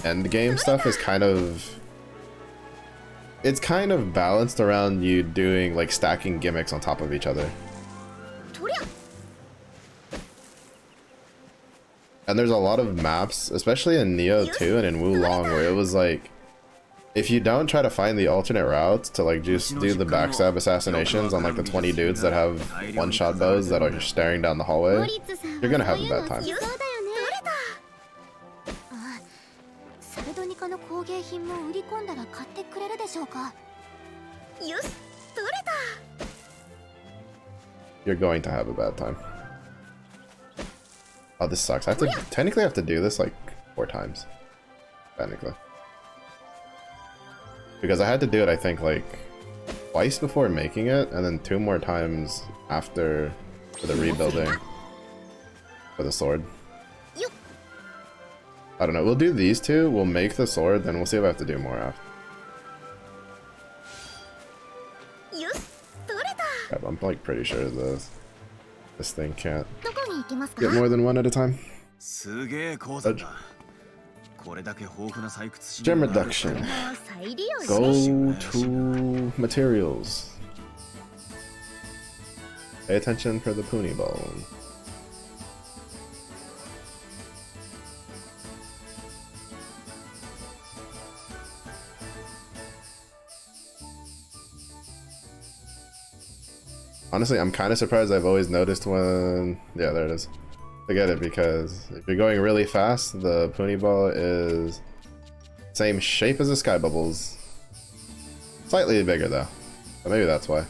end game stuff is kind of, it's kind of balanced around you doing like stacking gimmicks on top of each other. And there's a lot of maps, especially in Neo 2 and in Wulong, where it was like, if you don't try to find the alternate routes to like just do the backstab assassinations on like the 20 dudes that have one-shot bows that are staring down the hallway, you're gonna have a bad time. You're going to have a bad time. Oh, this sucks. I have to technically have to do this like 4 times. Technically. Because I had to do it, I think, like twice before making it, and then 2 more times after for the rebuilding for the sword. I don't know. We'll do these two. We'll make the sword, then we'll see if I have to do more after. Yeah, I'm like pretty sure this thing can't get more than one at a time. Gem reduction. Go to materials. Pay attention for the Puni ball. Honestly, I'm kind of surprised. I've always noticed when... Yeah, there it is. I get it, because if you're going really fast, the Puni ball is same shape as the Sky Bubbles. Slightly bigger, though. So maybe that's why.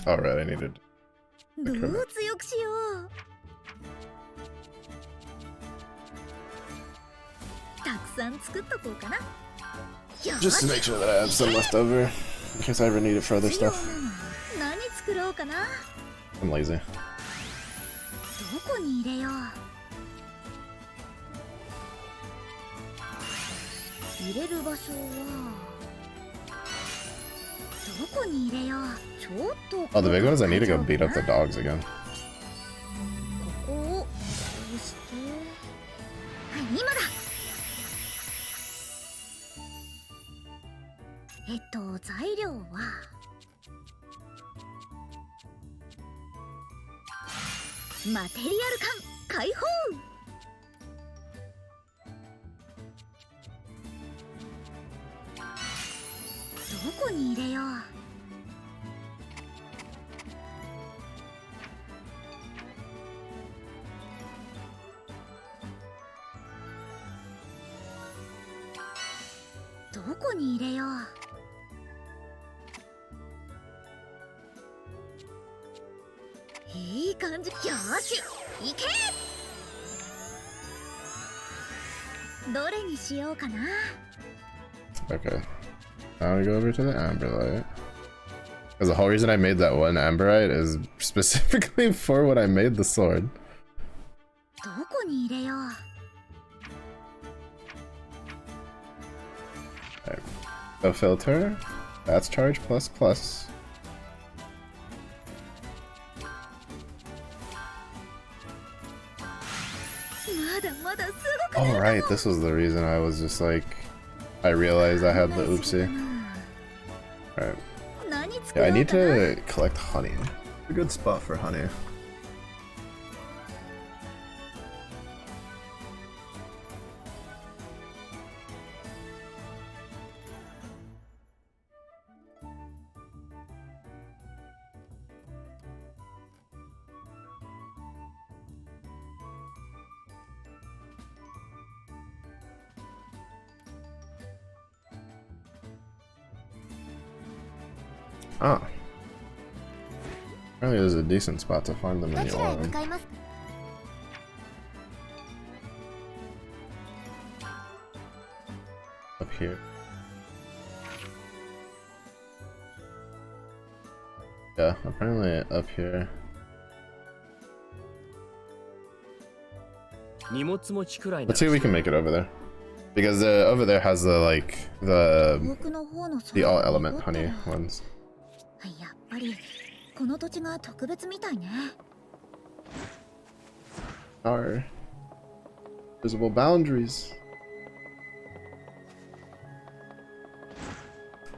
Alright, I needed. Just to make sure that I have some left over in case I ever need it for other stuff. I'm lazy. Oh, the big one is I need to go beat up the dogs again. Okay. Now we go over to the Amberlight. Because the whole reason I made that one Amberite is specifically for when I made the sword. Okay. The filter. That's charge plus plus. Oh right, this was the reason I was just like... I realized I had the oopsie. Alright. Yeah, I need to collect honey. A good spot for honey. Ah. Apparently there's a decent spot to find them when you want them. Up here. Yeah, apparently up here. Let's see if we can make it over there. Because over there has the like the all element honey ones. Our visible boundaries.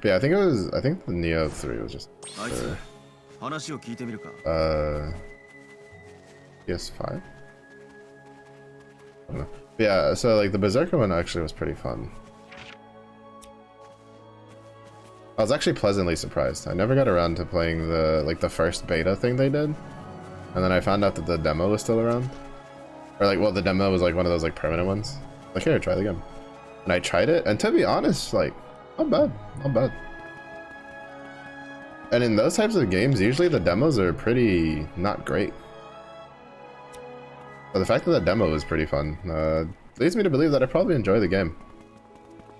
But yeah, I think the Neo 3 was just PS5? I don't know. But yeah, so like the Berserker one actually was pretty fun. I was actually pleasantly surprised. I never got around to playing the first beta thing they did. And then I found out that the demo was still around. Or like, well, the demo was like one of those like permanent ones. Like, here, try the game. And I tried it, and to be honest, like, not bad, not bad. And in those types of games, usually the demos are pretty not great. But the fact that the demo was pretty fun leads me to believe that I probably enjoy the game.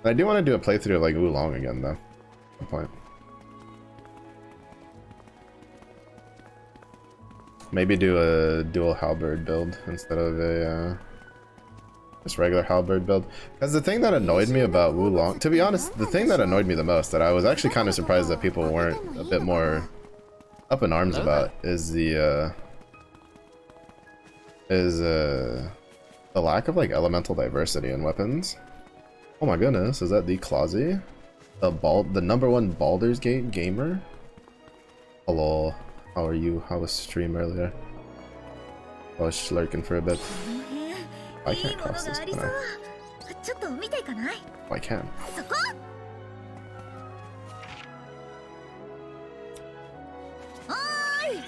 And I do want to do a playthrough of like Wulong again, though. At some point. Maybe do a dual halberd build instead of a just regular halberd build. Because the thing that annoyed me about Wulong, to be honest, the thing that annoyed me the most, that I was actually kind of surprised that people weren't a bit more up in arms about, is the lack of like elemental diversity in weapons. Oh my goodness, is that the Clausy? The #1 Baldur's Gate gamer? Hello, how are you? How was stream earlier? I was slurking for a bit. I can't cross this, can I? Oh, I can. I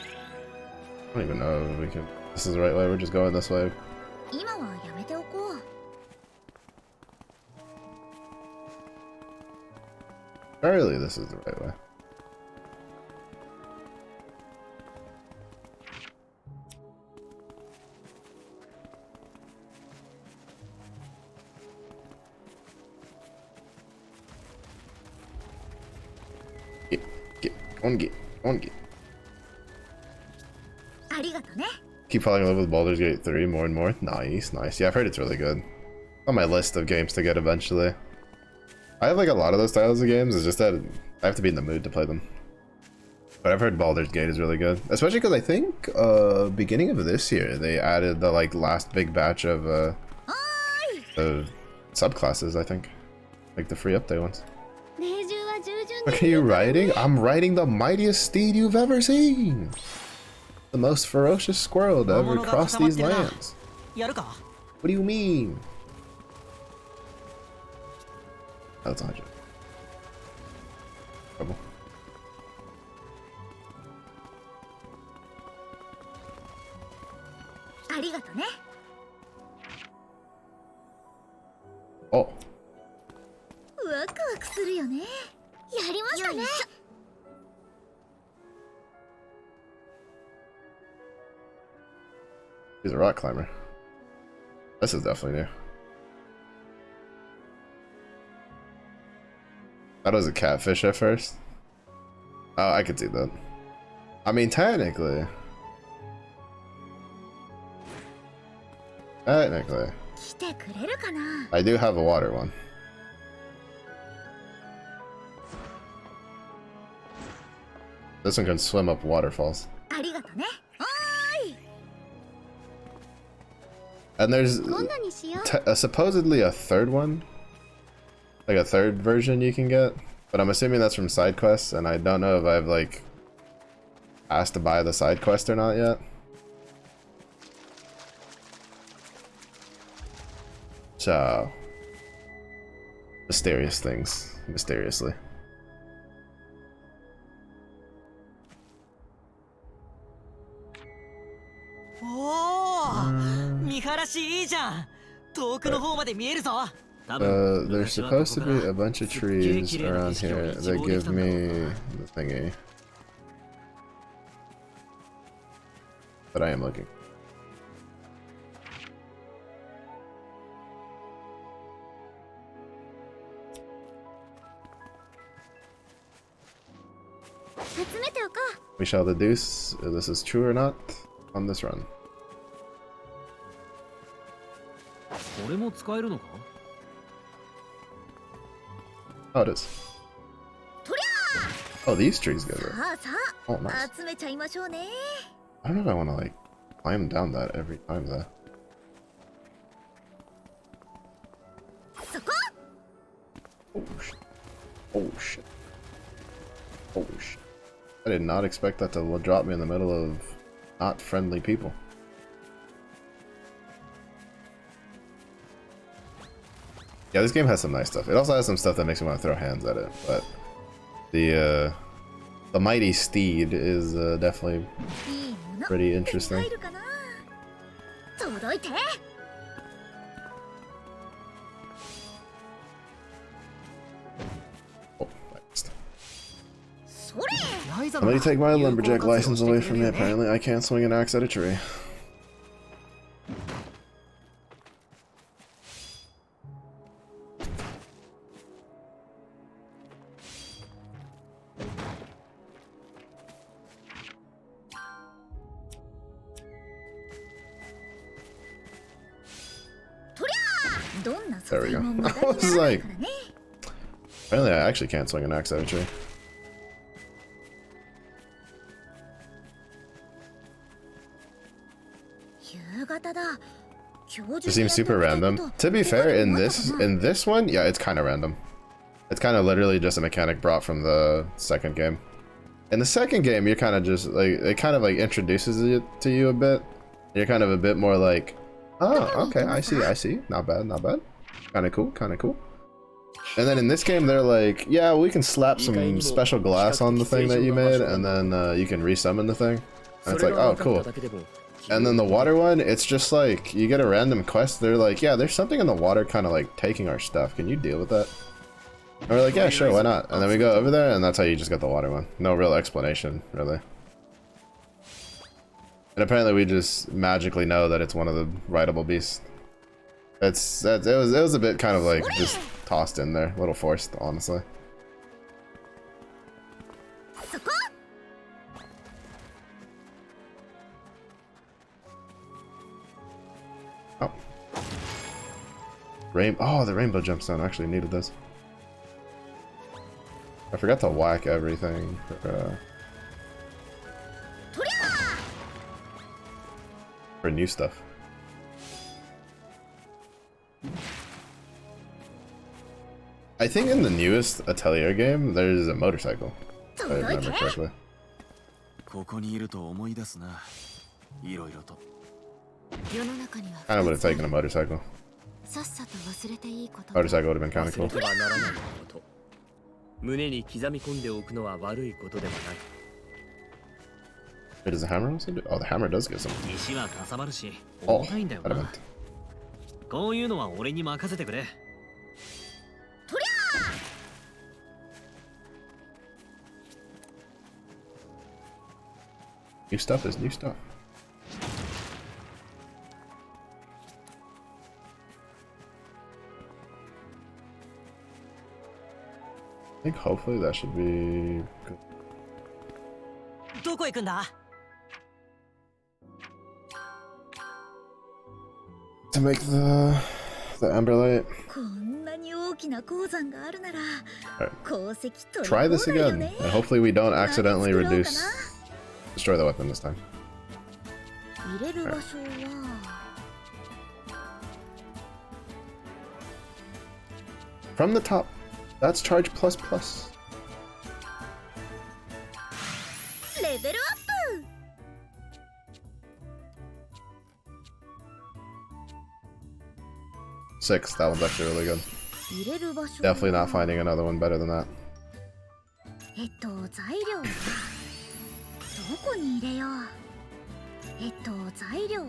don't even know if we can. This is the right way, we're just going this way. Surely this is the right way. Get. Keep falling in love with Baldur's Gate 3 more and more. Nice. Yeah, I've heard it's really good. On my list of games to get eventually. I have like a lot of those styles of games, it's just that I have to be in the mood to play them. But I've heard Baldur's Gate is really good. Especially because I think beginning of this year they added the like last big batch of the subclasses, I think. Like the free update ones. What are you riding? I'm riding the mightiest steed you've ever seen! The most ferocious squirrel to ever cross these lands. What do you mean? That's 100. Trouble. Oh. He's a rock climber. This is definitely new. That was a catfish at first. Oh, I could see that. I mean, technically. I do have a water one. This one can swim up waterfalls. And there's supposedly a third one. Like a third version you can get. But I'm assuming that's from side quests, and I don't know if I've like asked to buy the side quest or not yet. So mysterious things, mysteriously. There's supposed to be a bunch of trees around here that give me the thingy. But I am looking. We shall deduce if this is true or not on this run. Oh, it is. Oh, these trees go there. Oh, nice. I don't know if I want to like climb down that every time though. Oh shit. Oh shit. Oh shit. I did not expect that to drop me in the middle of not friendly people. Yeah, this game has some nice stuff. It also has some stuff that makes me want to throw hands at it, but the The mighty steed is definitely いいもの pretty 手に interesting. 入るかな。届いて。 Oh, next. それ。 ライザ Let me take my 有効 lumberjack 活用 license して away く from れ me. るよね Apparently, I can't swing an axe at a tree. There we go. I was like, apparently I actually can't swing an axe at a tree. It seems super random. To be fair, in this one, yeah, it's kind of random. It's kind of literally just a mechanic brought from the second game. In the second game, you're kind of just like, it kind of like introduces it to you a bit. You're kind of a bit more like, oh, okay, I see. Not bad, not bad. Kind of cool, kind of cool. And then in this game, they're like, yeah, we can slap some special glass on the thing that you made, and then you can resummon the thing. And it's like, oh, cool. And then the water one, it's just like, you get a random quest, they're like, yeah, there's something in the water kind of like taking our stuff. Can you deal with that? And we're like, yeah, sure, why not? And then we go over there, and that's how you just get the water one. No real explanation, really. And apparently we just magically know that it's one of the rideable beasts. It was a bit kind of like just tossed in there, a little forced, honestly. Oh. Oh, the rainbow gemstone. I actually needed this. I forgot to whack everything. For new stuff. I think in the newest Atelier game, there's a motorcycle. If I remember correctly. Kind of would have taken a motorcycle. Motorcycle would have been kind of cool. 胸に刻み込んでおくのは悪いことではない。 Wait, does the hammer also do? Oh, the hammer does give some. 石はかさばるし、 Oh, 重たいんだよ that な。 event. こういうのは俺に任せてくれ。 New stuff is new stuff. I think hopefully that should be good. どこ行くんだ? To make the amber light. こんなに大きな鉱山があるなら、 Alright. 鉱石取り Try 放 this 題よ again, ね。 and hopefully we don't accidentally 何作ろうかな? destroy the weapon this time. 入れる場所は From the top. That's charge plus plus. レベルアップ。 6, that one's actually really good. 入れる場所 Definitely not finding another one better than that. 材料はどこに入れよう。材料は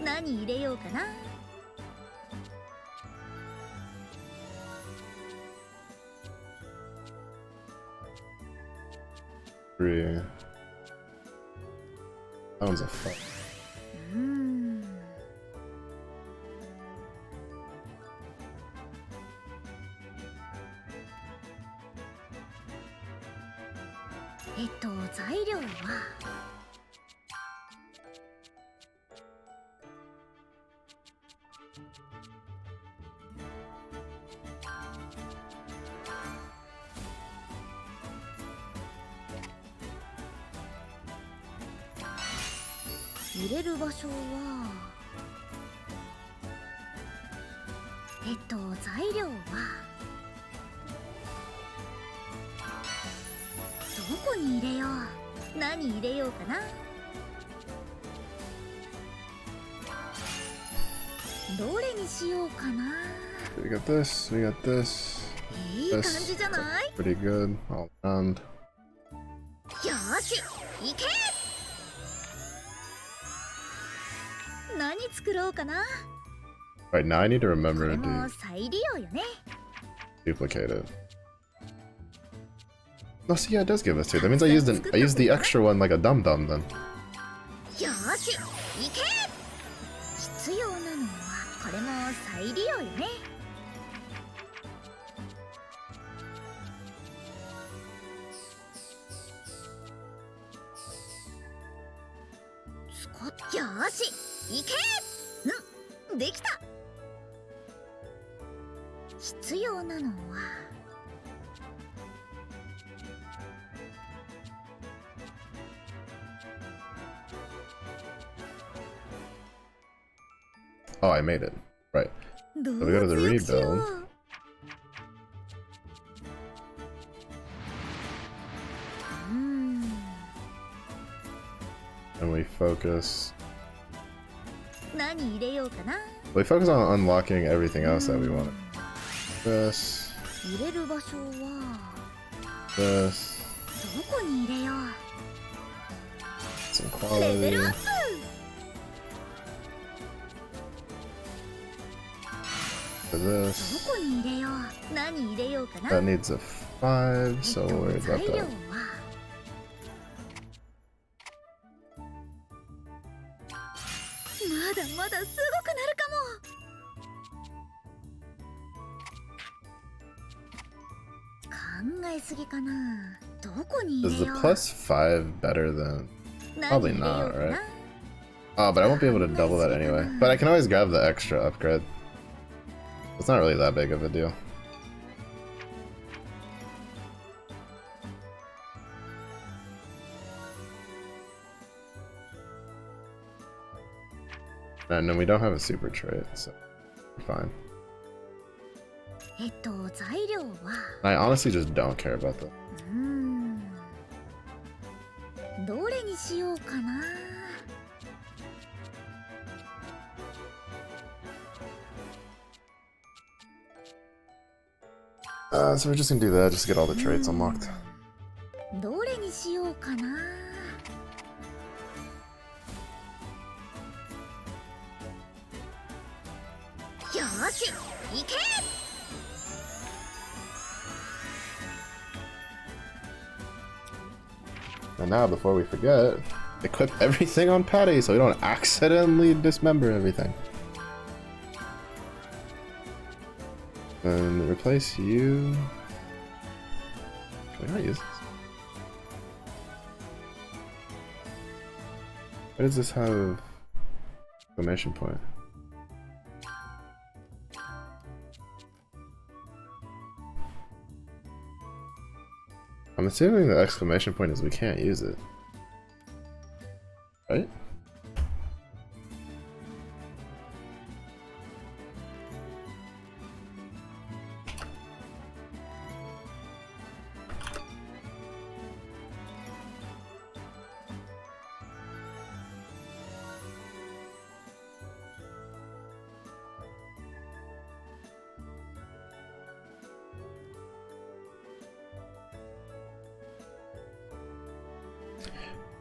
何入れようかな。 3. That one's a fuck. 材料は入れる場所は材料はどこに入れよう。何入れようかな。どれにしようかな。 We got this, we got this. いい感じじゃない？ Pretty good all around. よーし、行け！何作ろうかな。 Right, now I need to こ remember れ to も再利用よね。 duplicate it. No, see, yeah, it does give us two. That means I used the extra one like a dum-dum then. よーし、行け！必要なのはこれも再利用よね。よーし、行け！うん、できた。必要なのはOh, I made it. Right. ど So we go to the う強くしよ rebuild. う。And we focus. 何入れようかな。 We focus on unlocking everything else that we want. This. 入れる場所は This. どこに入れよう。 Some レベルア quality. ップ。 For ど this. こに入れよう。何入れようかな。 That needs a 5, so we'll worry 材 about 料 that. はまだまだすごくなるかも。考えすぎかな。どこに Is 入 the れよう。 +5 better than... 何 Probably 入れよ not, うか right? な。 Oh, but I won't be able to double that anyway. But I can always grab the extra upgrade. It's not really that big of a deal. And then we don't have a super trait, so we're fine. 材料は I honestly just don't care about that. どれにしようかな。 So we're just gonna do that, just to get all the traits unlocked. どれにしようかな。よーし、行け！ And now, before we forget, equip everything on Patty so we don't accidentally dismember everything. And replace you. Can we not use this? Why does this have exclamation point? I'm assuming the exclamation point is we can't use it. Right?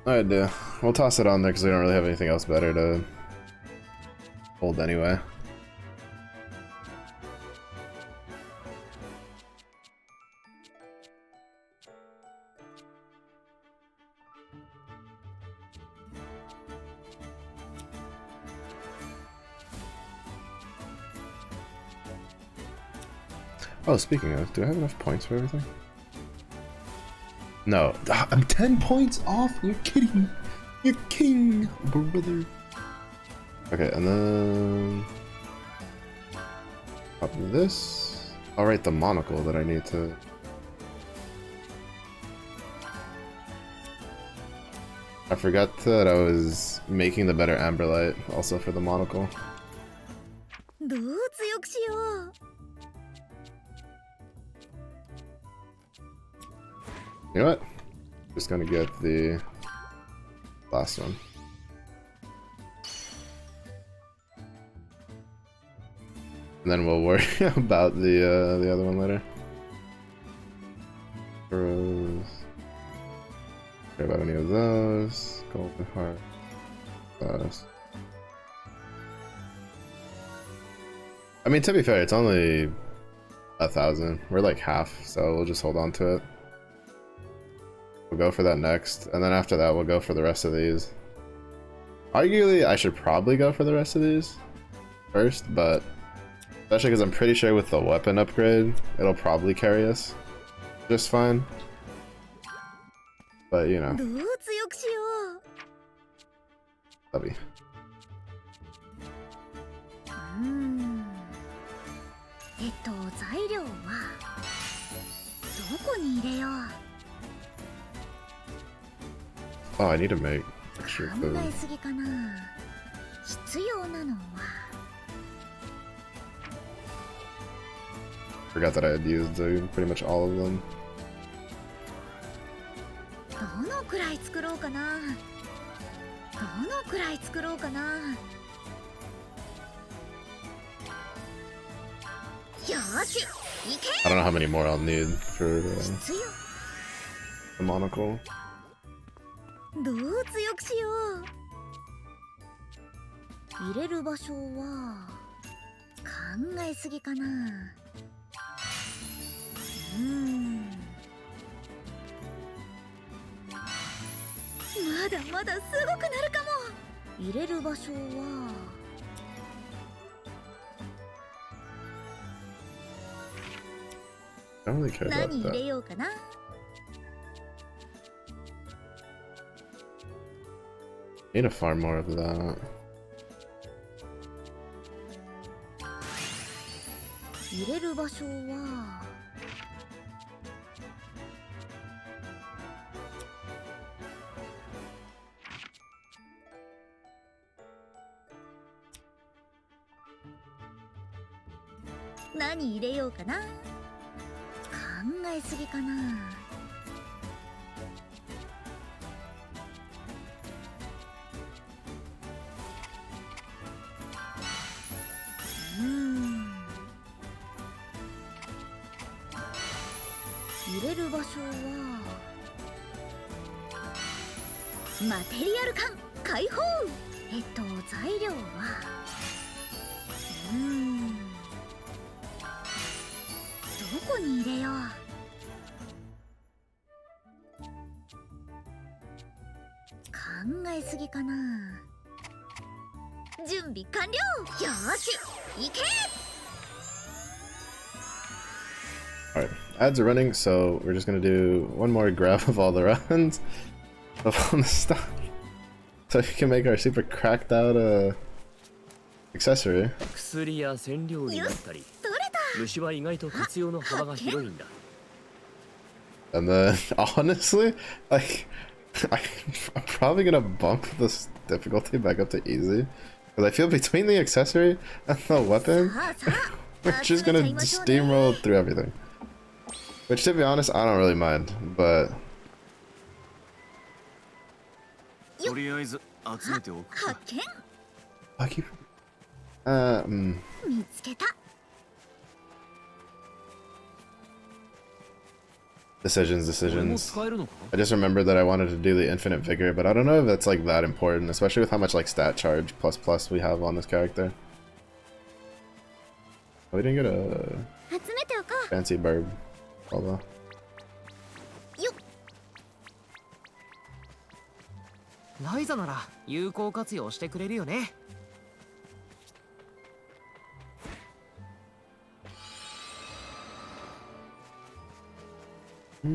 Alright, we'll toss it on there because we don't really have anything else better to hold anyway. Oh, speaking of, do I have enough points for everything? No. I'm 10 points off? You're kidding. You're kidding, brother. Okay, and then... Up this. I'll write the monocle that I need to... I forgot that I was making the better amberlight also for the monocle. どう強くしよう。 You know what? Just gonna get the last one. And then we'll worry about the other one later. Rose. Care about any of those. Golden heart. I mean, to be fair, it's only 1,000. We're like half, so we'll just hold on to it. We'll go for that next, and then after that, we'll go for the rest of these. Arguably, I should probably go for the rest of these first, but especially because I'm pretty sure with the weapon upgrade, it'll probably carry us just fine. But you know, Lobby. 材料はどこに入れよう。 Oh, I need to make extra 考 food. えすぎかな。必要なのは Forgot that I had used pretty much all of them. どのくらい作ろうかな。どのくらい作ろうかな。よし、行け。 I don't know how many more I'll need for 必要。 the monocle. どう強くしよう。入れる場所は考えすぎかな。まだまだすごくなるかも。入れる場所はI don't really care 何 about 入れ that. ようかな。 Need to farm more of that. 入れる場所は何入れようかな。考えすぎかな。入れる場所はマテリアル缶解放。材料はどこに入れよう。考えすぎかな。準備完了。よし、行け。 Alright, ads are running, so we're just gonna do one more grab of all the runs of all the stuff. So we can make our super cracked out accessory. 薬や染料になったり、虫は意外と活用の幅が広いんだ。 And then, honestly, like, I'm probably gonna bump this difficulty back up to easy. Because I feel between the accessory and the weapon, we're just gonna steamroll through everything. Which, to be honest, I don't really mind, but... とりあえず集めておくか。発見。 Lucky. 見つけた。 Decisions. これも使えるのか？ I just remembered that I wanted to do the infinite vigor, but I don't know if that's like that important, especially with how much like stat charge plus we have on this character. We didn't get a 集めておこう。 fancy burb. Although. ライザなら有効活用してくれるよね。と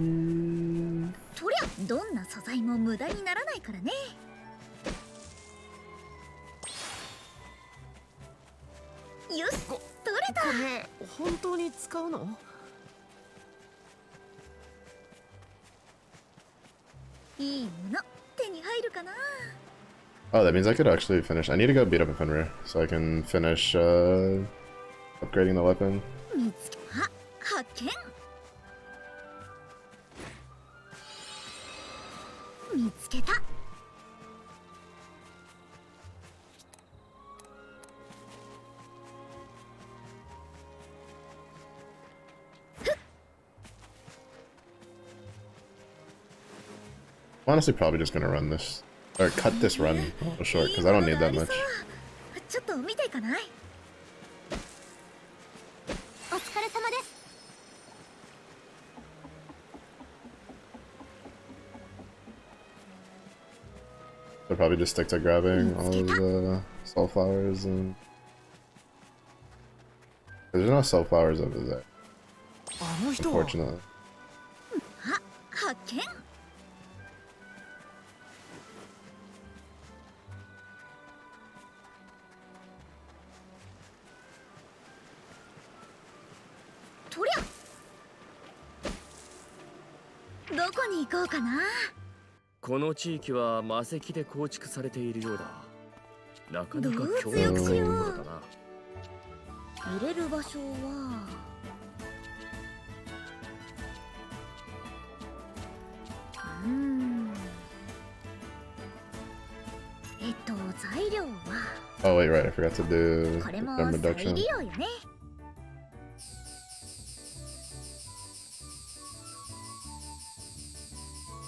りゃどんな素材も無駄にならないからね。よし、取れた。これ本当に使うの？いいもの手に入るかな。 Oh, that means I could actually finish. I need to go beat up a Fenrir so I can finish upgrading the weapon. 見つけ、あ、発見。見つけた。Honestly, probably just gonna run this. Or cut this run a little short, because I don't need that much. ちょっと見ていかない？お疲れ様です。 I'll probably just stick to grabbing all of the sunflowers and... There's no sunflowers over there. Unfortunately. 発見。とりゃ。どこに行こうかな。この地域は魔石で構築されているようだ。なかなか強強くしよういものだな。入れる場所は。材料は。Oh wait, right, I forgot to do これも gem 再 reduction. 利用よね。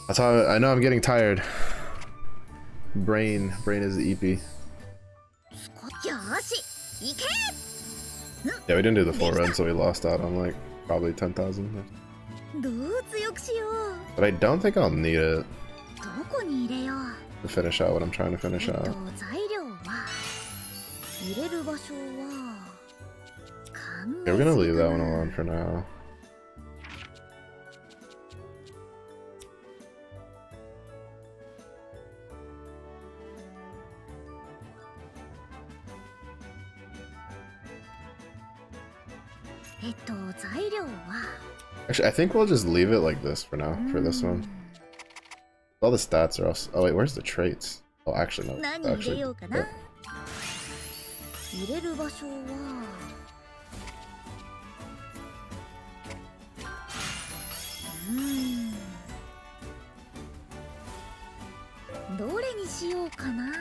That's how I know I'm getting tired. Brain is EP. よし、行け。 Yeah, we didn't do the full run, so we lost out on like probably 10,000. どう強くしよう。 But I don't think I'll need it どこに入れよう。 to finish out what I'm trying to finish out. 材料は。入れる場所は。 Yeah, we're gonna leave that one alone for now. Actually, I think we'll just leave it like this for now, for this one. All the stats are also... Oh wait, where's the traits? Oh, actually, no. Actually, yeah. 入れる場所は。どれにしようかな。よ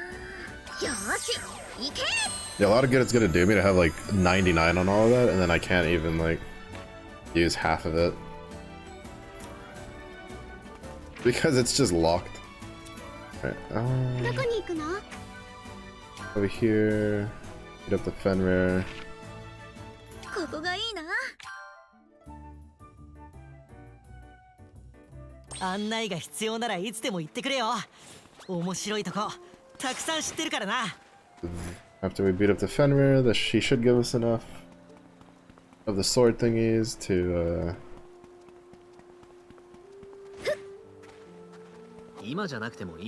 し、行け。 Yeah, a lot of good it's gonna do me to have like 99 on all of that, and then I can't even like use half of it because it's just locked. Right, over here, hit up the Fenrir. ここがいいな。案内が必要ならいつでも言ってくれよ。面白いとこたくさん知ってるからな。 After we beat up the Fenrir, she should give us enough of the sword thingies to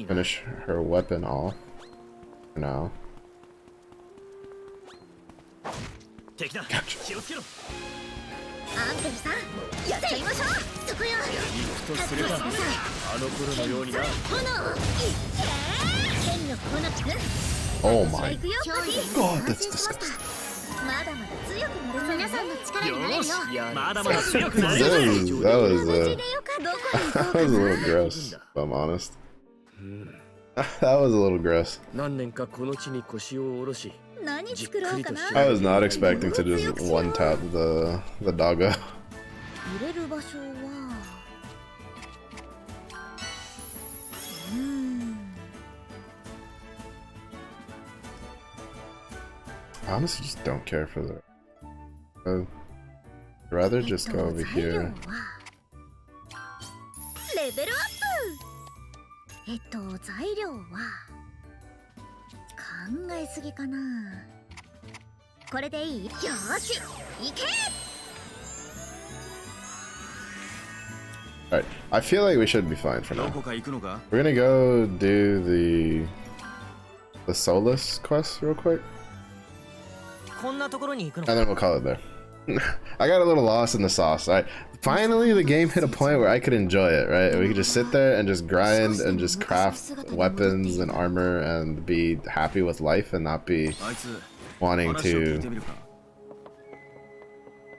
finish her weapon off for now. Gotcha. アンテルさん、やっちゃいましょう。そこよ。とすればあの頃のようにな。炎。権力来なく。 Oh my god, that's disgusting. まだまだ強くなる。皆さんの力になれるよ。まだまだ強くなれる。 That was a little gross, if I'm honest. That was a little gross. 何年かこの地に腰を下ろし。 何作ろうかな。 I was not expecting to just one tap the doggo. 入れる場所は。I honestly just don't care for the. I'd rather just go over here. レベルアップ。材料は。 考えすぎかな。これでいい？よし、行け。 Alright, I feel like we should be fine for now. We're gonna go do the Solus quest real quick. こんなところに行くの。 And then we'll call it there. I got a little lost in the sauce. Alright, finally the game hit a point where I could enjoy it, right? We could just sit there and just grind and just craft weapons and armor and be happy with life and not be wanting to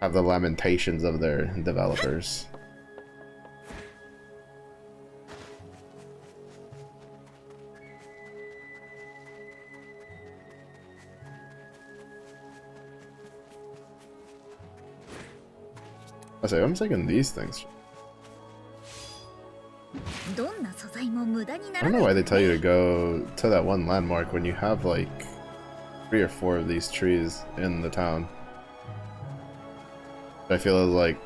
have the lamentations of their developers. I say, I'm taking these things. どんな素材も無駄にな I ら don't ない know why they から tell you ね。 to go to that one landmark when you have like 3 or 4 of these trees in the town. I feel is like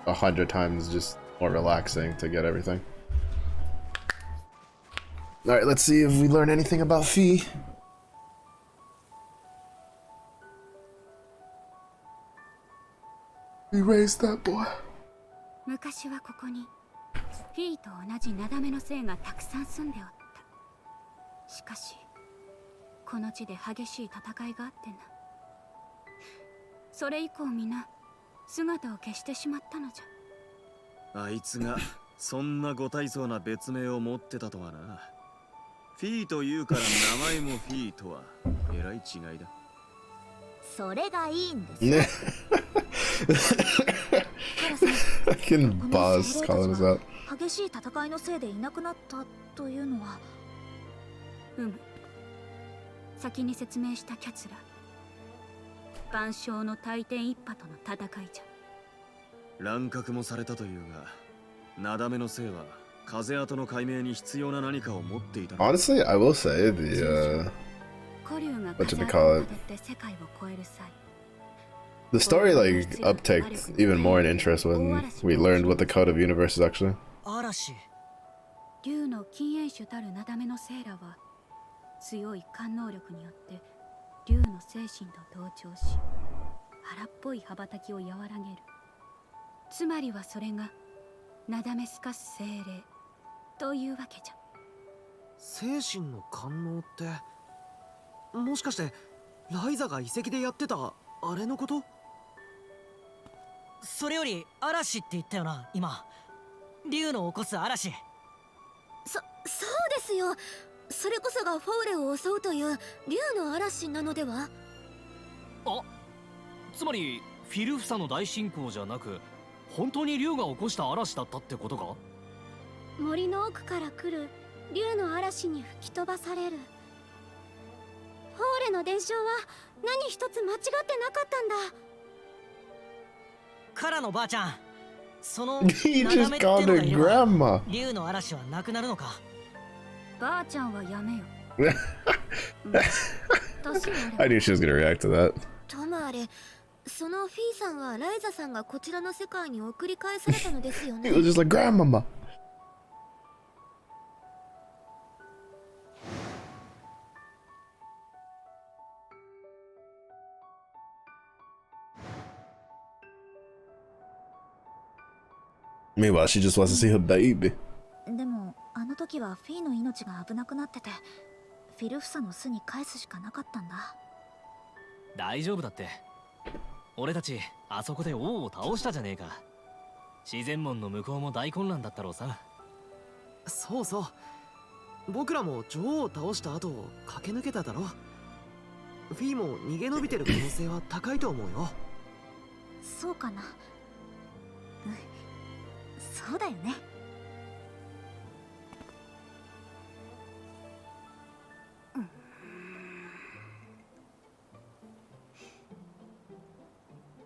100 times just more relaxing to get everything. Alright, let's see if we learn anything about Fee. Erase that boy. 昔はここにフィーと同じなだめの精がたくさん住んでおった。しかしこの地で激しい戦いがあってな。それ以降皆姿を消してしまったのじゃ。あいつがそんなご大層な別名を持ってたとはな。フィーというから名前もフィーとはえらい違いだ。それがいいんです。ね。カラさん、 I can この boss 精霊た calling ち us が out. 激しい戦いのせいでいなくなったというのは。先に説明したキャツラ。万象の大天一派との戦いじゃ。乱獲もされたというが、なだめの精は風跡の解明に必要な何かを持っていた。 Honestly, I will say the 古竜が what should 風 we 跡 call を it? たどって世界を超える際。 The story like upticked even more in interest when we learned what the code of universe is actually. 嵐。竜の禁煙種たるなだめの精らは強い感能力によって竜の精神と同調し荒っぽい羽ばたきを和らげる。つまりはそれがなだめすかす精霊というわけじゃ。精神の感能ってもしかしてライザが遺跡でやってたあれのこと？それより嵐って言ったよな今。竜の起こす嵐。そうですよ。それこそがフォーレを襲うという竜の嵐なのでは？あ、つまりフィルフサの大進行じゃなく本当に竜が起こした嵐だったってことか？森の奥から来る竜の嵐に吹き飛ばされる。フォーレの伝承は何一つ間違ってなかったんだ。カラのばあちゃん、その He なだ just めっての called が her いれば grandma. 竜の嵐はなくなるのか？ばあちゃんはやめよ。年はあ I れ knew she was gonna react to that. ともあれ、そのフィーさんはライザさんがこちらの世界に送り返されたのですよ He ね。 was just like grandmama. Meanwhile, she just wants to see her baby. でもあの時はフィーの命が危なくなってて、フィルフサの巣に返すしかなかったんだ。大丈夫だって。俺たちあそこで王を倒したじゃねえか。自然門の向こうも大混乱だったろうさ。そうそう。僕らも女王を倒した後を駆け抜けただろ。フィーも逃げ延びてる可能性は高いと思うよ。そうかな。そうだよね。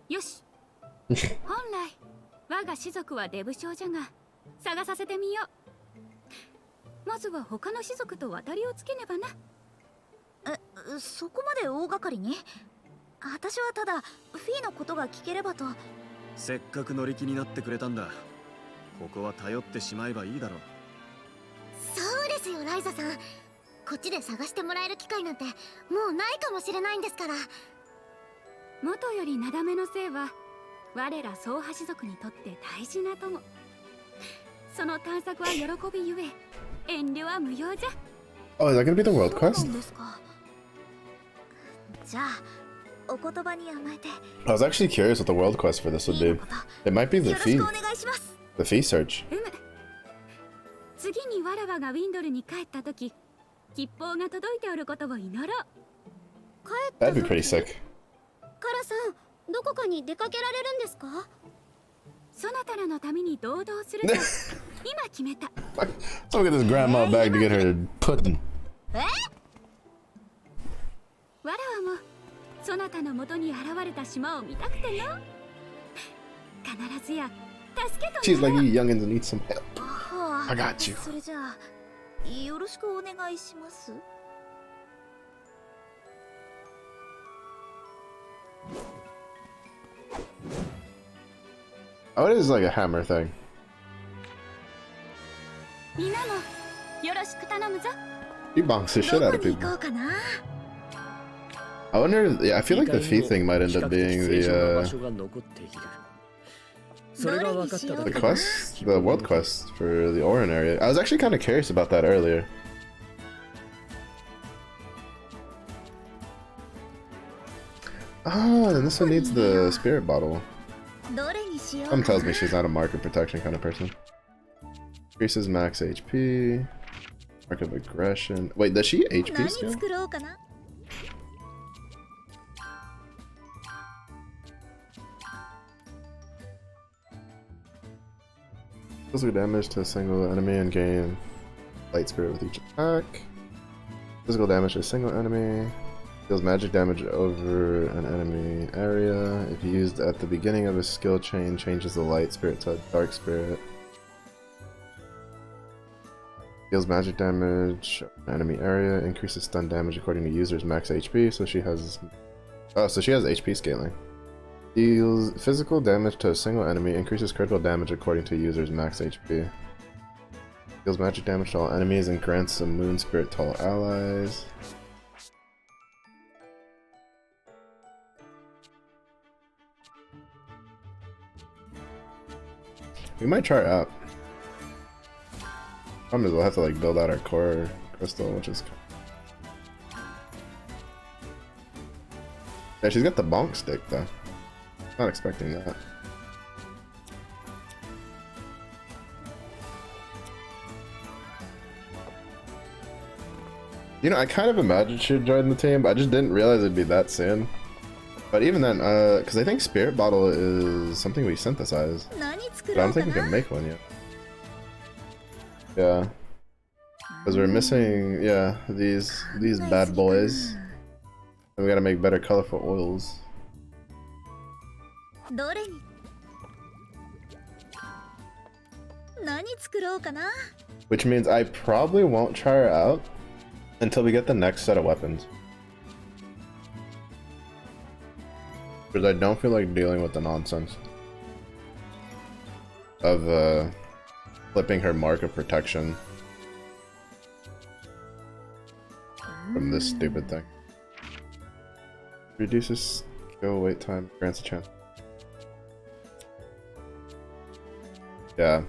よし。本来我が士族はデブ症じゃが探させてみよう。まずは他の士族と渡りをつけねばな。そこまで大掛かりに？私はただフィーのことが聞ければと。せっかく乗り気になってくれたんだ。ここは頼ってしまえばいいだろう。そうですよライザさん。こっちで探してもらえる機会なんてもうないかもしれないんですから。元よりなだめのせいは我ら総派士族にとって大事な友。その探索は喜びゆえ遠慮は無用じゃ。 Oh, is that gonna be the world そうな quest? んですか。じゃあお言葉に甘えて。 I was actually curious what the world quest for this would フィー be. のこと It might be the よろし fee, くお願いします。 the fee search. 次にわらわがウィンドルに帰った時吉報が届いておることを祈ろう。帰った That'd be 時 pretty sick. カラさん、どこかに出かけられるんですか？そなたらのために堂々すると今決めた。 So we get this grandma back to get her pudding. わらわもそなたのもとに現れた島を見たくての。必ずや助けと She's な like, ろう。 you youngins need some help. は I got you. それじゃあよろしくお願いします。Oh, it is like a hammer thing. みんなもよろしく頼むぞ。 He bonks the shit out of どこに people. 行こうかな。 I wonder. Yeah, I feel like the fee thing might end up being the quest, the world quest for the Orin area. I was actually kind of curious about that earlier. Ah, and this one needs the spirit bottle. どれにしよう Some か tells な。 me she's not a market protection kind of person. Increases max HP. Mark of aggression. Wait, does she HP 何 scale? 作ろうかな。 Physical damage to a single enemy and gain light spirit with each attack. Physical damage to a single enemy. Deals magic damage over an enemy area. If used at the beginning of a skill chain, changes the light spirit to a dark spirit. Deals magic damage on enemy area. Increases stun damage according to user's max HP. So she has... Oh, so she has HP scaling. Deals physical damage to a single enemy. Increases critical damage according to user's max HP. Deals magic damage to all enemies and grants a moon spirit to all allies. We might try it out. Problem is we'll have to like build out our core crystal, which is... Yeah, she's got the bonk stick though. Not expecting that. You know, I kind of imagined she'd join the team, but I just didn't realize it'd be that soon. But even then, because I think Spirit Bottle is something we synthesize. But I don't think we can make one yet. Yeah. Because we're missing, yeah, these bad boys. And we gotta make better colorful oils. どれに何作ろうかな。 Which means I probably won't try her out until we get the next set of weapons. Because I don't feel like dealing with the nonsense of flipping her mark of protection from this stupid thing. Reduces skill wait time, grants a chance. Yeah.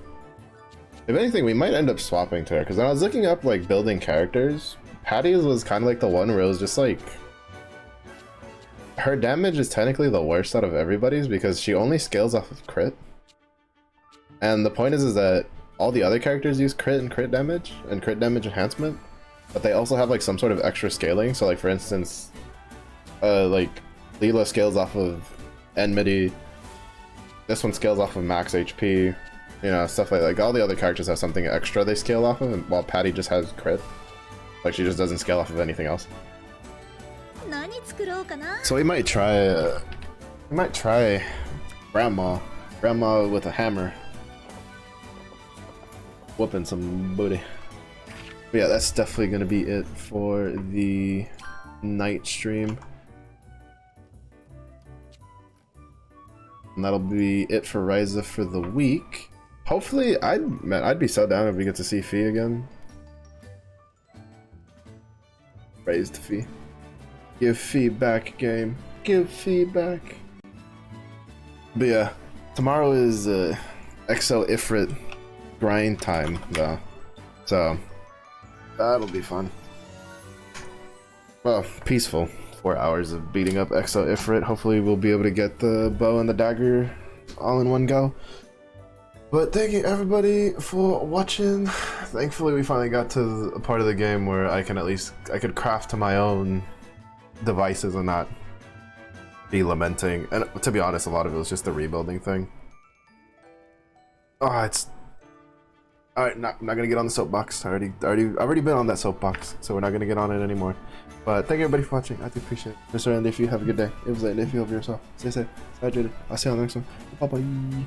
If anything, we might end up swapping to her, because when I was looking up like building characters, Patty's was kind of like the one where it was just like... Her damage is technically the worst out of everybody's because she only scales off of crit. And the point is that all the other characters use crit and crit damage enhancement, but they also have like some sort of extra scaling. So like for instance, like Leela scales off of enmity, this one scales off of max HP, you know, stuff like all the other characters have something extra they scale off of, while Patty just has crit. Like she just doesn't scale off of anything else. So we might try Grandma with a hammer, whooping some booty. But yeah, that's definitely gonna be it for the night stream. And that'll be it for Ryza for the week. Hopefully, I'd be so down if we get to see Fee again. Raised Fee. Give feedback, game. Give feedback. But yeah, tomorrow is Exo Ifrit grind time though, so that'll be fun. Well, peaceful 4 hours of beating up Exo Ifrit. Hopefully we'll be able to get the bow and the dagger all in one go. But thank you everybody for watching. Thankfully we finally got to a part of the game where I could craft to my own devices and not be lamenting. And to be honest, a lot of it was just the rebuilding thing. Oh, it's alright. I'm not gonna get on the soapbox. I've already been on that soapbox, so we're not gonna get on it anymore. But thank you everybody for watching. I do appreciate it. Mr. Andy, if you have a good day. It was late. If you help yourself, stay safe, stay hydrated. I'll see you on the next one. Bye bye.